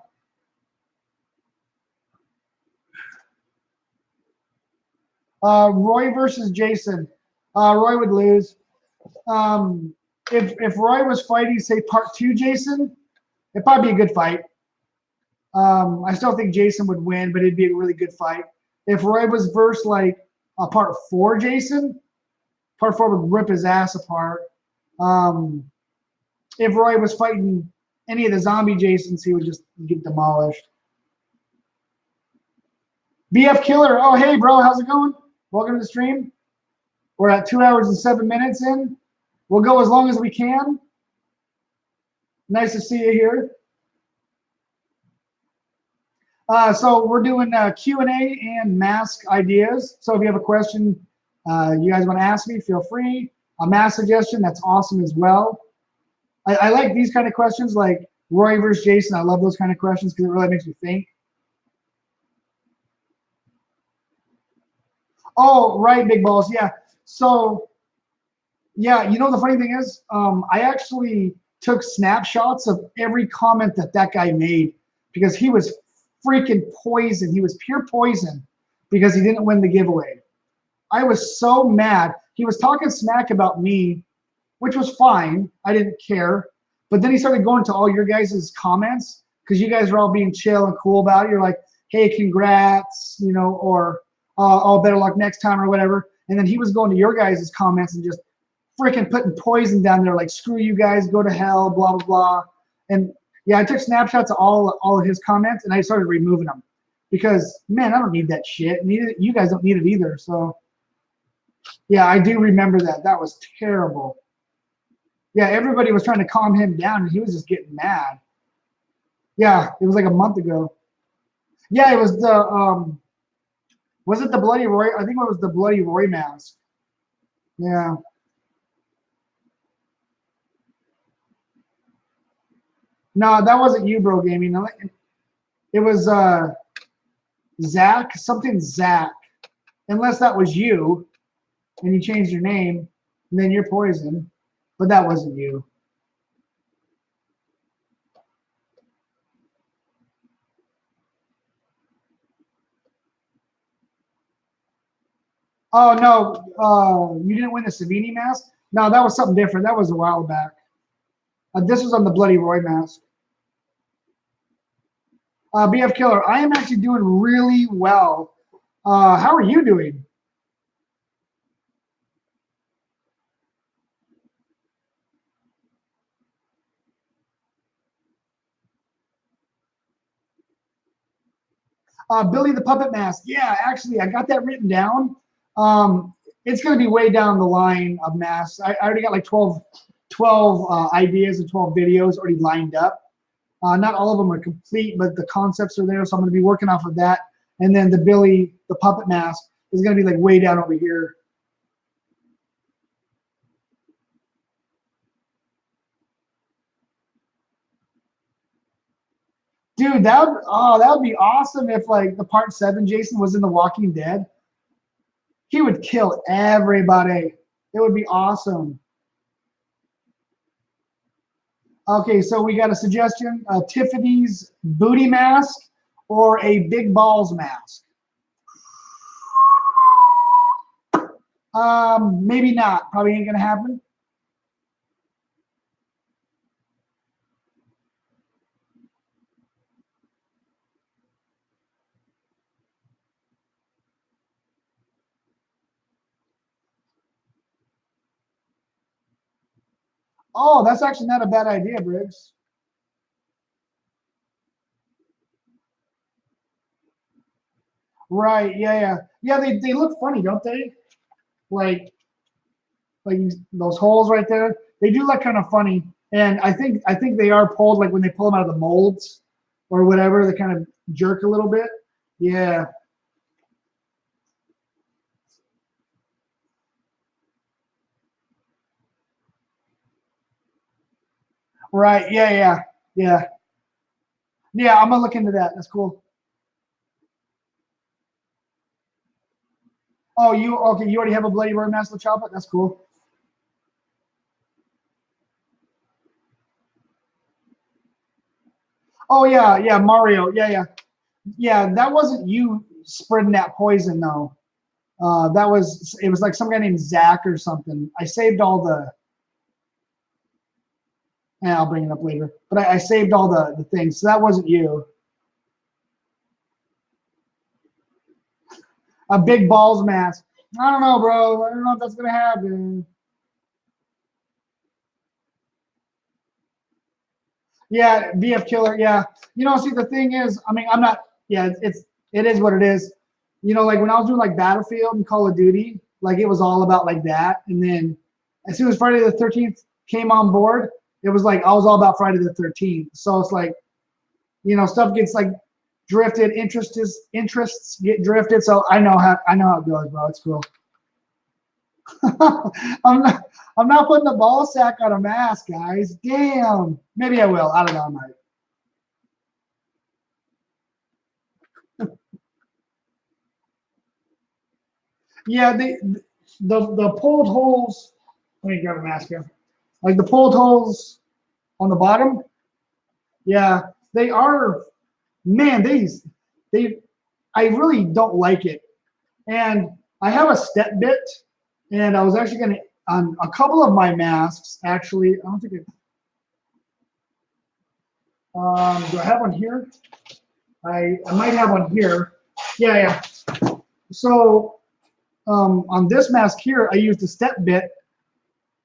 Roy versus Jason. Roy would lose. Um, if Roy was fighting, say part two, Jason, it'd probably be a good fight. I still think Jason would win, but it'd be a really good fight. If Roy was versus like a part four, Jason, part four would rip his ass apart. Um, if Roy was fighting any of the zombie Jasons, he would just get demolished. BF Killer, oh hey bro, how's it going? Welcome to the stream. We're at 2 hours and 7 minutes in. We'll go as long as we can. Nice to see you here. So we're doing Q&A and mask ideas. So if you have a question you guys want to ask me, feel free. A mask suggestion, that's awesome as well. I like these kind of questions, like Roy versus Jason. I love those kind of questions because it really makes me think. Oh, right, big balls. Yeah. So, yeah, you know, the funny thing is, I actually took snapshots of every comment that that guy made because he was freaking poison. He was pure poison because he didn't win the giveaway. I was so mad. He was talking smack about me, which was fine. I didn't care. But then he started going to all your guys' comments because you guys are all being chill and cool about it. You're like, hey, congrats, you know, or oh, better luck next time or whatever. And then he was going to your guys' comments and just freaking putting poison down there, like, screw you guys, go to hell, blah, blah, blah. And yeah, I took snapshots of all of his comments and I started removing them because, man, I don't need that shit. You guys don't need it either. So yeah, I do remember that. That was terrible. Yeah, everybody was trying to calm him down, and he was just getting mad. Yeah, it was like a month ago. Yeah, it was the was it the Bloody Roy? I think it was the Bloody Roy mask. Yeah. No, that wasn't you, bro. Gaming. It was Zach, something Zach. Unless that was you, and you changed your name, and then you're poison. But that wasn't you. Oh no, you didn't win the Savini mask. No, that was something different. That was a while back. This was on the Bloody Roy mask. BF Killer, I am actually doing really well. How are you doing? Billy the Puppet Mask. Yeah, actually, I got that written down. Um, it's going to be way down the line of masks. I already got like 12 ideas and 12 videos already lined up. Not all of them are complete, but the concepts are there, so I'm going to be working off of that. And then the Billy the Puppet Mask is going to be like way down over here. Dude, that would be awesome if like the part 7 Jason was in The Walking Dead. He would kill everybody. It would be awesome. Okay, so we got a suggestion: Tiffany's booty mask or a big balls mask. Maybe not. Probably ain't gonna happen. Oh, that's actually not a bad idea, Briggs. Right? Yeah, yeah, yeah. They look funny, don't they? Like like those holes right there. They do look kind of funny, and I think they are pulled like when they pull them out of the molds or whatever. They kind of jerk a little bit. Yeah. Right. Yeah. Yeah. Yeah. Yeah. I'm gonna look into that. That's cool. Oh, you okay? You already have a Bloody Roar Master Chocolate. That's cool. Oh yeah, yeah, Mario. Yeah, yeah, yeah. That wasn't you spreading that poison though. That was it was like some guy named Zach or something. I saved all the. Yeah, I'll bring it up later. But I saved all the things, so that wasn't you. A big balls mask. I don't know, bro. I don't know if that's gonna happen. Yeah, BF Killer. Yeah, see, the thing is, I mean, I'm not. Yeah, it is what it is. Like when I was doing like Battlefield and Call of Duty, like it was all about like that. And then as soon as Friday the 13th came on board, it was like I was all about Friday the 13th. So it's like, stuff gets like drifted, interests get drifted. So I know how it goes, bro. It's cool. I'm not I'm not putting the ball sack on a mask, guys. Damn. Maybe I will. I don't know. I might. Yeah, the pulled holes. Let me grab a mask here. Like the pulled holes on the bottom. Yeah, they are. Man, they. I really don't like it. And I have a step bit, and I was actually gonna on a couple of my masks. Actually, I don't think it. Do I have one here? I might have one here. Yeah, yeah. So on this mask here, I used a step bit,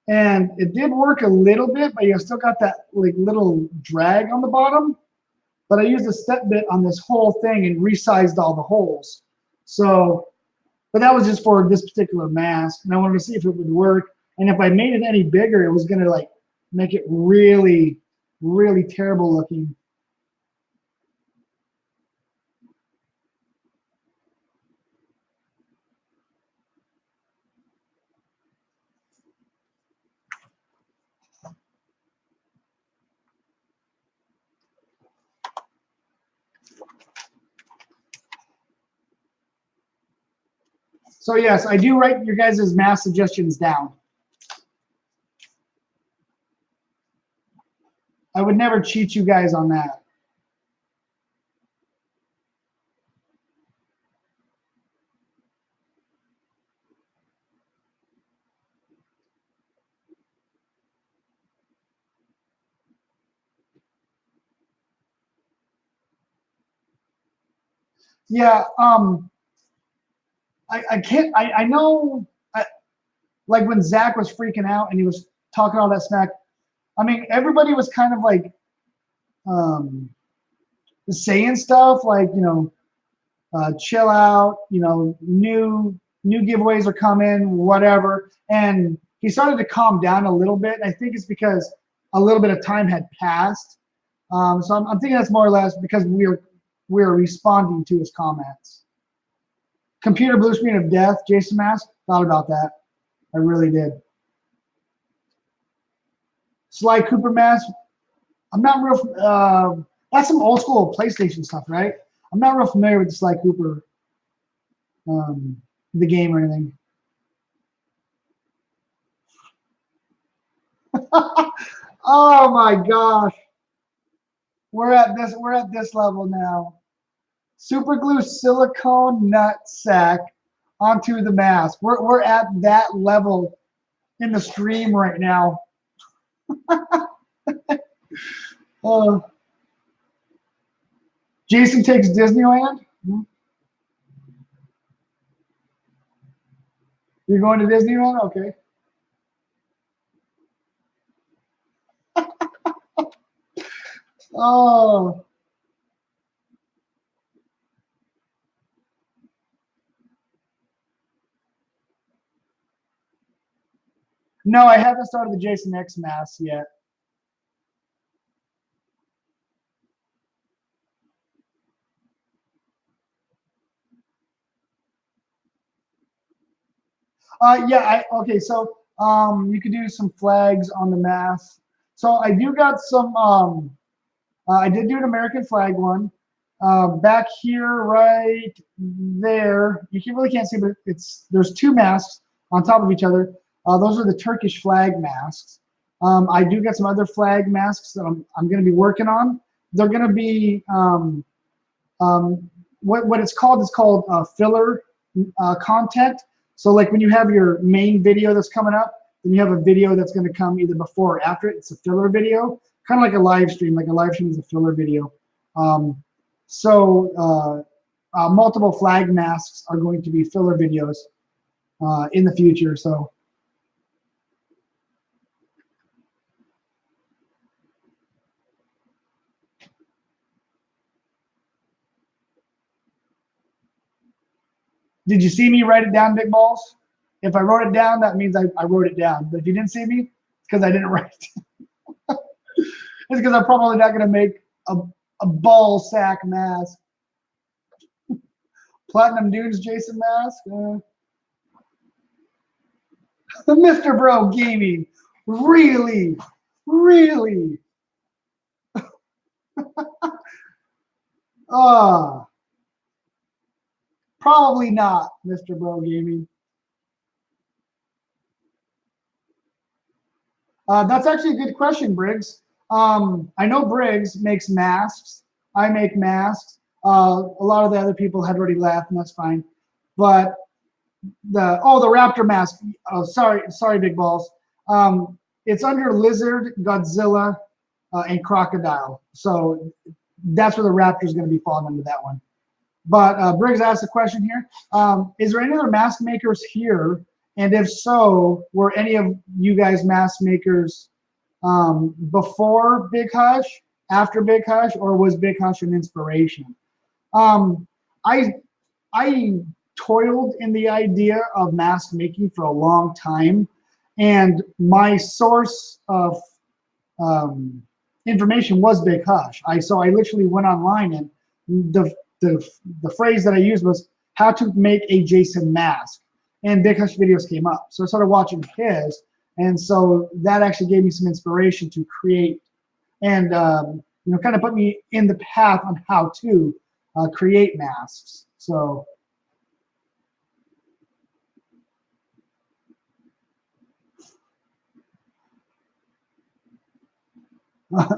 and it did work a little bit, but you still got that like little drag on the bottom. But I used a step bit on this whole thing and resized all the holes. So, but that was just for this particular mask, and I wanted to see if it would work. And if I made it any bigger, it was gonna like make it really, really terrible looking. So yes, I do write your guys' mask suggestions down. I would never cheat you guys on that. Yeah, I can't. I know. Like when Zach was freaking out and he was talking all that smack. I mean, everybody was kind of like um, saying stuff like, chill out, you know, new giveaways are coming, whatever. And he started to calm down a little bit. I think it's because a little bit of time had passed. So I'm thinking that's more or less because we're responding to his comments. Computer blue screen of death, Jason Mask. Thought about that. I really did. Sly Cooper Mask. I'm not real. That's some old school PlayStation stuff, right? I'm not real familiar with the Sly Cooper, the game or anything. Oh my gosh, we're at this level now. Super glue silicone nut sack onto the mask. We're at that level in the stream right now. Jason takes Disneyland. You're going to Disneyland? Okay. Oh. No, I haven't started the Jason X mask yet. Yeah, okay, so you could do some flags on the mask. So I do got some, I did do an American flag one. Back here, right there, really can't see, but there's two masks on top of each other. Those are the Turkish flag masks. I do get some other flag masks that I'm going to be working on. They're going to be, what it's called is called filler content. So like when you have your main video that's coming up, then you have a video that's going to come either before or after it. It's a filler video, kind of like a live stream. Like a live stream is a filler video. Multiple flag masks are going to be filler videos in the future. So. Did you see me write it down, Big Balls? If I wrote it down, that means I wrote it down. But if you didn't see me, it's because I didn't write it. It's because I'm probably not going to make a ball sack mask. Platinum Dudes Jason mask. Mr. Bro Gaming. Really? Really? Probably not, Mr. Bro Gaming. That's actually a good question, Briggs. I know Briggs makes masks. I make masks. A lot of the other people had already left, and that's fine. But the raptor mask. Oh, sorry, Big Balls. It's under lizard, Godzilla, and crocodile. So that's where the raptor is going to be falling under that one. But Briggs asked a question here. Is there any other mask makers here? And if so, were any of you guys mask makers before Big Hush, after Big Hush, or was Big Hush an inspiration? I toiled in the idea of mask making for a long time, and my source of information was Big Hush. So I literally went online, and the phrase that I used was how to make a Jason mask, and Big Hush videos came up. So I started watching his, and so that actually gave me some inspiration to create, and kind of put me in the path on how to create masks. So.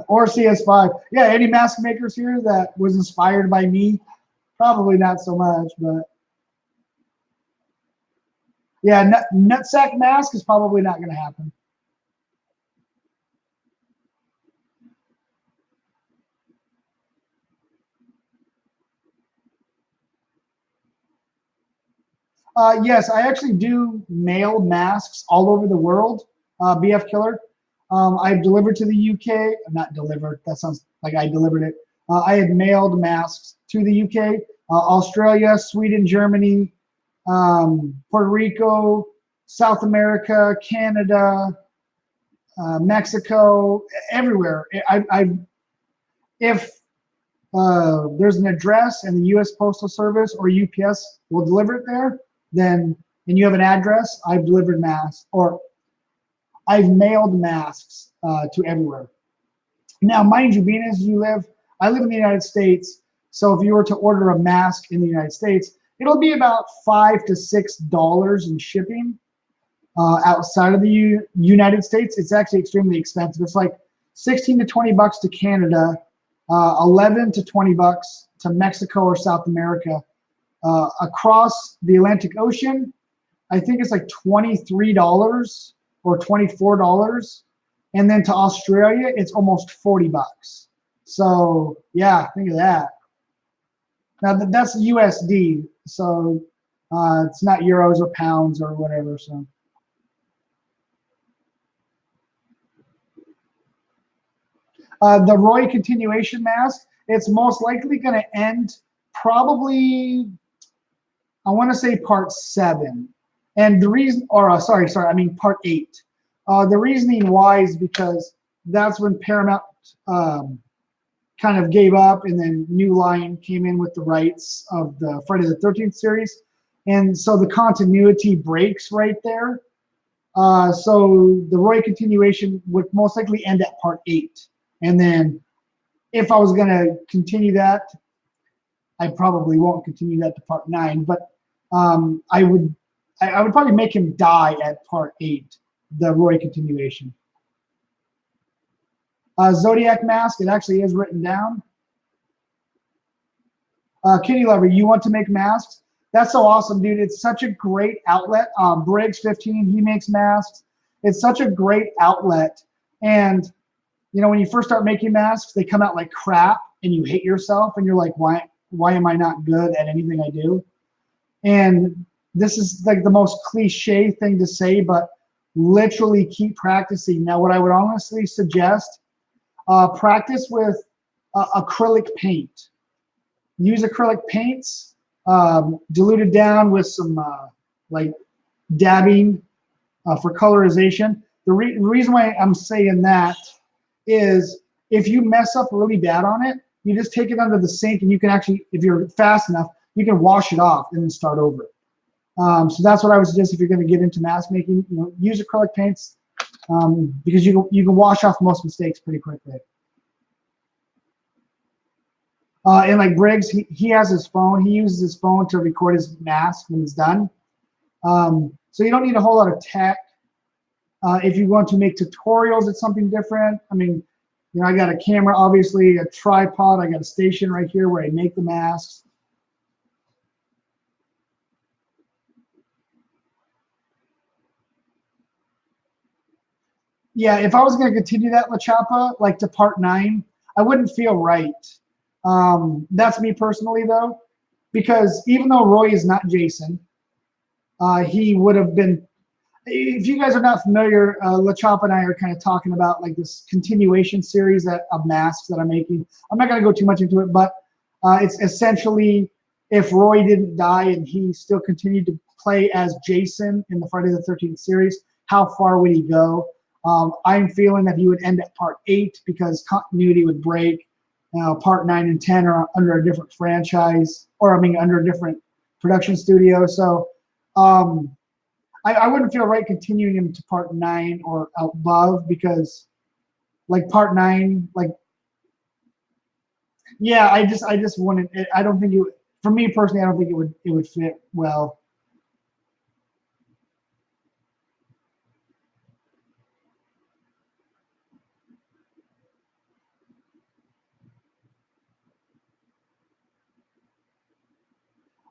Or CS5. Yeah, any mask makers here that was inspired by me? Probably not so much, but yeah, nutsack mask is probably not going to happen. Yes, I actually do mail masks all over the world, BF Killer. I've delivered to the UK. Not delivered. That sounds like I delivered it. I had mailed masks to the UK. Australia, Sweden, Germany, Puerto Rico, South America, Canada, Mexico, everywhere. If there's an address and the U.S. Postal Service or UPS will deliver it there, then, and you have an address, I've delivered masks, or I've mailed masks to everywhere. Now, mind you, being as I live in the United States, so if you were to order a mask in the United States, it'll be about $5 to $6 in shipping. Outside of the United States, it's actually extremely expensive. It's like 16 to 20 bucks to Canada, 11 to 20 bucks to Mexico or South America. Across the Atlantic Ocean, I think it's like $23 or $24. And then to Australia, it's almost 40 bucks. So yeah, think of that. Now that's USD, so it's not euros or pounds or whatever. So the Roy continuation mask, it's most likely going to end probably, I want to say part 7. And the reason, or sorry, I mean part 8. The reasoning why is because that's when Paramount kind of gave up, and then New Line came in with the rights of the Friday the 13th series. And so the continuity breaks right there. So the Roy continuation would most likely end at part 8. And then if I was going to continue that, I probably won't continue that to part 9. But I would probably make him die at part 8, the Roy continuation. Zodiac mask, it actually is written down. Kitty Lover, you want to make masks? That's so awesome, dude. It's such a great outlet. Briggs 15, he makes masks. It's such a great outlet. And, you know, when you first start making masks, they come out like crap and you hate yourself and you're like, why am I not good at anything I do? And this is like the most cliche thing to say, but literally keep practicing. Now, what I would honestly suggest, practice with acrylic paint. Use acrylic paints, diluted down with some like dabbing for colorization. The reason why I'm saying that is if you mess up really bad on it, you just take it under the sink and you can actually, if you're fast enough, you can wash it off and then start over. So that's what I would suggest if you're going to get into mask making. You know, use acrylic paints because you can wash off most mistakes pretty quickly. And like Briggs, he has his phone. He uses his phone to record his mask when he's done. So you don't need a whole lot of tech. If you want to make tutorials, it's something different. I mean, you know, I got a camera, obviously, a tripod. I got a station right here where I make the masks. Yeah, if I was going to continue that La Chapa, like to part 9, I wouldn't feel right. That's me personally, though, because even though Roy is not Jason, he would have been. If you guys are not familiar, La Chapa and I are kind of talking about like this continuation series of masks that I'm making. I'm not going to go too much into it, but it's essentially if Roy didn't die and he still continued to play as Jason in the Friday the 13th series, how far would he go? I'm feeling that he would end at part 8 because continuity would break. Part 9 and 10 are under a different franchise, or I mean under a different production studio. So I wouldn't feel right continuing him to part 9 or above because like part 9, like, yeah, I just wouldn't. I don't think it. For me personally, I don't think it would fit well.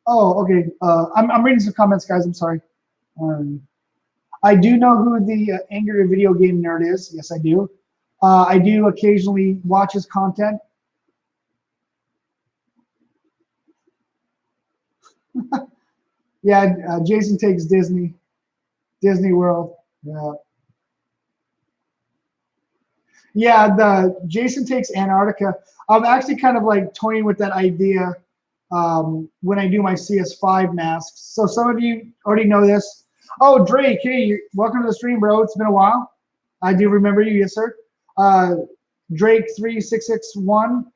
Oh, okay. I'm reading some comments, guys. I'm sorry. I do know who the angry video game nerd is. Yes, I do. I do occasionally watch his content. Yeah, Jason takes Disney World. Yeah. Yeah, the Jason takes Antarctica. I'm actually kind of like toying with that idea when I do my CS5 masks. So some of you already know this. Oh, Drake, hey, welcome to the stream, bro. It's been a while. I do remember you, yes, sir. Drake 3661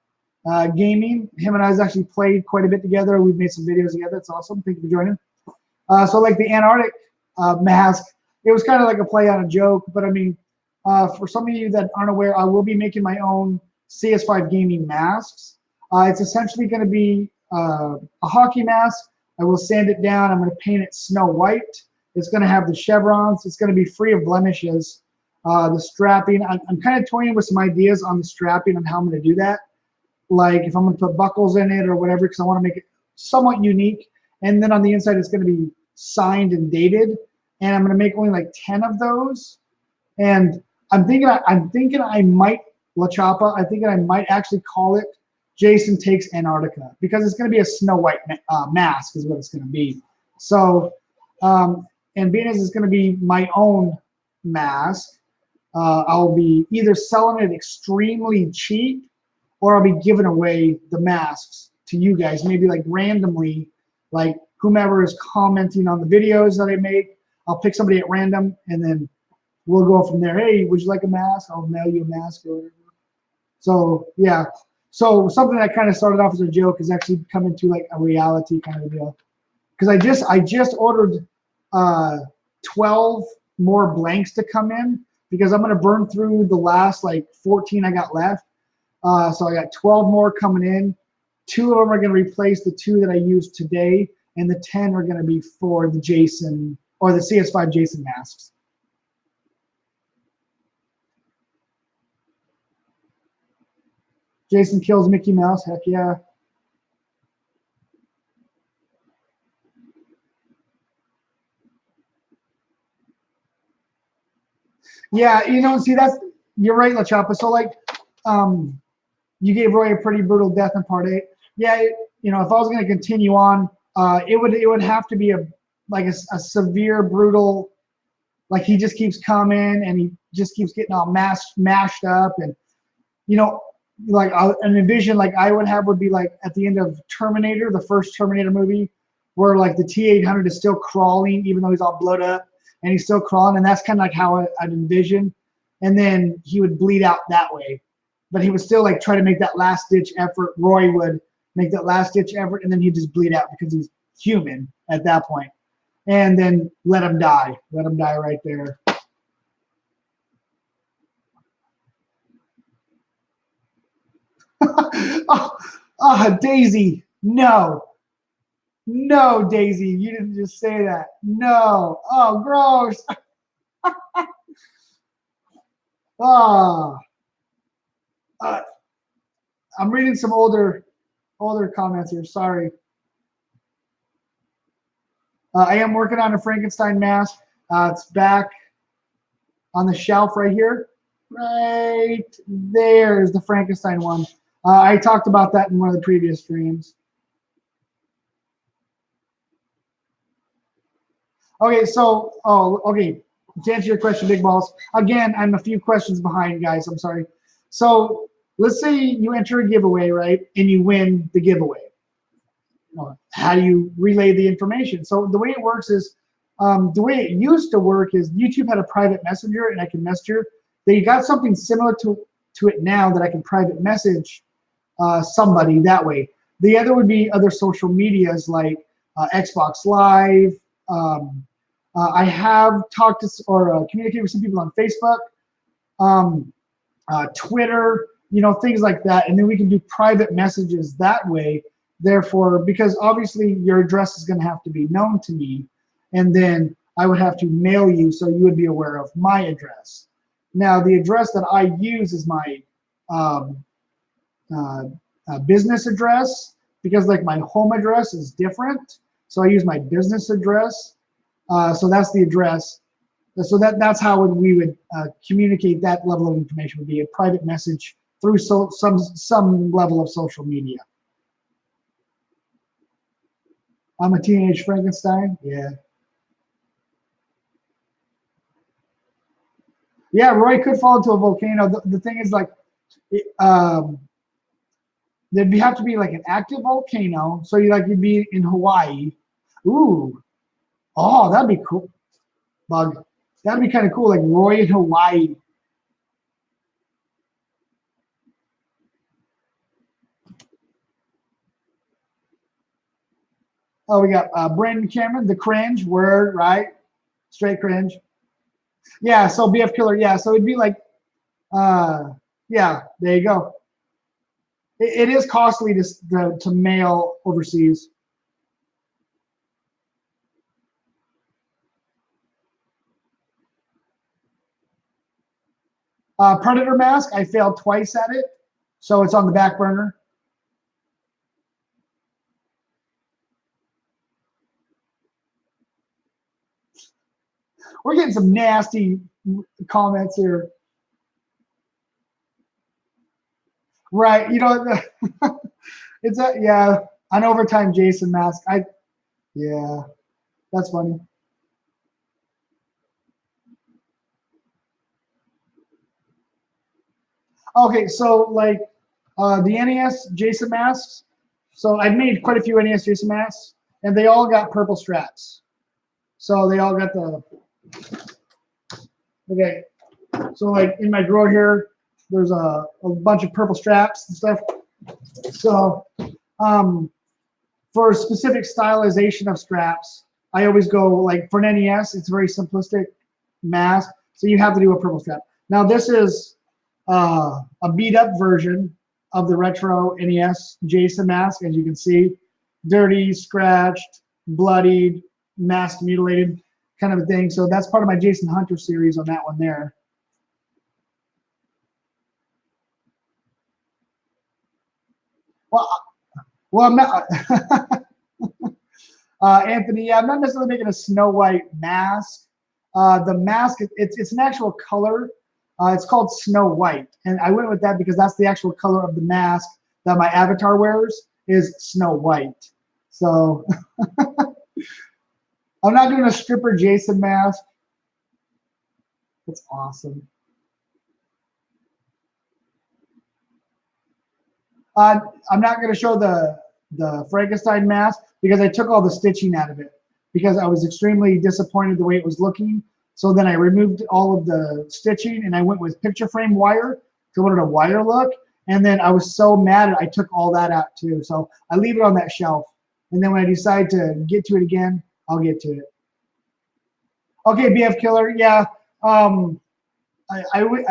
Gaming. Him and I has actually played quite a bit together. We've made some videos together. It's awesome. Thank you for joining. So like the Antarctic mask, it was kind of like a play on a joke, but I mean, for some of you that aren't aware, I will be making my own CS5 gaming masks. It's essentially going to be a hockey mask. I will sand it down. I'm going to paint it snow white. It's going to have the chevrons. It's going to be free of blemishes. The strapping, I'm kind of toying with some ideas on the strapping and how I'm going to do that. Like if I'm going to put buckles in it or whatever, because I want to make it somewhat unique. And then on the inside, it's going to be signed and dated. And I'm going to make only like 10 of those. And I'm thinking I might, La Chapa, I think I might actually call it Jason Takes Antarctica, because it's going to be a snow white mask is what it's going to be. So, and being as it's going to be my own mask, I'll be either selling it extremely cheap, or I'll be giving away the masks to you guys, maybe like randomly, like whomever is commenting on the videos that I make, I'll pick somebody at random, and then we'll go from there. Hey, would you like a mask? I'll mail you a mask or whatever. So yeah, so something that kind of started off as a joke is actually becoming to like a reality kind of deal. Because I just ordered 12 more blanks to come in, because I'm gonna burn through the last like 14 I got left. So I got 12 more coming in. 2 of them are gonna replace the 2 that I used today, and the 10 are gonna be for the Jason or the CS5 Jason masks. Jason kills Mickey Mouse, heck yeah. Yeah, you know, see, you're right, La Chapa. So like, you gave Roy a pretty brutal death in part 8. Yeah, you know, if I was going to continue on, it would have to be a severe brutal, like he just keeps coming and he just keeps getting all mashed up, and you know, like an envision like I would have would be like at the end of Terminator, the first Terminator movie, where like the T-800 is still crawling even though he's all blown up, and he's still crawling, and that's kind of like how I'd envision. And then he would bleed out that way, but he would still like try to make that last ditch effort. Roy would make that last ditch effort, and then he'd just bleed out because he's human at that point, and then let him die right there. Daisy, no. No, Daisy, you didn't just say that. No. Oh, gross. I'm reading some older comments here. Sorry. I am working on a Frankenstein mask. It's back on the shelf right here. Right there's the Frankenstein one. I talked about that in one of the previous streams. Okay, so, okay. To answer your question, Big Balls, again, I'm a few questions behind, guys. I'm sorry. So let's say you enter a giveaway, right, and you win the giveaway. How do you relay the information? So the way it works is, the way it used to work is YouTube had a private messenger, and I can messenger. They got something similar to it now that I can private message somebody that way. The other would be other social medias like Xbox Live. I have talked to or communicated with some people on Facebook, Twitter, you know, things like that, and then we can do private messages that way. Therefore, because obviously your address is going to have to be known to me, and then I would have to mail you so you would be aware of my address. Now, the address that I use is my business address, because like my home address is different, so I use my business address. So that's the address. So that's how we would communicate that level of information, would be a private message through some level of social media. I'm a teenage Frankenstein. Yeah. Yeah, Roy could fall into a volcano. The thing is, like, there'd have to be like an active volcano. So you'd be in Hawaii. Ooh, oh, that'd be cool. Bug, that'd be kind of cool. Like Roy in Hawaii. Oh, we got Brandon Cameron, the cringe word, right? Straight cringe. Yeah, so BF Killer, yeah. So it'd be like, yeah, there you go. It is costly to mail overseas. Predator mask, I failed twice at it, so it's on the back burner. We're getting some nasty comments here. Right, it's a yeah, an overtime Jason mask. Yeah, that's funny. Okay, so like the NES Jason masks. So I've made quite a few NES Jason masks, and they all got purple straps. So they all got the okay. So like in my drawer here, there's a bunch of purple straps and stuff. So for specific stylization of straps, I always go like for an NES, it's a very simplistic mask. So you have to do a purple strap. Now this is a beat up version of the retro NES Jason mask, as you can see. Dirty, scratched, bloodied, mask mutilated kind of a thing. So that's part of my Jason Hunter series on that one there. Well, well, I'm not, Anthony, yeah, I'm not necessarily making a Snow White mask. The mask, it's an actual color. It's called Snow White, and I went with that because that's the actual color of the mask that my avatar wears is Snow White. So I'm not doing a stripper Jason mask. That's awesome. I'm not going to show the Frankenstein mask because I took all the stitching out of it because I was extremely disappointed the way it was looking. So then I removed all of the stitching and I went with picture frame wire to wanted a wire look. And then I was so mad I took all that out too. So I leave it on that shelf. And then when I decide to get to it again, I'll get to it. Okay, BF Killer. Yeah. I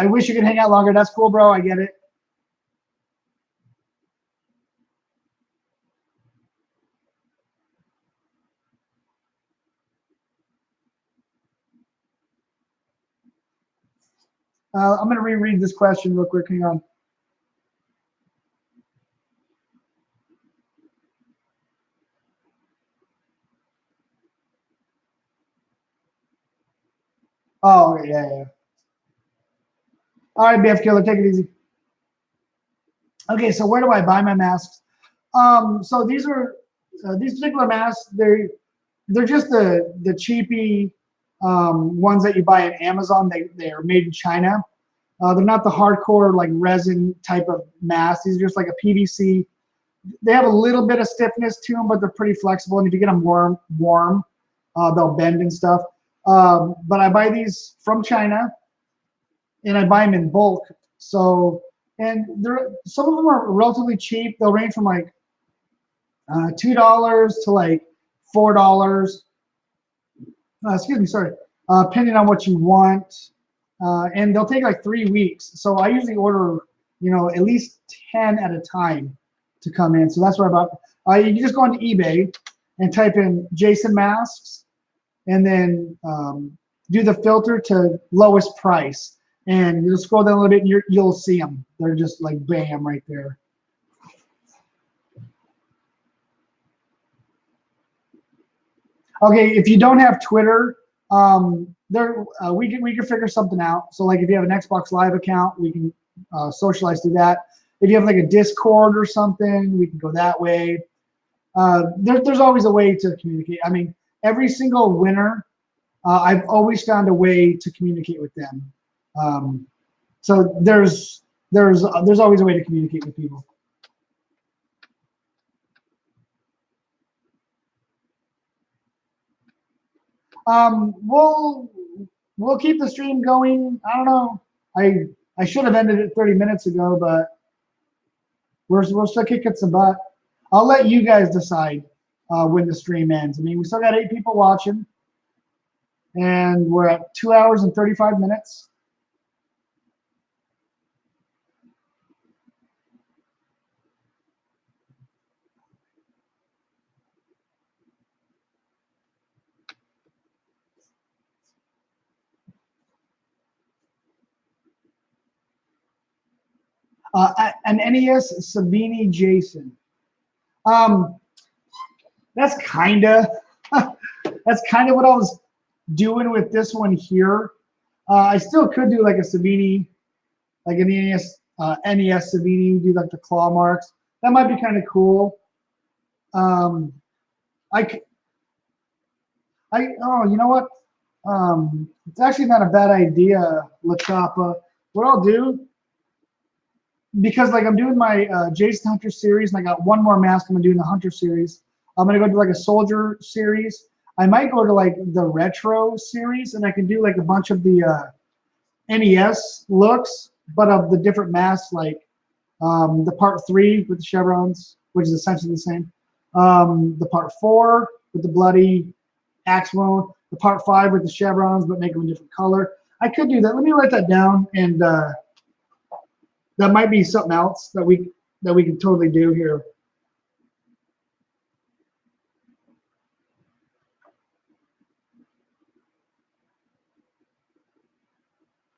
wish you could hang out longer. That's cool, bro. I get it. I'm going to reread this question real quick. Hang on. Oh, yeah. All right, BF Killer, take it easy. Okay, so where do I buy my masks? So these are these particular masks. They're just the cheapy ones that you buy on Amazon. They are made in China. They're not the hardcore like resin type of mask. These are just like a PVC. They have a little bit of stiffness to them, but they're pretty flexible. And if you get them warm, they'll bend and stuff. But I buy these from China, and I buy them in bulk. So, and some of them are relatively cheap. They'll range from like $2 to like $4. Excuse me, sorry. Depending on what you want, and they'll take like 3 weeks. So I usually order, at least 10 at a time to come in. So that's what I bought. You can just go onto eBay and type in Jason masks, and then do the filter to lowest price. And you'll scroll down a little bit, and you'll see them. They're just like bam right there. Okay, if you don't have Twitter, we can figure something out. So like if you have an Xbox Live account, we can socialize through that. If you have like a Discord or something, we can go that way. There's always a way to communicate. I mean, every single winner, I've always found a way to communicate with them. So there's always a way to communicate with people. We'll keep the stream going. I don't know. I should have ended it 30 minutes ago, but we're still kicking some butt. I'll let you guys decide when the stream ends. I mean, we still got 8 people watching, and we're at 2 hours and 35 minutes. An NES Savini Jason. That's kind of that's kind of what I was doing with this one here. I still could do like a Savini, like an NES Savini, do like the claw marks. That might be kind of cool. Um, I oh, you know what? It's actually not a bad idea, La Chapa. What I'll do, because like I'm doing my Jason Hunter series, and I got one more mask I'm gonna do in the Hunter series. I'm gonna go do like a Soldier series. I might go to like the Retro series, and I can do like a bunch of the NES looks, but of the different masks, like the Part 3 with the chevrons, which is essentially the same. The Part 4 with the bloody axe wound. The Part 5 with the chevrons, but make them a different color. I could do that. Let me write that down, and that might be something else that we can totally do here.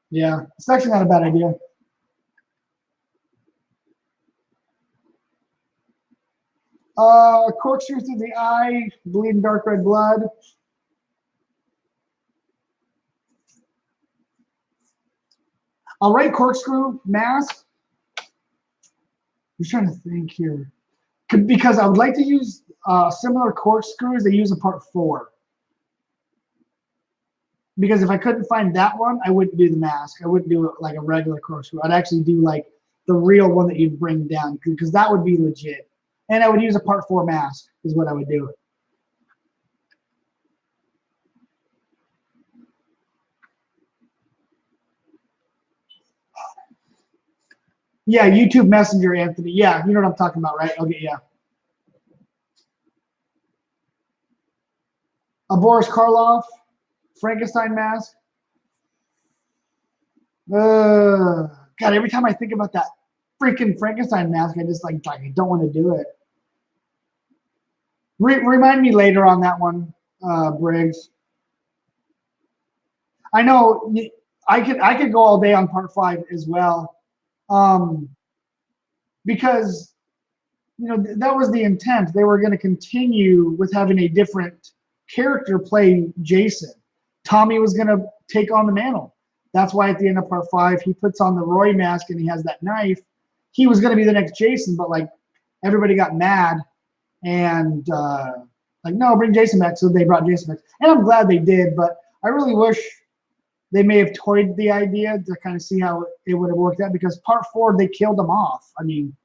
Yeah, it's actually not a bad idea. Corkscrew through the eye, bleeding dark red blood. I'll write corkscrew mask. I'm trying to think here. Because I would like to use similar corkscrews they use in Part 4. Because if I couldn't find that one, I wouldn't do the mask. I wouldn't do it like a regular corkscrew. I'd actually do like the real one that you bring down, because that would be legit. And I would use a Part 4 mask is what I would do. Yeah, YouTube Messenger, Anthony. Yeah, you know what I'm talking about, right? Okay, yeah. A Boris Karloff Frankenstein mask. God, every time I think about that freaking Frankenstein mask, I just like I don't want to do it. Remind me later on that one, Briggs. I know I could go all day on Part 5 as well, because you know that was the intent. They were going to continue with having a different character play Jason. Tommy was going to take on the mantle. That's why at the end of Part 5 he puts on the Roy mask and he has that knife. He was going to be the next Jason, but like everybody got mad and like, no, bring Jason back. So they brought Jason back, and I'm glad they did. But I really wish they may have toyed the idea to kind of see how it would have worked out, because Part 4 they killed him off. I mean,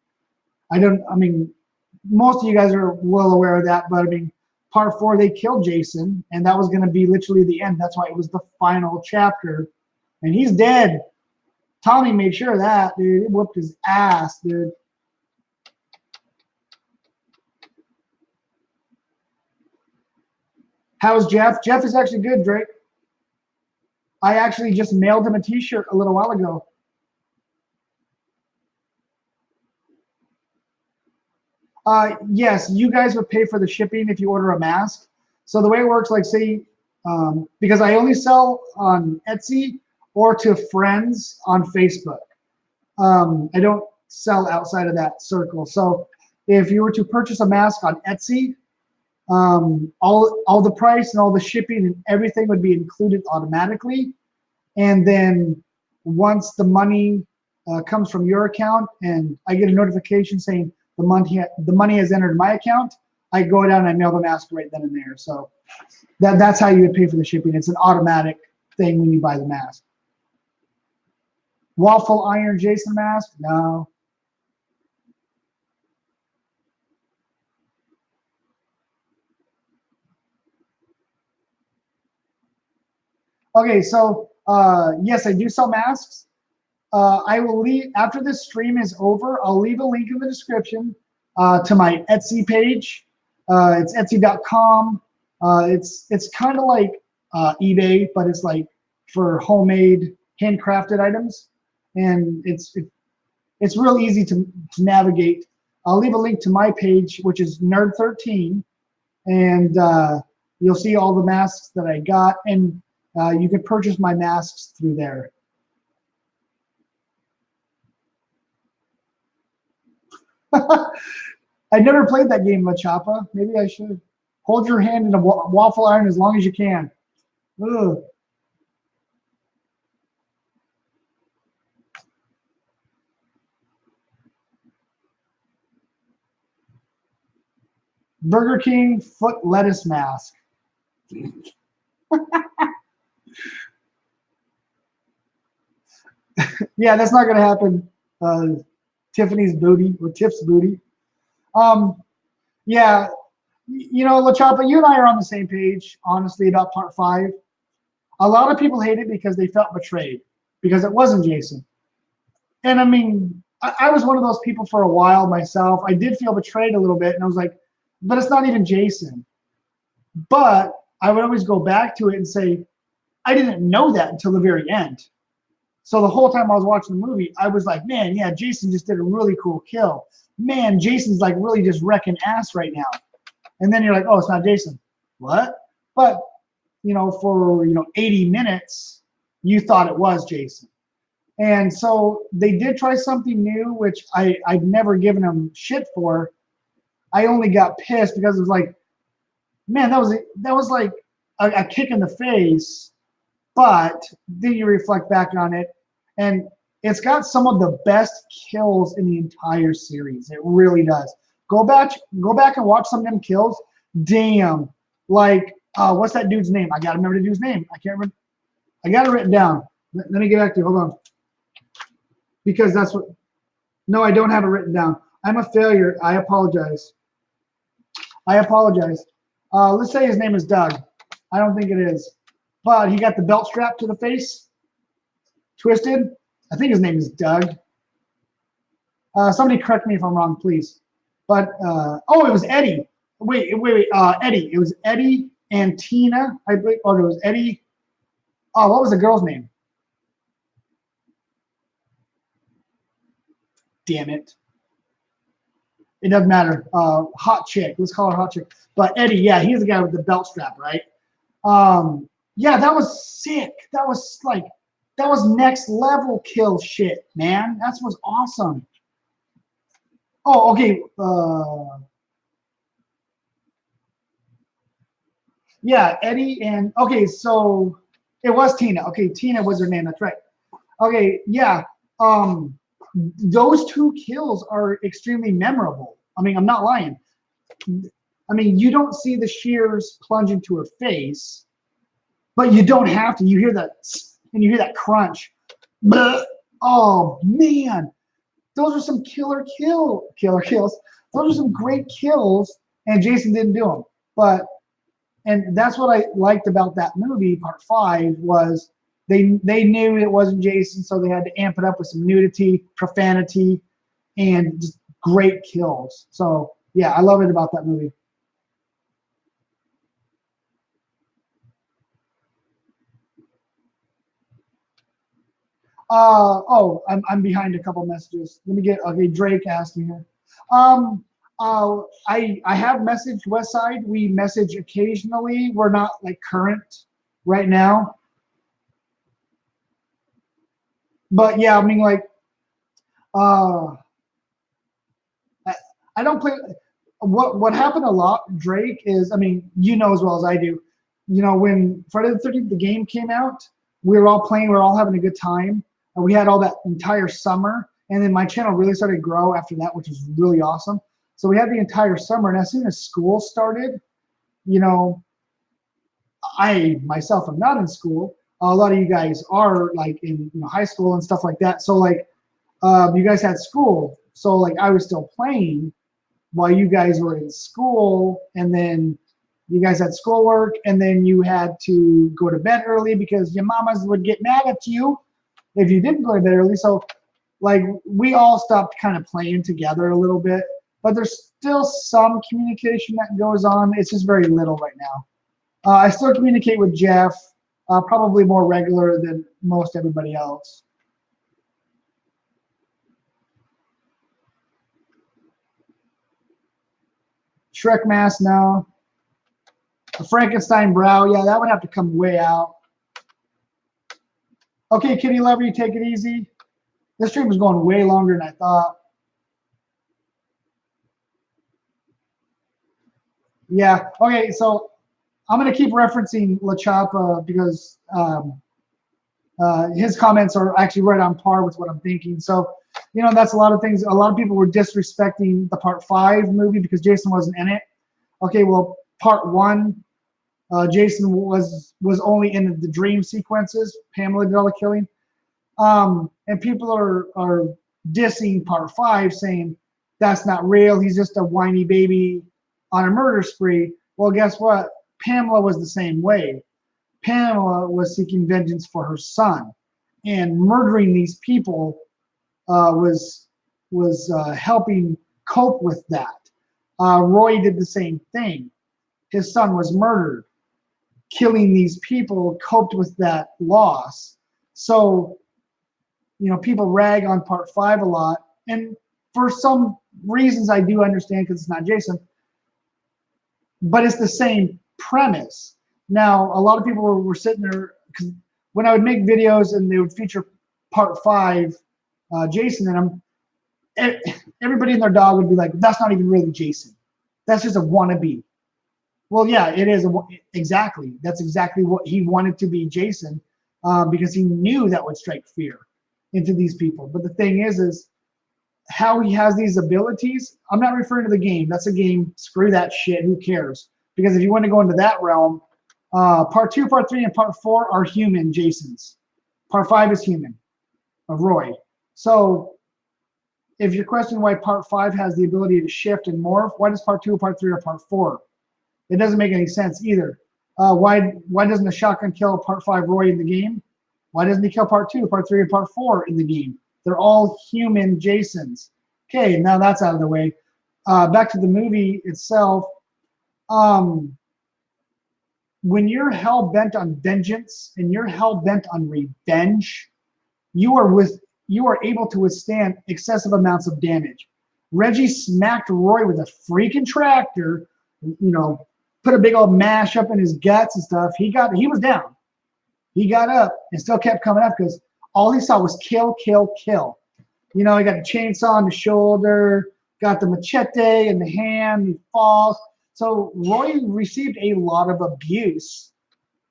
most of you guys are well aware of that, but I mean, Part 4 they killed Jason, and that was going to be literally the end. That's why it was the final chapter, and he's dead. Tommy made sure of that, dude. He whooped his ass, dude. How's Jeff? Jeff is actually good, Drake. I actually just mailed him a T-shirt a little while ago. Yes, you guys would pay for the shipping if you order a mask. So the way it works, like say, because I only sell on Etsy or to friends on Facebook. I don't sell outside of that circle. So if you were to purchase a mask on Etsy, all the price and all the shipping and everything would be included automatically. And then once the money comes from your account and I get a notification saying the money has entered my account, I go down and I mail the mask right then and there. So that's how you would pay for the shipping. It's an automatic thing when you buy the mask. Waffle Iron Jason mask? No. Okay, so yes, I do sell masks. I will leave after this stream is over. I'll leave a link in the description to my Etsy page. It's Etsy.com. It's kind of like eBay, but it's like for homemade, handcrafted items, and it's real easy to navigate. I'll leave a link to my page, which is Nerd13, and you'll see all the masks that I got, and you can purchase my masks through there. I never played that game, La Chapa. Maybe I should. Hold your hand in a waffle iron as long as you can. Ugh. Burger King foot lettuce mask. Yeah, that's not gonna happen. Tiffany's booty or Tiff's booty. Um, yeah, you know, La Chapa, you and I are on the same page, honestly, about part 5. A lot of people hate it because they felt betrayed because it wasn't Jason. And I mean, I was one of those people for a while myself. I did feel betrayed a little bit, and I was like, but it's not even Jason. But I would always go back to it and say, I didn't know that until the very end. So the whole time I was watching the movie, I was like, man, yeah, Jason just did a really cool kill. Man, Jason's like really just wrecking ass right now. And then you're like, oh, it's not Jason. What? But, you know, for, 80 minutes, you thought it was Jason. And so they did try something new, which I've never given them shit for. I only got pissed because it was like, man, that was like a kick in the face. But then you reflect back on it, and it's got some of the best kills in the entire series. It really does. Go back and watch some of them kills. Damn, like what's that dude's name? I gotta remember the dude's name. I can't remember. I got it written down. Let me get back to you. Hold on, because that's what. No, I don't have it written down. I'm a failure. I apologize. I apologize. Let's say his name is Doug. I don't think it is. But he got the belt strap to the face, twisted. I think his name is Doug. Somebody correct me if I'm wrong, please. But, oh, it was Eddie. Wait, Eddie. It was Eddie and Tina. It was Eddie. Oh, what was the girl's name? Damn it. It doesn't matter. Hot chick. Let's call her hot chick. But Eddie, yeah, he's the guy with the belt strap, right? Yeah, that was sick. That was next level kill shit, man. That was awesome. Oh, okay. Yeah, Eddie and okay, so it was Tina. Okay, Tina was her name. That's right. Okay, yeah. Those 2 kills are extremely memorable. I mean, I'm not lying. I mean, you don't see the shears plunge into her face, but you don't have to. You hear that, and you hear that crunch. Oh man, those are some killer kills. Those are some great kills, and Jason didn't do them. And that's what I liked about that movie, part 5, was they knew it wasn't Jason, so they had to amp it up with some nudity, profanity, and just great kills. So yeah, I love it about that movie. Oh, I'm behind a couple messages. Let me get, okay, Drake asked me here. I have messaged Westside. We message occasionally. We're not like current right now. But yeah, I mean like, uh, I don't play. What happened a lot, Drake, is, I mean, you know as well as I do, when Friday the 13th, the game came out, we were all playing, we were all having a good time. We had all that entire summer, and then my channel really started to grow after that, which was really awesome. So we had the entire summer, and as soon as school started, you know, I myself am not in school. A lot of you guys are like in high school and stuff like that. So like, you guys had school, so like I was still playing while you guys were in school, and then you guys had schoolwork, and then you had to go to bed early because your mamas would get mad at you if you didn't go to bed early. So like we all stopped kind of playing together a little bit, but there's still some communication that goes on. It's just very little right now. I still communicate with Jeff, probably more regular than most everybody else. Shrek mask, no. A Frankenstein brow, yeah, that would have to come way out. Okay, Kitty Lover, you take it easy. This stream was going way longer than I thought. Yeah, okay, so I'm going to keep referencing La Chapa because his comments are actually right on par with what I'm thinking. So, you know, that's a lot of things. A lot of people were disrespecting the Part 5 movie because Jason wasn't in it. Okay, well, Part 1, Jason was only in the dream sequences. Pamela did all the killing. And people are dissing Part 5, saying that's not real. He's just a whiny baby on a murder spree. Well, guess what? Pamela was the same way. Pamela was seeking vengeance for her son, and murdering these people was helping cope with that. Roy did the same thing. His son was murdered. Killing these people coped with that loss. So, you know, people rag on Part 5 a lot, and for some reasons I do understand because it's not Jason, but it's the same premise. Now, a lot of people were sitting there, because when I would make videos and they would feature Part 5, Jason in them, everybody and their dog would be like, that's not even really Jason. That's just a wannabe. Well, yeah, it is. Exactly. That's exactly what he wanted to be, Jason, because he knew that would strike fear into these people. But the thing is how he has these abilities. I'm not referring to the game. That's a game. Screw that shit. Who cares? Because if you want to go into that realm, Part 2, Part 3, and Part 4 are human Jasons. Part 5 is human, of Roy. So if you're questioning why Part 5 has the ability to shift and morph, why does Part 2, Part 3, or Part 4? It doesn't make any sense either. Why doesn't the shotgun kill Part 5 Roy in the game? Why doesn't he kill Part 2, Part 3, and Part 4 in the game? They're all human Jasons. Okay, now that's out of the way. Back to the movie itself. When you're hell-bent on vengeance and you're hell-bent on revenge, you are able to withstand excessive amounts of damage. Reggie smacked Roy with a freaking tractor, you know, put a big old mash up in his guts and stuff. He was down. He got up and still kept coming up because all he saw was kill, kill, kill. You know, he got the chainsaw on the shoulder, got the machete in the hand, he falls. So Roy received a lot of abuse.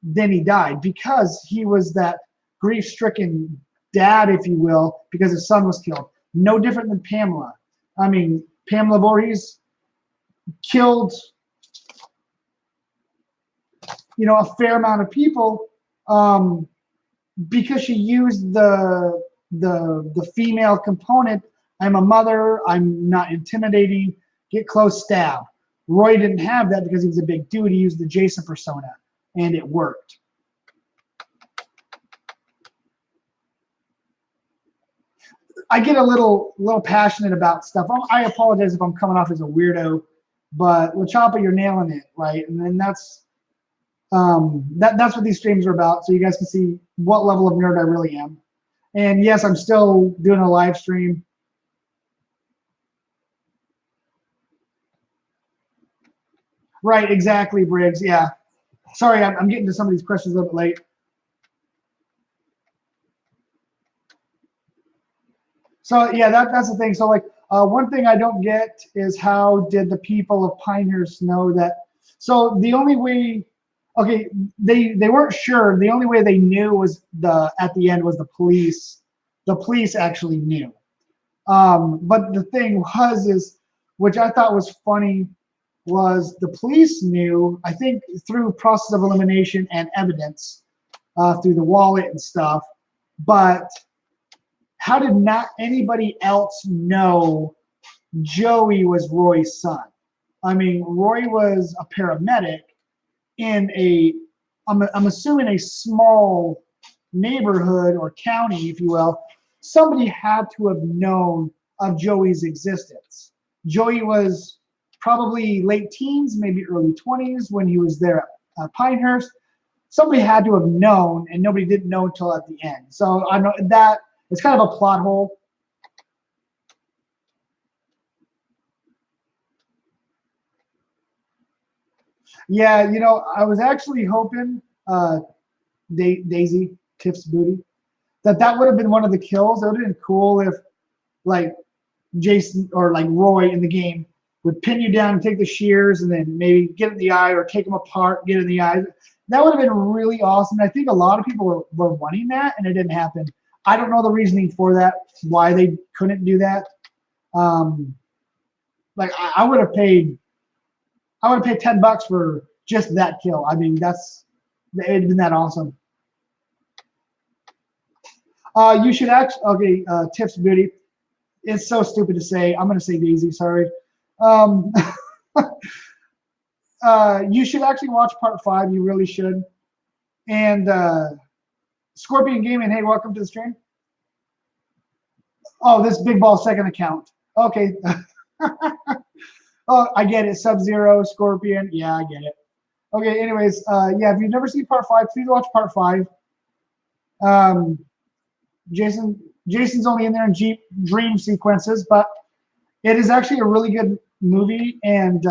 Then he died because he was that grief-stricken dad, if you will, because his son was killed. No different than Pamela. I mean, Pamela Voorhees killed, you know, a fair amount of people because she used the female component. I'm a mother. I'm not intimidating. Get close, stab. Roy didn't have that because he was a big dude. He used the Jason persona, and it worked. I get a little passionate about stuff. I apologize if I'm coming off as a weirdo, but La Chapa, you're nailing it, right? And then that's what these streams are about, so you guys can see what level of nerd I really am. And yes, I'm still doing a live stream. Right, exactly, Briggs. Yeah. Sorry, I'm getting to some of these questions a little bit late. So yeah, that's the thing. So like one thing I don't get is how did the people of Pinehurst know that? So the only way, okay, they weren't sure. The only way they knew was at the end was the police. The police actually knew. But the thing is, which I thought was funny, was the police knew, I think through process of elimination and evidence, through the wallet and stuff, but how did not anybody else know Joey was Roy's son? I mean, Roy was a paramedic, in I'm assuming a small neighborhood or county, if you will, somebody had to have known of Joey's existence. Joey was probably late teens, maybe early 20s when he was there at Pinehurst. Somebody had to have known, and nobody didn't know until at the end. So I know that it's kind of a plot hole. Yeah, I was actually hoping Daisy, Tiff's booty, that would have been one of the kills. It would have been cool if like Jason or like Roy in the game would pin you down and take the shears and then maybe get in the eye or take them apart, get in the eye. That would have been really awesome. I think a lot of people were wanting that, and it didn't happen. I don't know the reasoning for that, why they couldn't do that. Like I would have paid $10 for just that kill. I mean, it'd been that awesome. You should actually, okay, Tiff's booty. It's so stupid to say. I'm gonna say Daisy. Sorry. You should actually watch part 5. You really should. And Scorpion Gaming, hey, welcome to the stream. Oh, this Big Ball second account. Okay. Oh, I get it. Sub-Zero, Scorpion. Yeah, I get it. Okay, anyways, yeah, if you've never seen part 5, please watch part 5. Jason's only in there in dream sequences, but it is actually a really good movie, and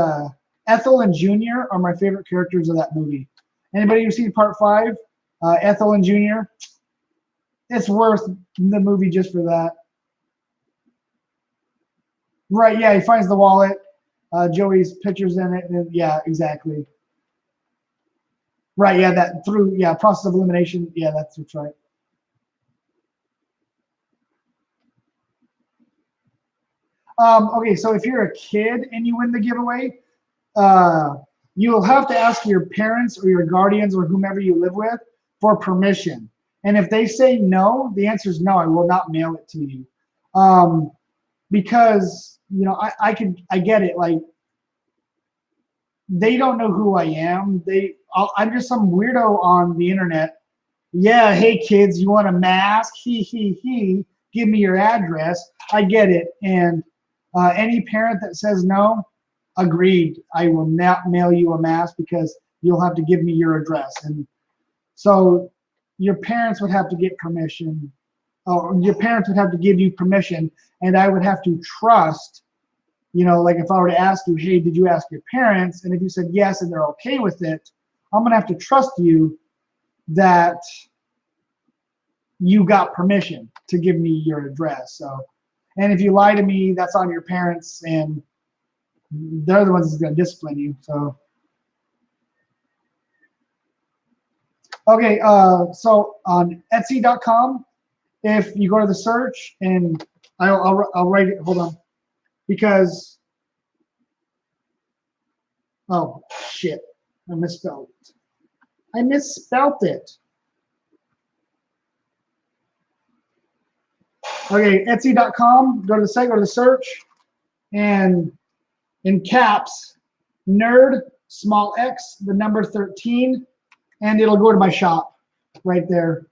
Ethel and Junior are my favorite characters of that movie. Anybody who's seen part 5, Ethel and Junior, it's worth the movie just for that. Right, yeah, he finds the wallet. Joey's pictures in it, and yeah, exactly. Right, yeah, that through, yeah, process of elimination. Yeah, that's right. Okay, so if you're a kid and you win the giveaway, you'll have to ask your parents or your guardians or whomever you live with for permission. And if they say no, the answer is no, I will not mail it to you. Because, I get it. Like, they don't know who I am. I'm just some weirdo on the internet. Yeah, hey kids, you want a mask? He. Give me your address. I get it. And any parent that says no, agreed. I will not mail you a mask because you'll have to give me your address. And so your parents would have to get permission, or your parents would have to give you permission, and I would have to trust, like if I were to ask you, hey, did you ask your parents? And if you said yes and they're okay with it, I'm going to have to trust you that you got permission to give me your address. So, and if you lie to me, that's on your parents, and they're the ones that's going to discipline you. So, okay, so on Etsy.com, if you go to the search, and I'll write it. Hold on, because oh shit, I misspelled it. I misspelled it. Okay, Etsy.com. Go to the site. Go to the search, and in caps, nerd, small x, the number 13, and it'll go to my shop right there.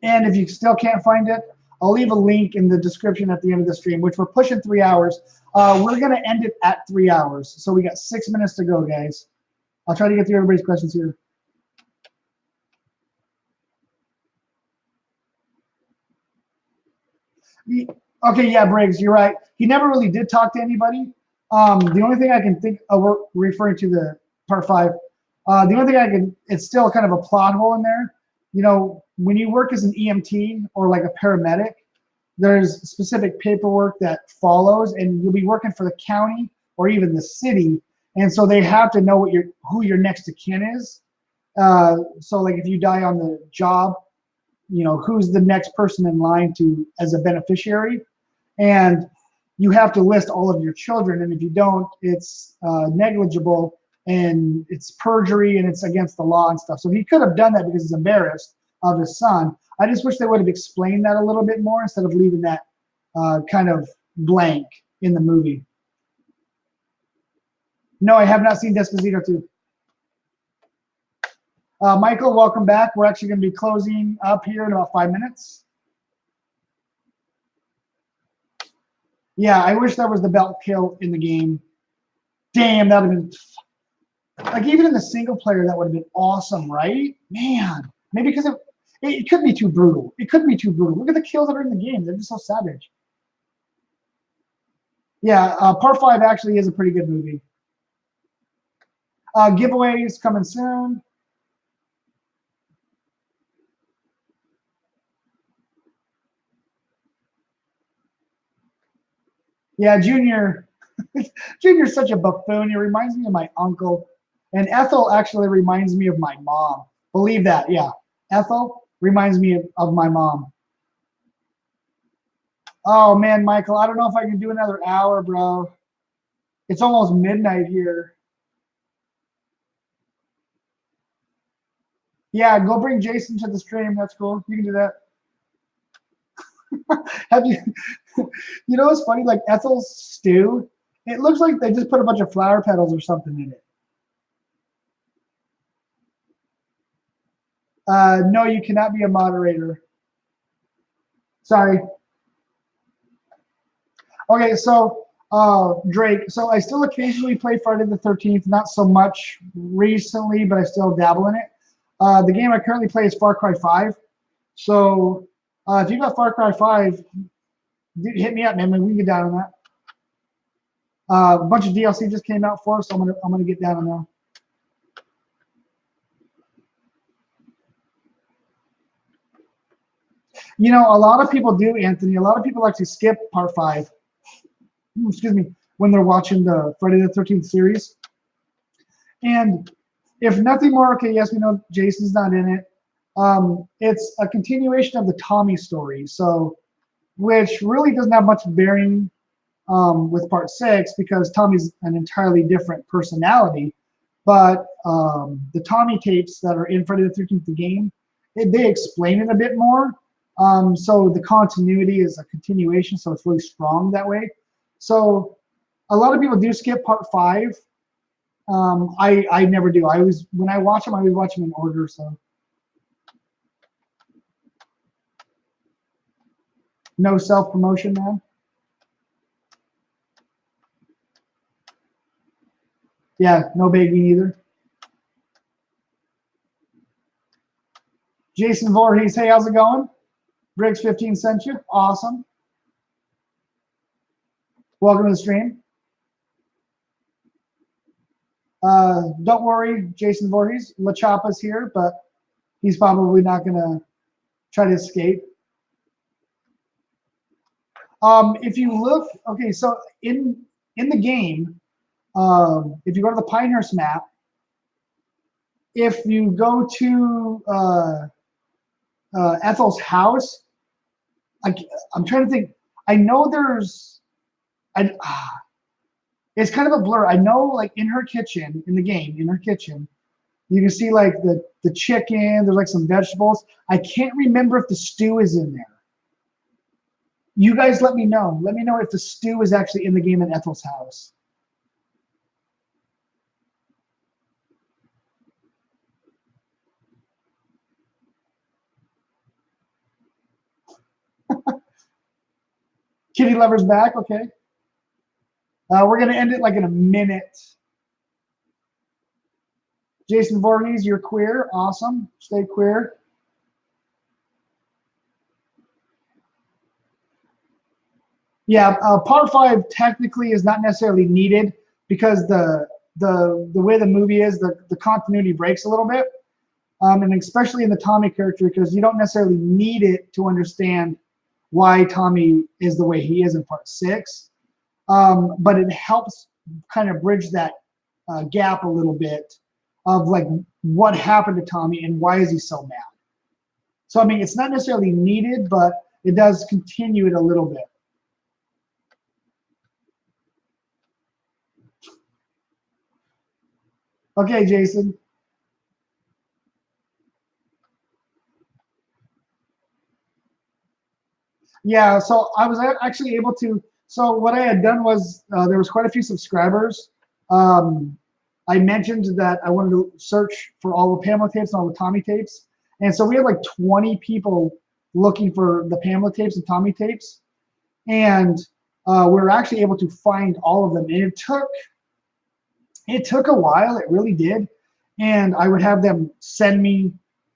And if you still can't find it, I'll leave a link in the description at the end of the stream, which we're pushing 3 hours. We're going to end it at 3 hours. So we got 6 minutes to go, guys. I'll try to get through everybody's questions here. Okay, yeah, Briggs, you're right. He never really did talk to anybody. The only thing I can think of, referring to the part 5, the only thing it's still kind of a plot hole in there. When you work as an EMT or like a paramedic, there's specific paperwork that follows, and you'll be working for the county or even the city, and so they have to know who your next of kin is. So like if you die on the job, who's the next person in line as a beneficiary, and you have to list all of your children, and if you don't, it's negligible, and it's perjury, and it's against the law and stuff. So he could have done that because he's embarrassed of his son. I just wish they would have explained that a little bit more instead of leaving that kind of blank in the movie. No, I have not seen Despacito 2. Michael, welcome back. We're actually going to be closing up here in about 5 minutes. Yeah, I wish there was the belt kill in the game. Damn, that would have been like even in the single player that would have been awesome, right? Man, maybe because it could be too brutal. It could be too brutal. Look at the kills that are in the game. They're just so savage. Yeah, Part 5 actually is a pretty good movie. Giveaways coming soon. Yeah, Junior. Junior's such a buffoon. He reminds me of my uncle. And Ethel actually reminds me of my mom. Believe that, yeah. Ethel reminds me of my mom. Oh man, Michael, I don't know if I can do another hour, bro. It's almost midnight here. Yeah, go bring Jason to the stream. That's cool. You can do that. Have you? You know what's funny? Like Ethel's stew, it looks like they just put a bunch of flower petals or something in it. No, you cannot be a moderator. Sorry. Okay, so Drake. So I still occasionally play Friday the 13th. Not so much recently, but I still dabble in it. The game I currently play is Far Cry 5. So if you got Far Cry 5, hit me up, man. We can get down on that. A bunch of DLC just came out for us, so I'm gonna get down on that. You know, a lot of people do, Anthony. A lot of people actually skip Part 5. Excuse me, when they're watching the Friday the 13th series. And if nothing more, okay, yes, we know Jason's not in it. It's a continuation of the Tommy story, so which really doesn't have much bearing with Part 6 because Tommy's an entirely different personality. But the Tommy tapes that are in Friday the 13th, the game, they explain it a bit more. So the continuity is a continuation, so it's really strong that way. So a lot of people do skip Part 5. I never do. I always when I watch them, I always watch them in order. So no self promotion, man. Yeah, no begging either. Jason Voorhees, hey, how's it going? Briggs 15 sent you. Awesome. Welcome to the stream. Don't worry, Jason Voorhees. La Chapa's here, but he's probably not going to try to escape. If you look, okay, so in the game, if you go to the Pinehurst map, if you go to Ethel's house, I'm trying to think. I know there's, it's kind of a blur. I know, like in her kitchen, in the game, in her kitchen, you can see like the chicken. There's like some vegetables. I can't remember if the stew is in there. You guys, let me know. Let me know if the stew is actually in the game in Ethel's house. Kitty Lover's back. Okay. We're gonna end it like in a minute. Jason Voorhees, you're queer. Awesome. Stay queer. Yeah, Part 5 technically is not necessarily needed because the way the movie is, the continuity breaks a little bit, and especially in the Tommy character because you don't necessarily need it to understand why Tommy is the way he is in Part 6, but it helps kind of bridge that gap a little bit of like what happened to Tommy and why is he so mad. So I mean, it's not necessarily needed, but it does continue it a little bit. Okay, Jason. Yeah, so I was actually able to. So what I had done was there was quite a few subscribers I mentioned that I wanted to search for all the Pamela tapes and all the Tommy tapes. And so we had like 20 people looking for the Pamela tapes and Tommy tapes. And we were actually able to find all of them. And it took a while, it really did. And I would have them send me,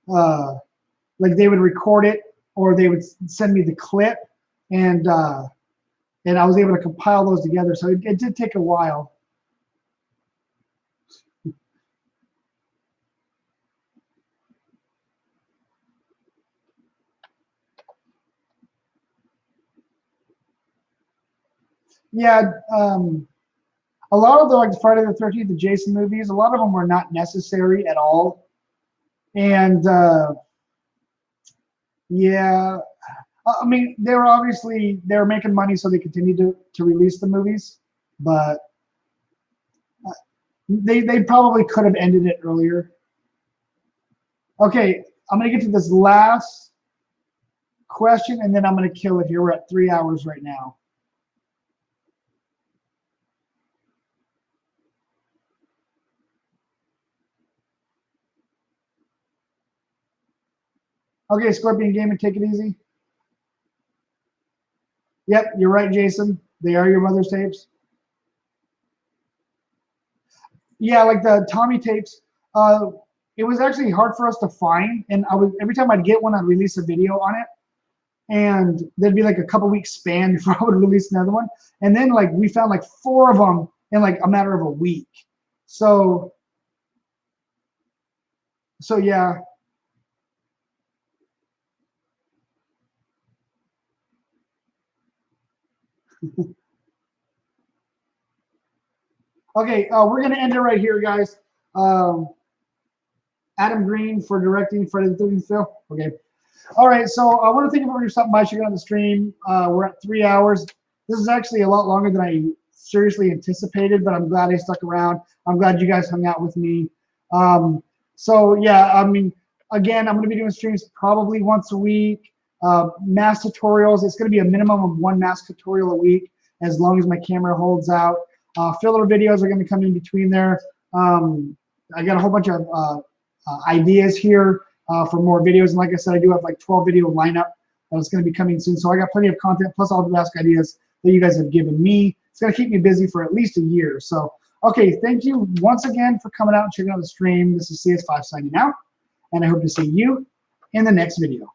like they would record it or they would send me the clip. And I was able to compile those together. So it did take a while. Yeah, a lot of the like Friday the 13th, the Jason movies, a lot of them were not necessary at all. And yeah, I mean, they were making money, so they continued to release the movies, but they probably could have ended it earlier. Okay, I'm gonna get to this last question, and then I'm gonna kill it here. We're at 3 hours right now. Okay, Scorpion Gaming, take it easy. Yep, you're right, Jason. They are your mother's tapes. Yeah, like the Tommy tapes. It was actually hard for us to find, and every time I'd get one, I'd release a video on it, and there'd be like a couple weeks span before I would release another one, and then like we found like 4 of them in like a matter of a week. So yeah. Okay, we're gonna end it right here, guys. Um, Adam Green for directing Friday the 13th film. Okay. All right, so I want to thank everybody for stopping by, checking out the stream. We're at 3 hours. This is actually a lot longer than I seriously anticipated, but I'm glad I stuck around. I'm glad you guys hung out with me. So yeah, I mean, again, I'm going to be doing streams probably once a week. Mask tutorials, it's going to be a minimum of 1 mask tutorial a week as long as my camera holds out. Filler videos are going to come in between there. I got a whole bunch of ideas here for more videos. And like I said, I do have like 12 video lineup that's going to be coming soon. So I got plenty of content, plus all the mask ideas that you guys have given me. It's going to keep me busy for at least a year. So, okay, thank you once again for coming out and checking out the stream. This is CS5 signing out, and I hope to see you in the next video.